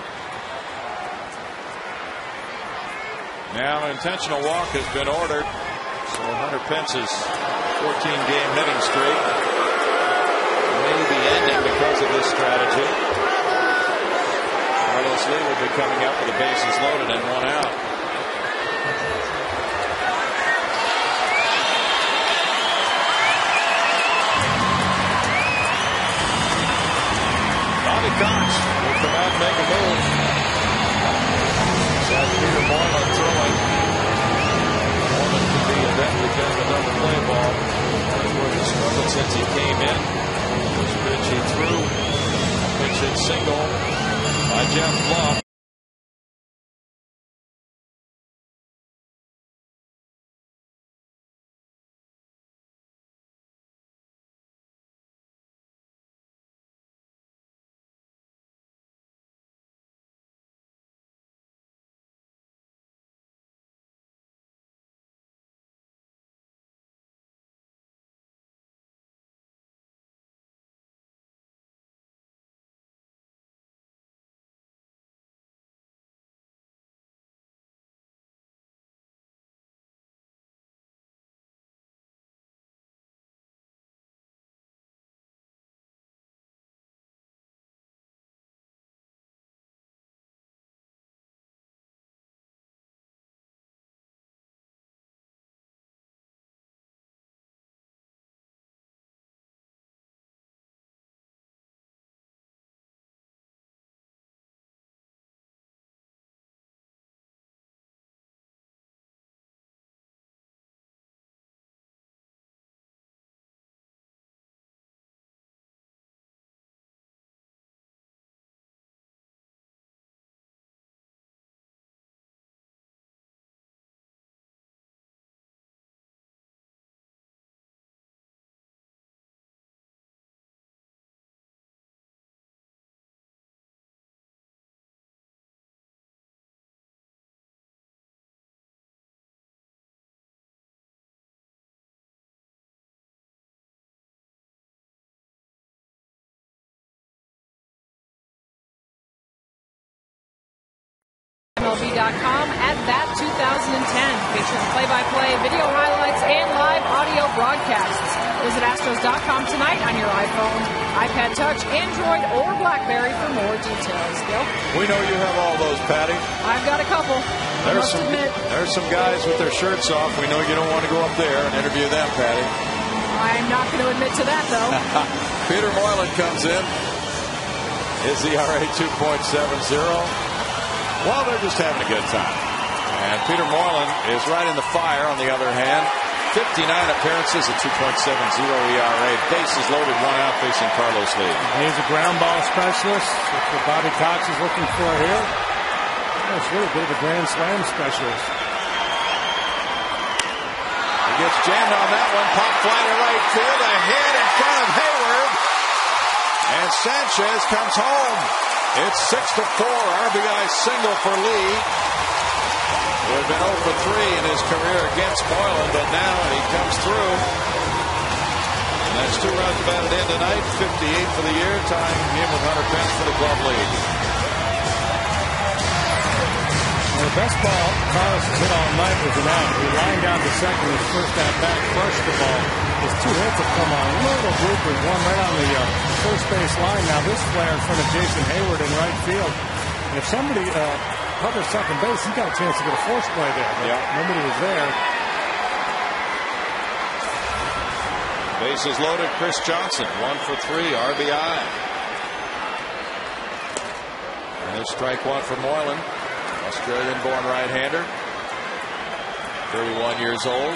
Now an intentional walk has been ordered. So Hunter Pence's 14-game hitting streak may be ending because of this strategy. Carlos Lee will be coming up with the bases loaded and one out. Bobby Cox will come out and make a move. That's Peter Moreland throwing. Moreland could be a definitely kind of another play ball. That's where he struggled since he came in. First pitch he threw. Pitch hit single by Jeff Bluff. MLB.com at that 2010, featuring play-by-play, video highlights, and live audio broadcasts. Visit Astros.com tonight on your iPhone, iPad Touch, Android, or BlackBerry for more details. Bill? We know you have all those, Patty. I've got a couple. There's some guys with their shirts off. We know you don't want to go up there and interview them, Patty. I'm not going to admit to that, though. Peter Moreland comes in. His ERA 2.70. Well, they're just having a good time. And Peter Moreland is right in the fire on the other hand. 59 appearances at 2.70 ERA. Bases loaded, one out facing Carlos Lee. He's a ground ball specialist. That's what Bobby Cox is looking for here. That's really a bit of a grand slam specialist. He gets jammed on that one. Pop fly to right field. A hit in front of Hayward. And Sanchez comes home. It's 6-4, RBI single for Lee, who had been 0 for 3 in his career against Moreland, but now he comes through. And that's 2 runs batted in tonight, 58 for the year, tying him with Hunter Pence for the club lead. Well, the best ball Carlos has hit all night was an out. He lined down to second his first at bat, crushed the ball. His 2 hits have come on little bloopers, one right on the first base line. Now this flare in front of Jason Hayward in right field. And if somebody covers second base, he got a chance to get a force play there. But nobody was there. Bases loaded, Chris Johnson, 1 for 3, RBI. And there's strike one for Moreland. Australian-born right-hander, 31 years old.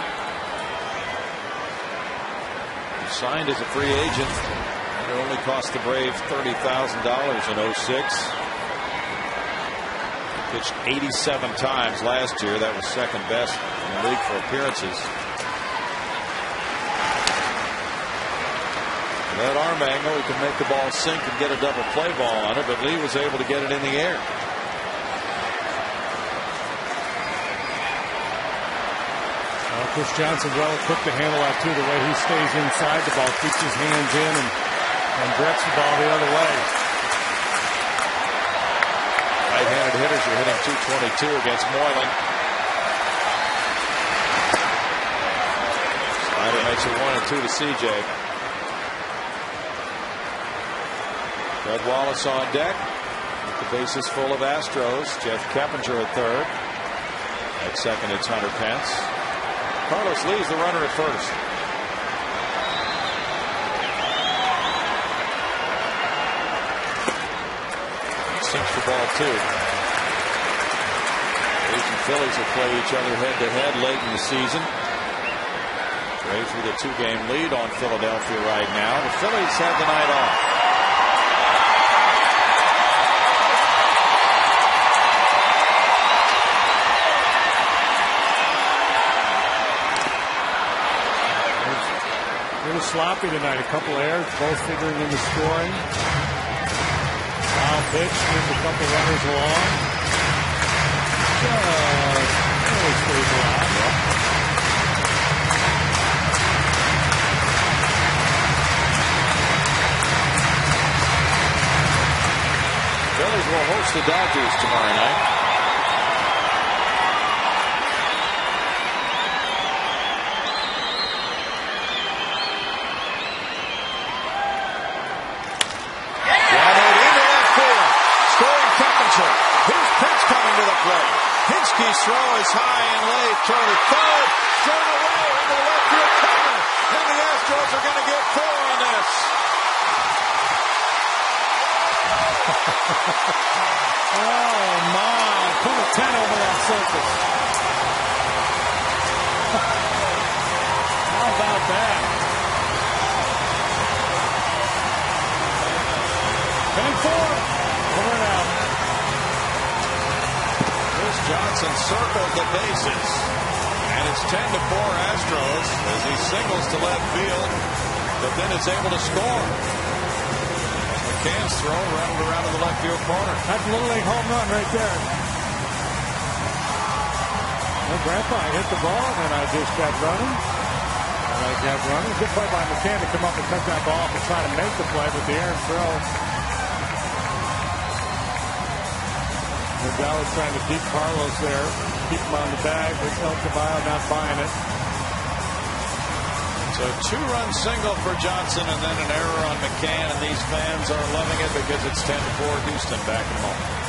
He signed as a free agent. It only cost the Braves $30,000 in 06. He pitched 87 times last year. That was second best in the league for appearances. That arm angle, he can make the ball sink and get a double play ball on it, but Lee was able to get it in the air. Chris Johnson well equipped to handle that too. The way he stays inside the ball, keeps his hands in, and directs the ball the other way. Right-handed hitters are hitting .222 against Moylan. Snyder makes it 1-2 to CJ. Fred Wallace on deck. With the bases full of Astros. Jeff Keppinger at third. At second, it's Hunter Pence. Carlos Lee's the runner at first. Sinks the ball two. Braves and Phillies will play each other head-to-head late in the season. Braves with a 2-game lead on Philadelphia right now. The Phillies have the night off. Sloppy tonight. A couple errors, both figuring into scoring. Foul pitch, moves a couple runners along. Really stays alive. Phillies will host the Dodgers tomorrow night. Here's Pence coming to the plate. Hinsky's throw is high and late toward the third. Thrown away into the left field corner. And the Astros are going to get 4 on this. Oh, my. Put a 10 over that surface. How about that? 10-4. Over and out. Johnson circled the bases, and it's 10-4 Astros as he singles to left field, but then is able to score. McCann's throw rattled around to the left field corner. That's a Little League home run right there. Well, Grandpa hit the ball, and then I just kept running. Good play by McCann to come up and cut that ball off and try to make the play, but the errant throw. Gonzalez trying to keep Carlos there, keep him on the bag, but El Caballo not buying it. So 2-run single for Johnson and then an error on McCann, and these fans are loving it because it's 10-4 Houston. Back in a moment.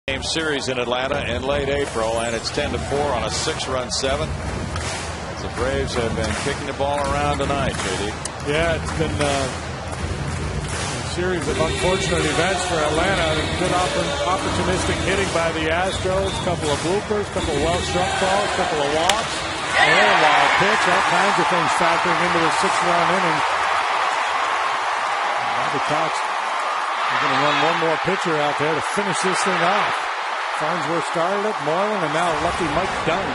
Game series in Atlanta in late April, and it's 10-4 on a 6-run 7. The Braves have been kicking the ball around tonight, JD. Yeah, it's been series of unfortunate events for Atlanta. Good opportunistic hitting by the Astros. Couple of bloopers, couple of well-struck balls, couple of walks. A wild pitch. All kinds of things factoring into the 6-run inning. Bobby Cox is going to run one more pitcher out there to finish this thing off. Farnsworth started it, Moreland, and now lucky Mike Dunn.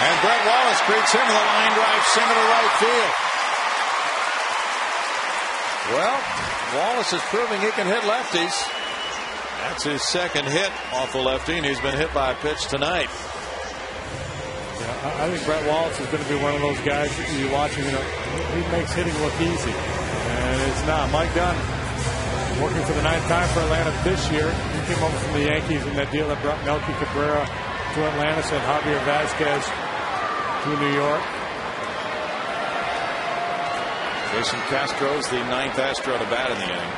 And Brett Wallace greets him with a line drive single to right field. Well, Wallace is proving he can hit lefties. That's his second hit off the lefty, and he's been hit by a pitch tonight. Yeah, I think Brett Wallace is going to be one of those guys that you're watching. He makes hitting look easy, and it's not. Mike Dunn, working for the 9th time for Atlanta this year. He came over from the Yankees in that deal that brought Melky Cabrera to Atlanta, sent Javier Vazquez to New York. Jason Castro's the 9th Astro to bat in the inning.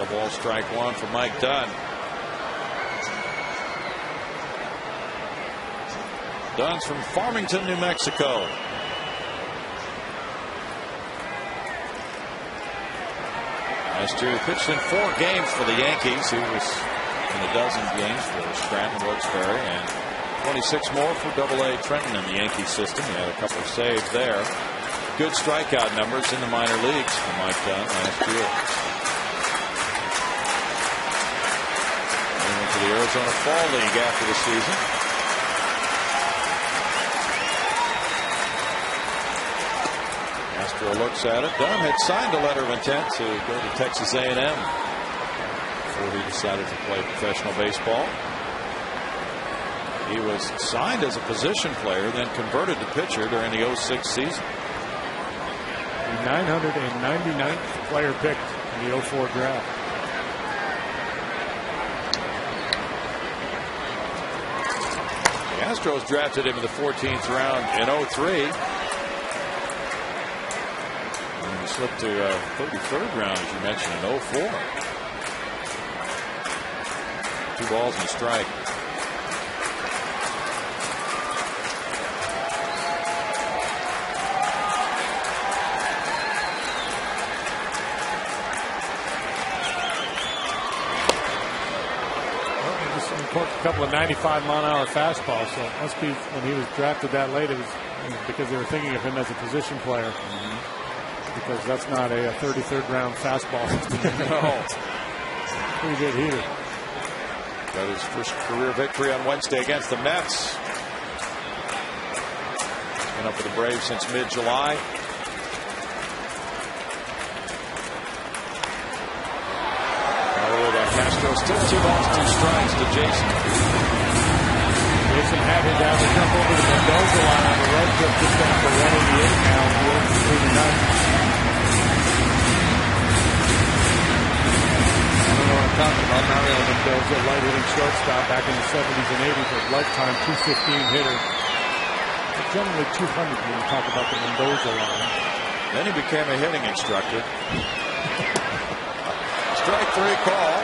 Ball strike one for Mike Dunn. Dunn's from Farmington, New Mexico. Last year he pitched in 4 games for the Yankees. He was in a dozen games for Scranton, Wilkes-Barre, and 26 more for AA Trenton in the Yankee system. He had a couple of saves there. Good strikeout numbers in the minor leagues for Mike Dunn last year. To the Arizona Fall League after the season. Astro looks at it. Dunn had signed a letter of intent to go to Texas A&M before he decided to play professional baseball. He was signed as a position player, then converted to pitcher during the 06 season. The 999th player picked in the 04 draft. The Astros drafted him in the 14th round in 03. And he slipped to 33rd round, as you mentioned, in 04. 2 balls and a strike. A couple of 95-mile-an-hour fastballs, so it must be when he was drafted that late, it was because they were thinking of him as a position player. Because that's not a 33rd round fastball. No. Pretty good hitter. Got his first career victory on Wednesday against the Mets. Been up with the Braves since mid-July. Castro still 2 balls, 2 strikes to Jason. Jason had his out to jump over the Mendoza line on the road trip just after 188 now through the ninth. I don't know what I'm talking about. Mario Mendoza, light hitting shortstop back in the 70s and 80s, a lifetime 215 hitter. But generally 200 when you talk about the Mendoza line. Then he became a hitting instructor. Strike 3 call.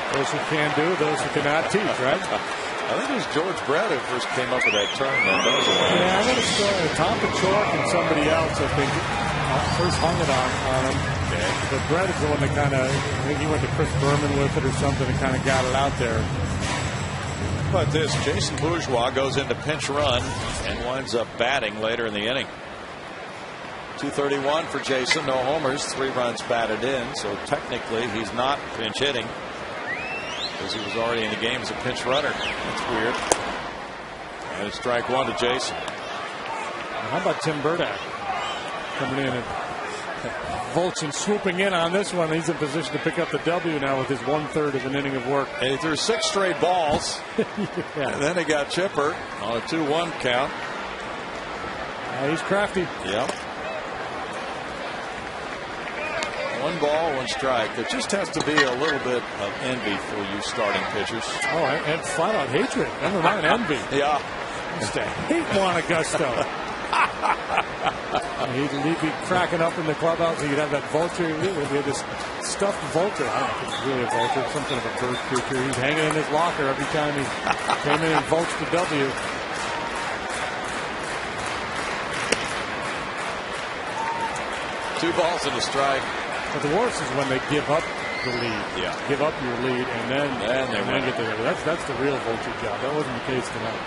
Those who can do, those who cannot teach, right? I think it was George Brett who first came up with that term. Yeah, I'm going to start Tom Pachork and somebody else, I think, first hung it on him. Okay. But Brett is the one that kind of, I think he went to Chris Berman with it or something and kind of got it out there. How about this? Jason Bourgeois goes into pinch run and winds up batting later in the inning. 231 for Jason, no homers, 3 runs batted in, so technically he's not pinch hitting because he was already in the game as a pinch runner. That's weird. And it's strike 1 to Jason. How about Tim Burdack coming in and Volchin swooping in on this one. He's in position to pick up the W now with his 1/3 of an inning of work. And he threw 6 straight balls. Yeah. And then he got Chipper on a 2-1 count. He's crafty. Yep. 1 ball, 1 strike. There just has to be a little bit of envy for you starting pitchers. Oh, and flat out hatred. Never mind envy. Yeah. Used to hate Juan Augusto. He'd be cracking up in the clubhouse. He'd have that vulture. He had this stuffed vulture. I don't know if it's really a vulture. Some kind of a bird creature. He's hanging in his locker every time he came in and vultured the W. 2 balls and a strike. But the worst is when they give up the lead. Yeah. Give up your lead and then get the lead. That's the real vulture job. That wasn't the case tonight.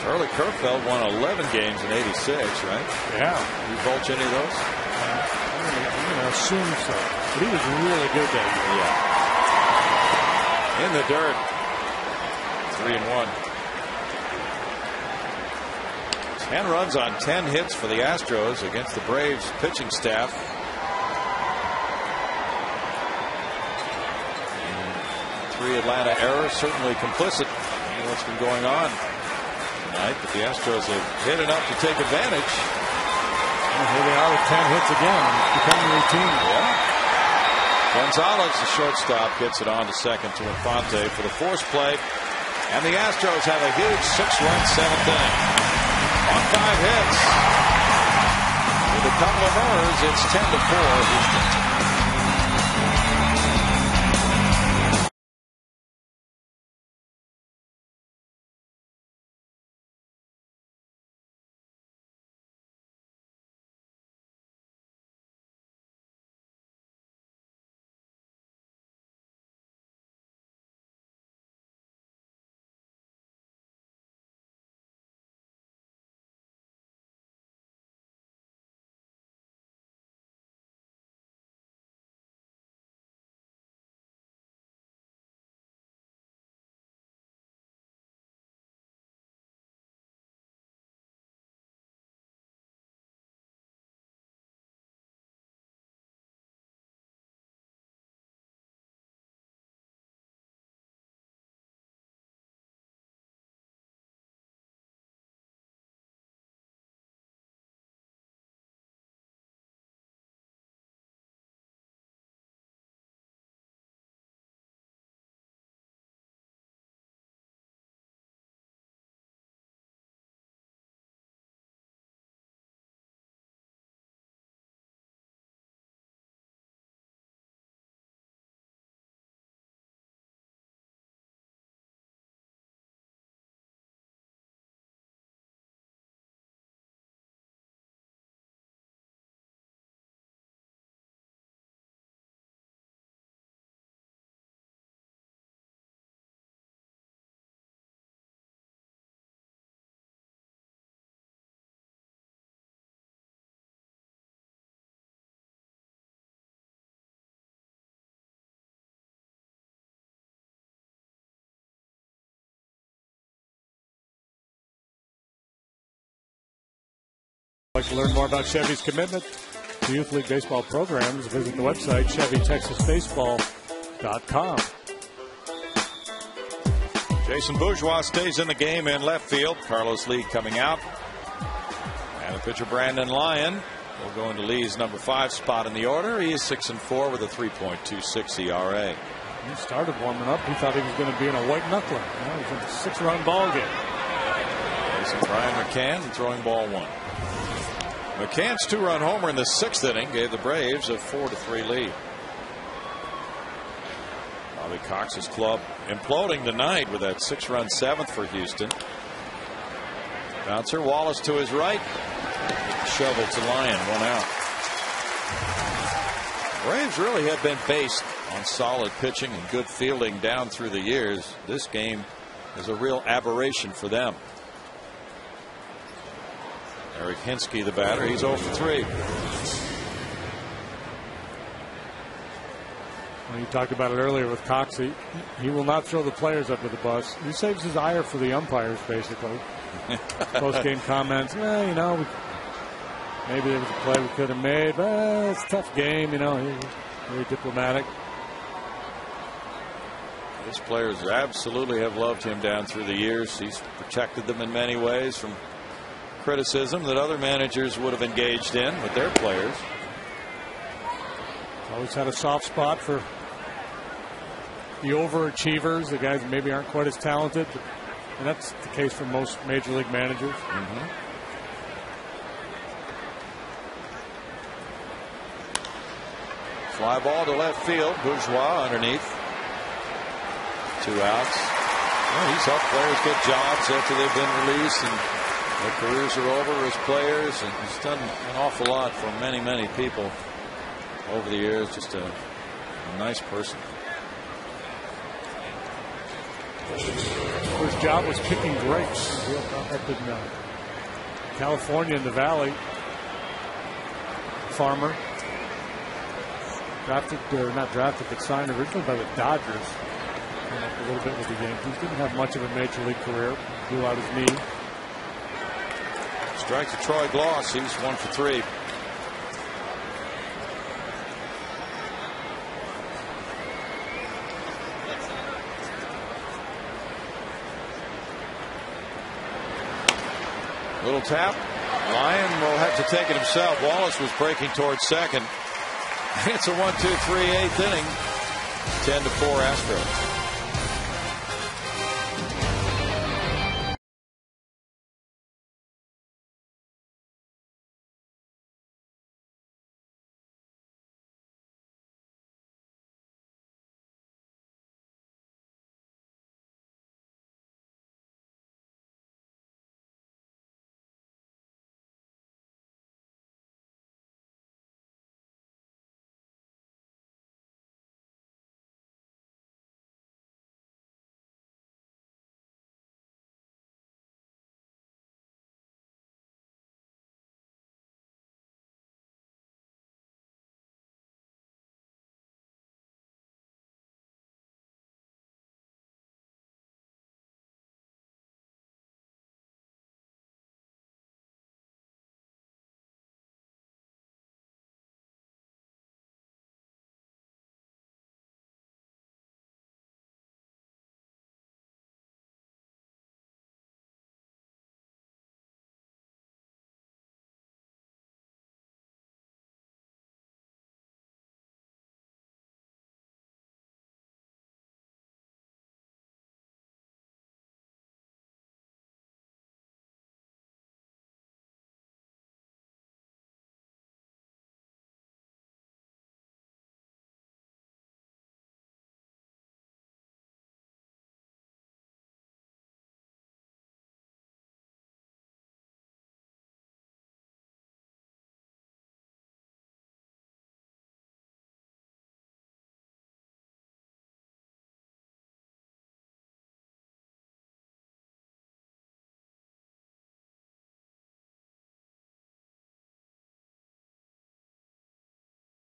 Charlie Kerfeld won 11 games in '86, right? Yeah. You vulture any of those? I'm going to assume so. But he was really good that year. Yeah. In the dirt. 3-1. 10 runs on 10 hits for the Astros against the Braves pitching staff. And 3 Atlanta errors, certainly complicit in what's been going on tonight. But the Astros have hit enough to take advantage. And here they are with 10 hits again. It's becoming routine. Yeah. Gonzalez, the shortstop, gets it on to second to Infante for the force play. And the Astros have a huge 6-run 7th inning. On 5 hits. With a couple of errors, it's 10-4 Houston. If you'd like to learn more about Chevy's commitment to Youth League baseball programs, visit the website ChevyTexasBaseball.com. Jason Bourgeois stays in the game in left field. Carlos Lee coming out. And the pitcher Brandon Lyon will go into Lee's number 5 spot in the order. He is 6-4 with a 3.26 ERA. He started warming up. He thought he was going to be in a white knuckler. Now he's in a 6-run ball game. Facing Brian McCann, throwing ball 1. McCann's 2-run homer in the 6th inning gave the Braves a 4-3 lead. Bobby Cox's club imploding tonight with that 6-run 7th for Houston. Bouncer Wallace to his right. Shovel to Lyon, 1 out. Braves really have been based on solid pitching and good fielding down through the years. This game is a real aberration for them. Eric Hinsky, the batter, he's 0 for 3. Well, you talked about it earlier with Cox. He will not throw the players up to the bus. He saves his ire for the umpires, basically. Post-game comments, maybe there was a play we could have made, but it's a tough game, He's very diplomatic. His players absolutely have loved him down through the years. He's protected them in many ways from criticism that other managers would have engaged in with their players. Always had a soft spot for the overachievers, the guys that maybe aren't quite as talented, and that's the case for most major league managers. Fly ball to left field. Bourgeois underneath. 2 outs. Well, he's helped players get jobs after they've been released and Their careers are over as players, and he's done an awful lot for many, many people over the years. Just a nice person. His job was picking grapes up in California in the Valley. Farmer. Drafted, or not drafted, but signed originally by the Dodgers. Came up a little bit with the Yankees. Didn't have much of a major league career. Blew out his knee. Strike to Troy Gloss. He's 1 for 3. Little tap. Lyon will have to take it himself. Wallace was breaking towards second. It's a 1-2-3 8th inning. 10-4 Astros.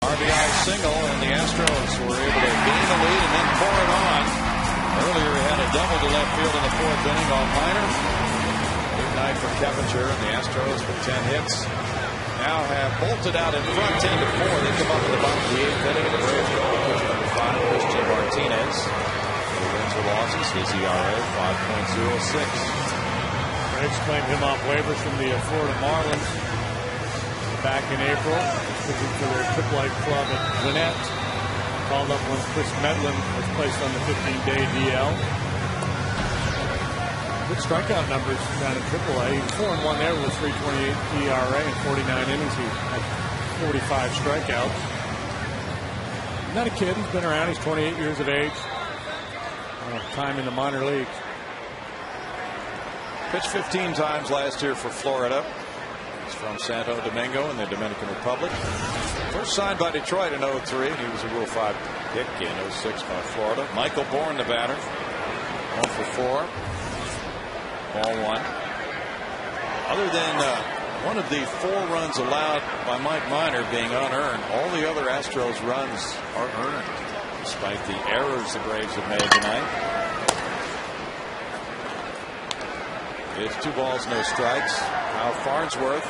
RBI single, and the Astros were able to gain the lead and then pour it on. Earlier, he had a double to left field in the 4th inning on Minor. Good night for Keppinger, and the Astros with 10 hits now have bolted out in front 10-4. They come up in the bottom of the 8th inning, and the Braves go to pitch number 5, Christian Martinez. No wins or losses. His ERA 5.06. Braves claimed him off waivers from the Florida Marlins back in April, pitching for their AAA club at Gwinnett. Called up when Chris Medlin was placed on the 15-day DL. Good strikeout numbers down in AAA. 4-1 there with a 3.28 ERA in 49 innings. He had 45 strikeouts. He's not a kid. He's been around. He's 28 years of age. Time in the minor leagues. Pitched 15 times last year for Florida. He's from Santo Domingo in the Dominican Republic. First signed by Detroit in 03, and he was a Rule 5 pick in 06 by Florida. Michael Bourne, the batter. 1 for 4. Ball 1. Other than one of the 4 runs allowed by Mike Minor being unearned, all the other Astros runs are earned, despite the errors the Braves have made tonight. It's 2 balls, no strikes. Now Farnsworth,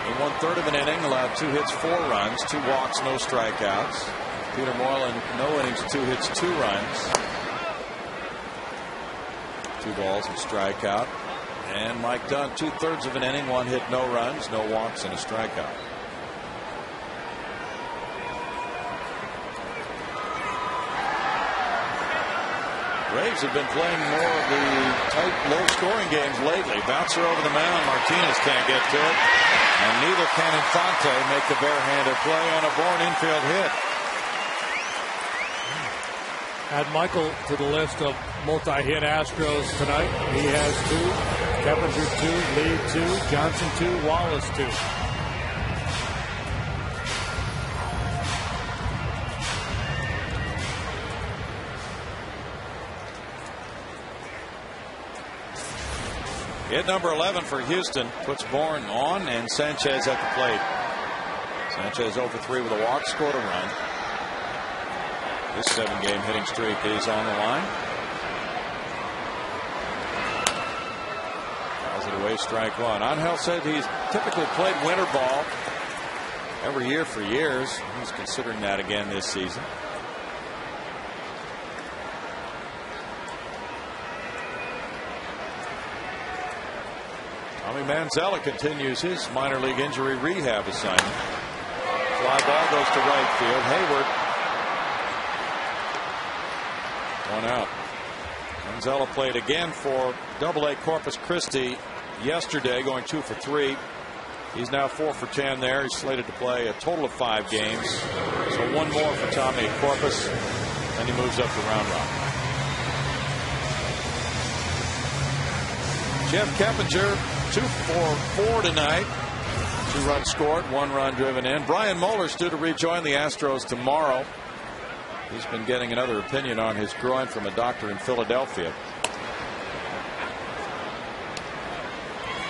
in 1/3 of an inning, allowed 2 hits, 4 runs, 2 walks, no strikeouts. Peter Moylan, no innings, 2 hits, 2 runs. 2 balls and strikeout. And Mike Dunn, 2/3 of an inning, 1 hit, no runs, no walks, and a strikeout. Braves have been playing more of the tight, low-scoring games lately. Bouncer over the mound. Martinez can't get to it. And neither can Infante make the barehanded play on a Bourne infield hit. Add Michael to the list of multi-hit Astros tonight. He has 2. Keppinger 2. Lee 2. Johnson 2. Wallace 2. Hit number 11 for Houston puts Bourne on, and Sanchez at the plate. Sanchez 0 for 3 with a walk, scored a run. This 7-game hitting streak is on the line. Fouls it away, strike one. Angel said he's typically played winter ball every year for years. He's considering that again this season. Tommy Manzella continues his minor league injury rehab assignment. Fly ball goes to right field. Hayward. One out. Manzella played again for AA Corpus Christi yesterday, going 2 for 3. He's now 4 for 10 there. He's slated to play a total of 5 games. So one more for Tommy at Corpus, and he moves up to Round Rock. Jeff Keppinger 2 for 4 tonight. 2 runs scored, 1 run driven in. Brian Moeller's due to rejoin the Astros tomorrow. He's been getting another opinion on his groin from a doctor in Philadelphia.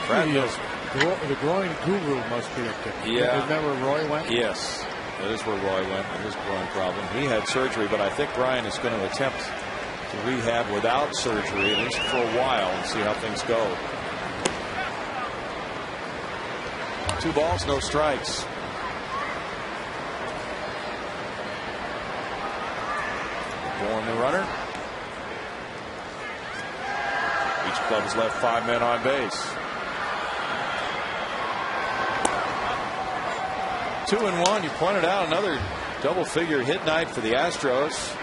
The groin guru must be up there. Yeah. Isn't that where Roy went? Yes, that is where Roy went with his groin problem. He had surgery, but I think Brian is going to attempt to rehab without surgery, at least for a while, and see how things go. 2 balls, no strikes. Bourne the runner. Each club has left 5 men on base. 2-1. You pointed out another double-figure hit night for the Astros.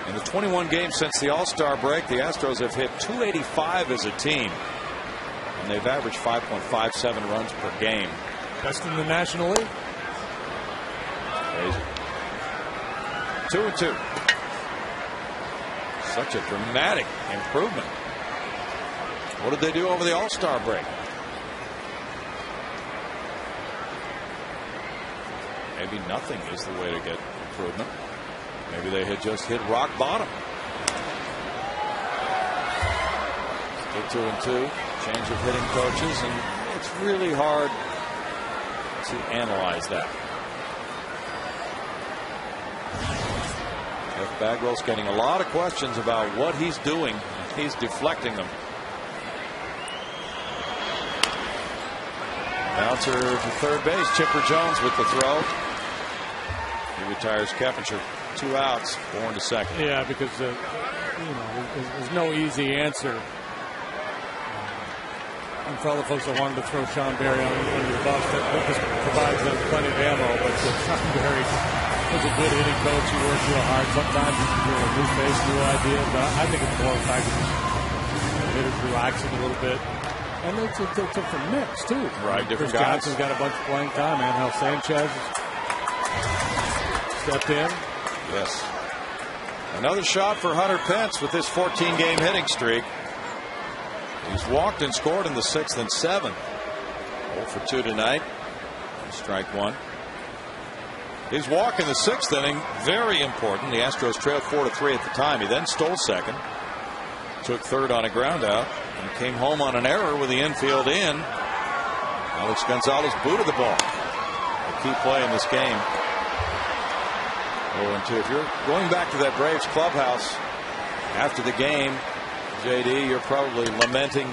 In the 21 games since the All-Star break, the Astros have hit .285 as a team, and they've averaged 5.57 runs per game. Best in the National League. Crazy. 2-2. Such a dramatic improvement. What did they do over the All-Star break? Maybe nothing is the way to get improvement. Maybe they had just hit rock bottom. Still 2-2. Change of hitting coaches, and it's really hard to analyze that. Jeff Bagwell's getting a lot of questions about what he's doing. He's deflecting them. Bouncer to third base. Chipper Jones with the throw. He retires Keppinger. 2 outs. Bourne to second. Yeah, because there's no easy answer. And fellow folks that wanted to throw Sean Berry under the bus, that just provides them plenty of ammo. But Sean Berry was a good hitting coach. He worked real hard. Sometimes you're a new face, new ideas. But I think it's more the fact that the hitters relaxing a little bit. And it's a different mix, too. Right, different Chris guys. Johnson's got a bunch of playing time. Angel Sanchez stepped in. Yes. Another shot for Hunter Pence with this 14-game hitting streak. He's walked and scored in the 6th and 7th. 0 for 2 tonight. Strike one. His walk in the 6th inning, very important. The Astros trailed 4-3 at the time. He then stole second, took third on a ground out, and came home on an error with the infield in. Alex Gonzalez booted the ball. A key play in this game. 0-2. If you're going back to that Braves clubhouse after the game, JD, you're probably lamenting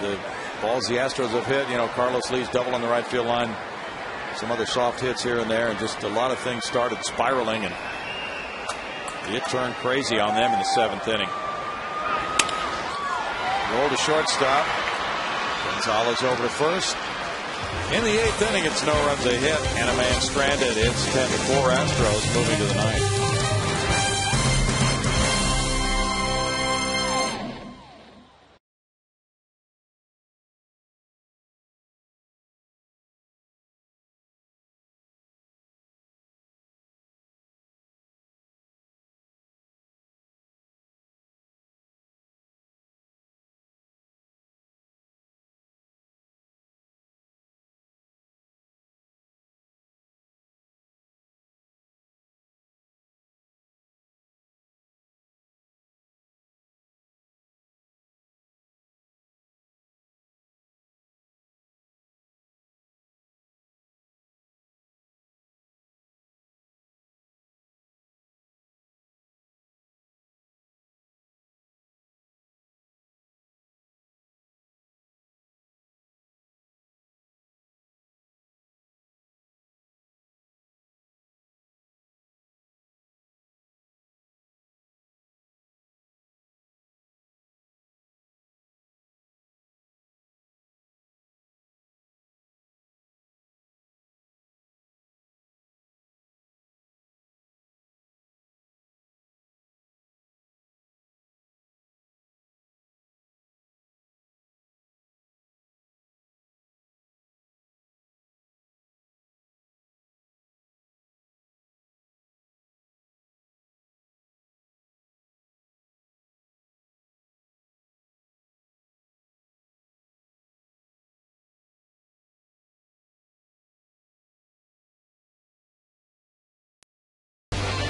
the balls the Astros have hit. You know, Carlos Lee's double on the right field line, some other soft hits here and there, and just a lot of things started spiraling, and it turned crazy on them in the 7th inning. Roll to shortstop. Gonzalez over to first. In the 8th inning, it's no runs, a hit, and a man stranded. It's 10-4 Astros moving to the 9th.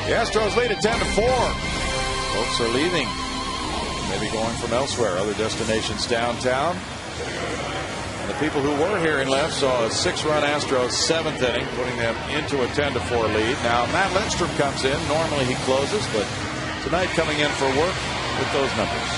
The Astros lead at 10-4. Folks are leaving. Maybe going from elsewhere, other destinations downtown. And the people who were here and left saw a 6-run Astros 7th inning, putting them into a 10-4 lead. Now Matt Lindstrom comes in. Normally he closes, but tonight coming in for work with those numbers.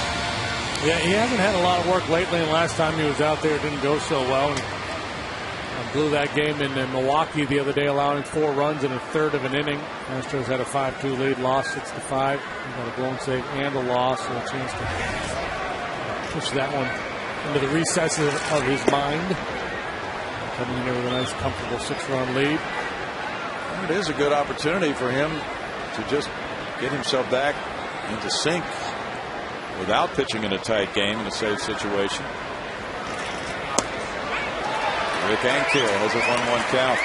Yeah, he hasn't had a lot of work lately, and last time he was out there it didn't go so well. And blew that game in Milwaukee the other day, allowing 4 runs in a third of an inning. Astros had a 5-2 lead, lost 6-5. Got a blown save and a loss, so a chance to push that one into the recesses of his mind. Coming in there with a nice, comfortable 6-run lead. And it is a good opportunity for him to just get himself back into sync without pitching in a tight game in a safe situation. Rick Ankiel has a 1-1 count.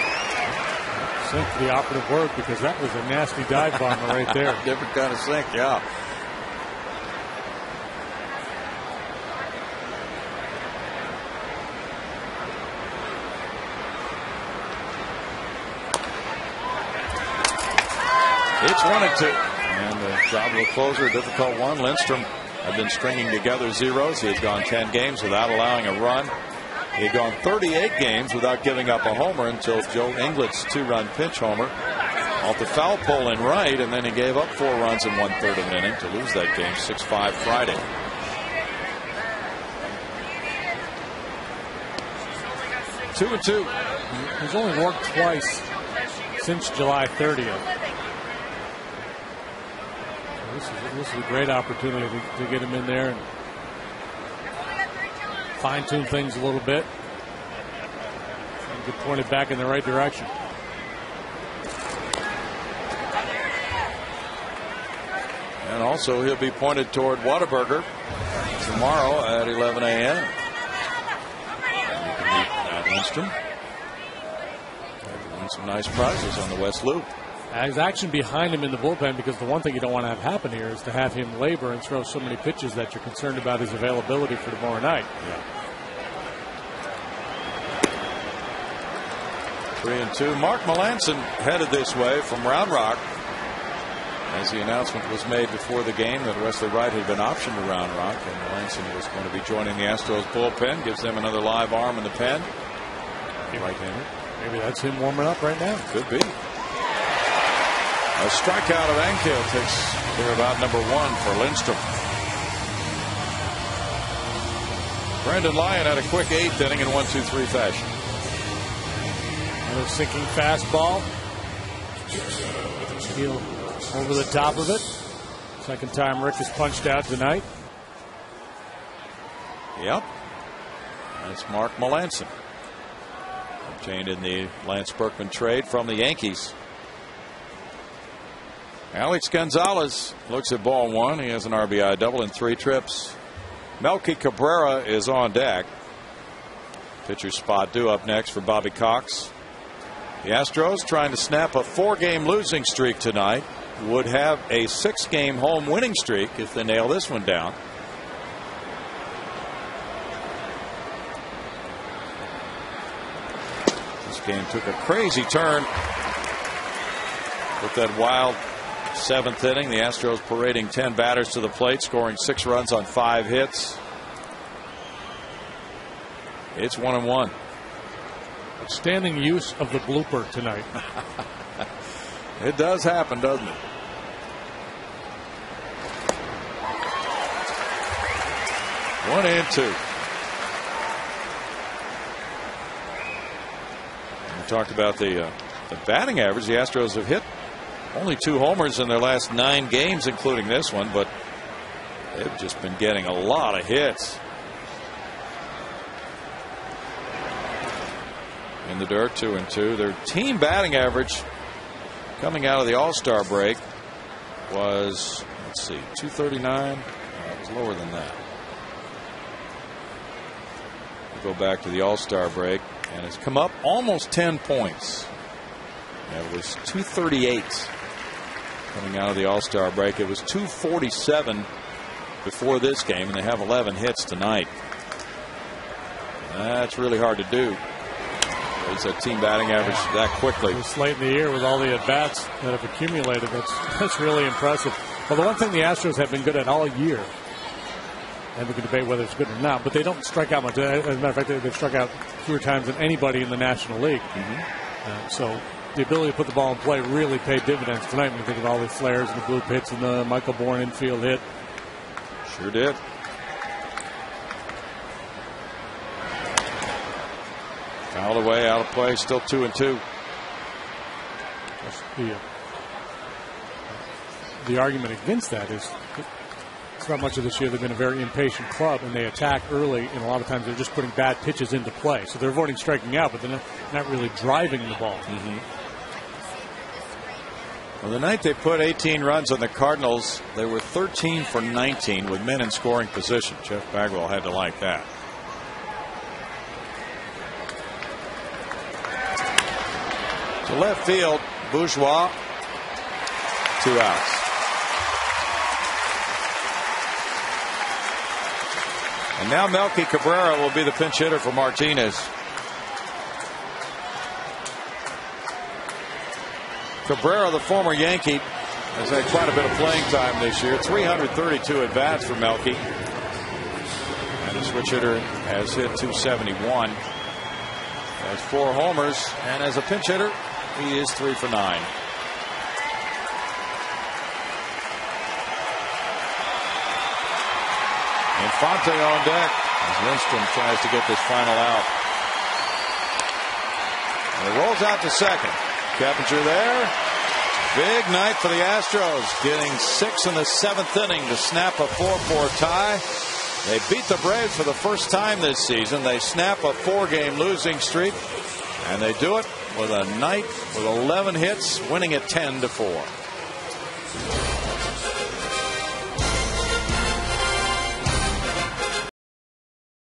Sink, the operative word, because that was a nasty dive bomber right there. Different kind of sink, yeah. It's 1-2. And the job of a closer, a difficult one. Lindstrom had been stringing together zeros. He has gone 10 games without allowing a run. He had gone 38 games without giving up a homer until Joe Inglett's 2-run pinch homer off the foul pole in right, and then he gave up 4 runs in 1/3 of an inning to lose that game 6-5 Friday. Two and two. He's only worked twice since July 30th. This is a great opportunity to get him in there and fine-tune things a little bit and get pointed back in the right direction. And also he'll be pointed toward Whataburger tomorrow at 11 a.m. You can meet Matt Lindstrom. Win some nice prizes on the West Loop. There's action behind him in the bullpen, because the one thing you don't want to have happen here is to have him labor and throw so many pitches that you're concerned about his availability for tomorrow night. Yeah. 3-2. Mark Melanson headed this way from Round Rock, as the announcement was made before the game that Wesley Wright had been optioned to Round Rock, and Melanson was going to be joining the Astros bullpen. Gives them another live arm in the pen. Right-hander. Maybe that's him warming up right now. Could be. A strikeout of Ankiel takes care of out number 1 for Lindstrom. Brandon Lyon had a quick 8th inning in 1-2-3 fashion. Another sinking fastball. Heel over the top of it. Second time Rick has punched out tonight. Yep. That's Mark Melanson. Obtained in the Lance Berkman trade from the Yankees. Alex Gonzalez looks at ball 1. He has an RBI double in 3 trips. Melky Cabrera is on deck. Pitcher's spot due up next for Bobby Cox. The Astros trying to snap a 4-game losing streak tonight. Would have a 6-game home winning streak if they nail this one down. This game took a crazy turn with that wild 7th inning. The Astros parading 10 batters to the plate, scoring 6 runs on 5 hits. It's 1-1. Outstanding use of the blooper tonight. It does happen, doesn't it? One and 2. We talked about the batting average. The Astros have hit only 2 homers in their last 9 games, including this one, but they've just been getting a lot of hits. In the dirt, 2-2. Their team batting average coming out of the All-Star break was, let's see, 239. It was lower than that. We'll go back to the All-Star break, and it's come up almost 10 points. It was 238 coming out of the All-Star break. It was 247 before this game, and they have 11 hits tonight. That's really hard to do. There's a team batting average that quickly. It's late in the year with all the at-bats that have accumulated. That's really impressive. Well, the one thing the Astros have been good at all year, and we can debate whether it's good or not, but they don't strike out much. As a matter of fact, they've struck out fewer times than anybody in the National League. So the ability to put the ball in play really paid dividends tonight when you think of all the flares and the blue pits and the Michael Bourne infield hit. Sure did. Fouled away, out of play, still 2-2. The argument against that is it's not much of this year. They've been a very impatient club, and they attack early, and a lot of times they're just putting bad pitches into play. So they're avoiding striking out, but they're not really driving the ball. Well, the night they put 18 runs on the Cardinals, they were 13 for 19 with men in scoring position. Jeff Bagwell had to like that. To left field, Bourgeois, 2 outs. And now Melky Cabrera will be the pinch hitter for Martinez. Cabrera, the former Yankee, has had quite a bit of playing time this year. 332 at-bats for Melky. And the switch hitter has hit 271. Has 4 homers. And as a pinch hitter, he is 3 for 9. Infante on deck as Lindstrom tries to get this final out. And it rolls out to second. Keppinger there. Big night for the Astros, getting 6 in the 7th inning to snap a 4-4 tie. They beat the Braves for the first time this season. They snap a 4-game losing streak, and they do it with a night with 11 hits, winning it 10-4.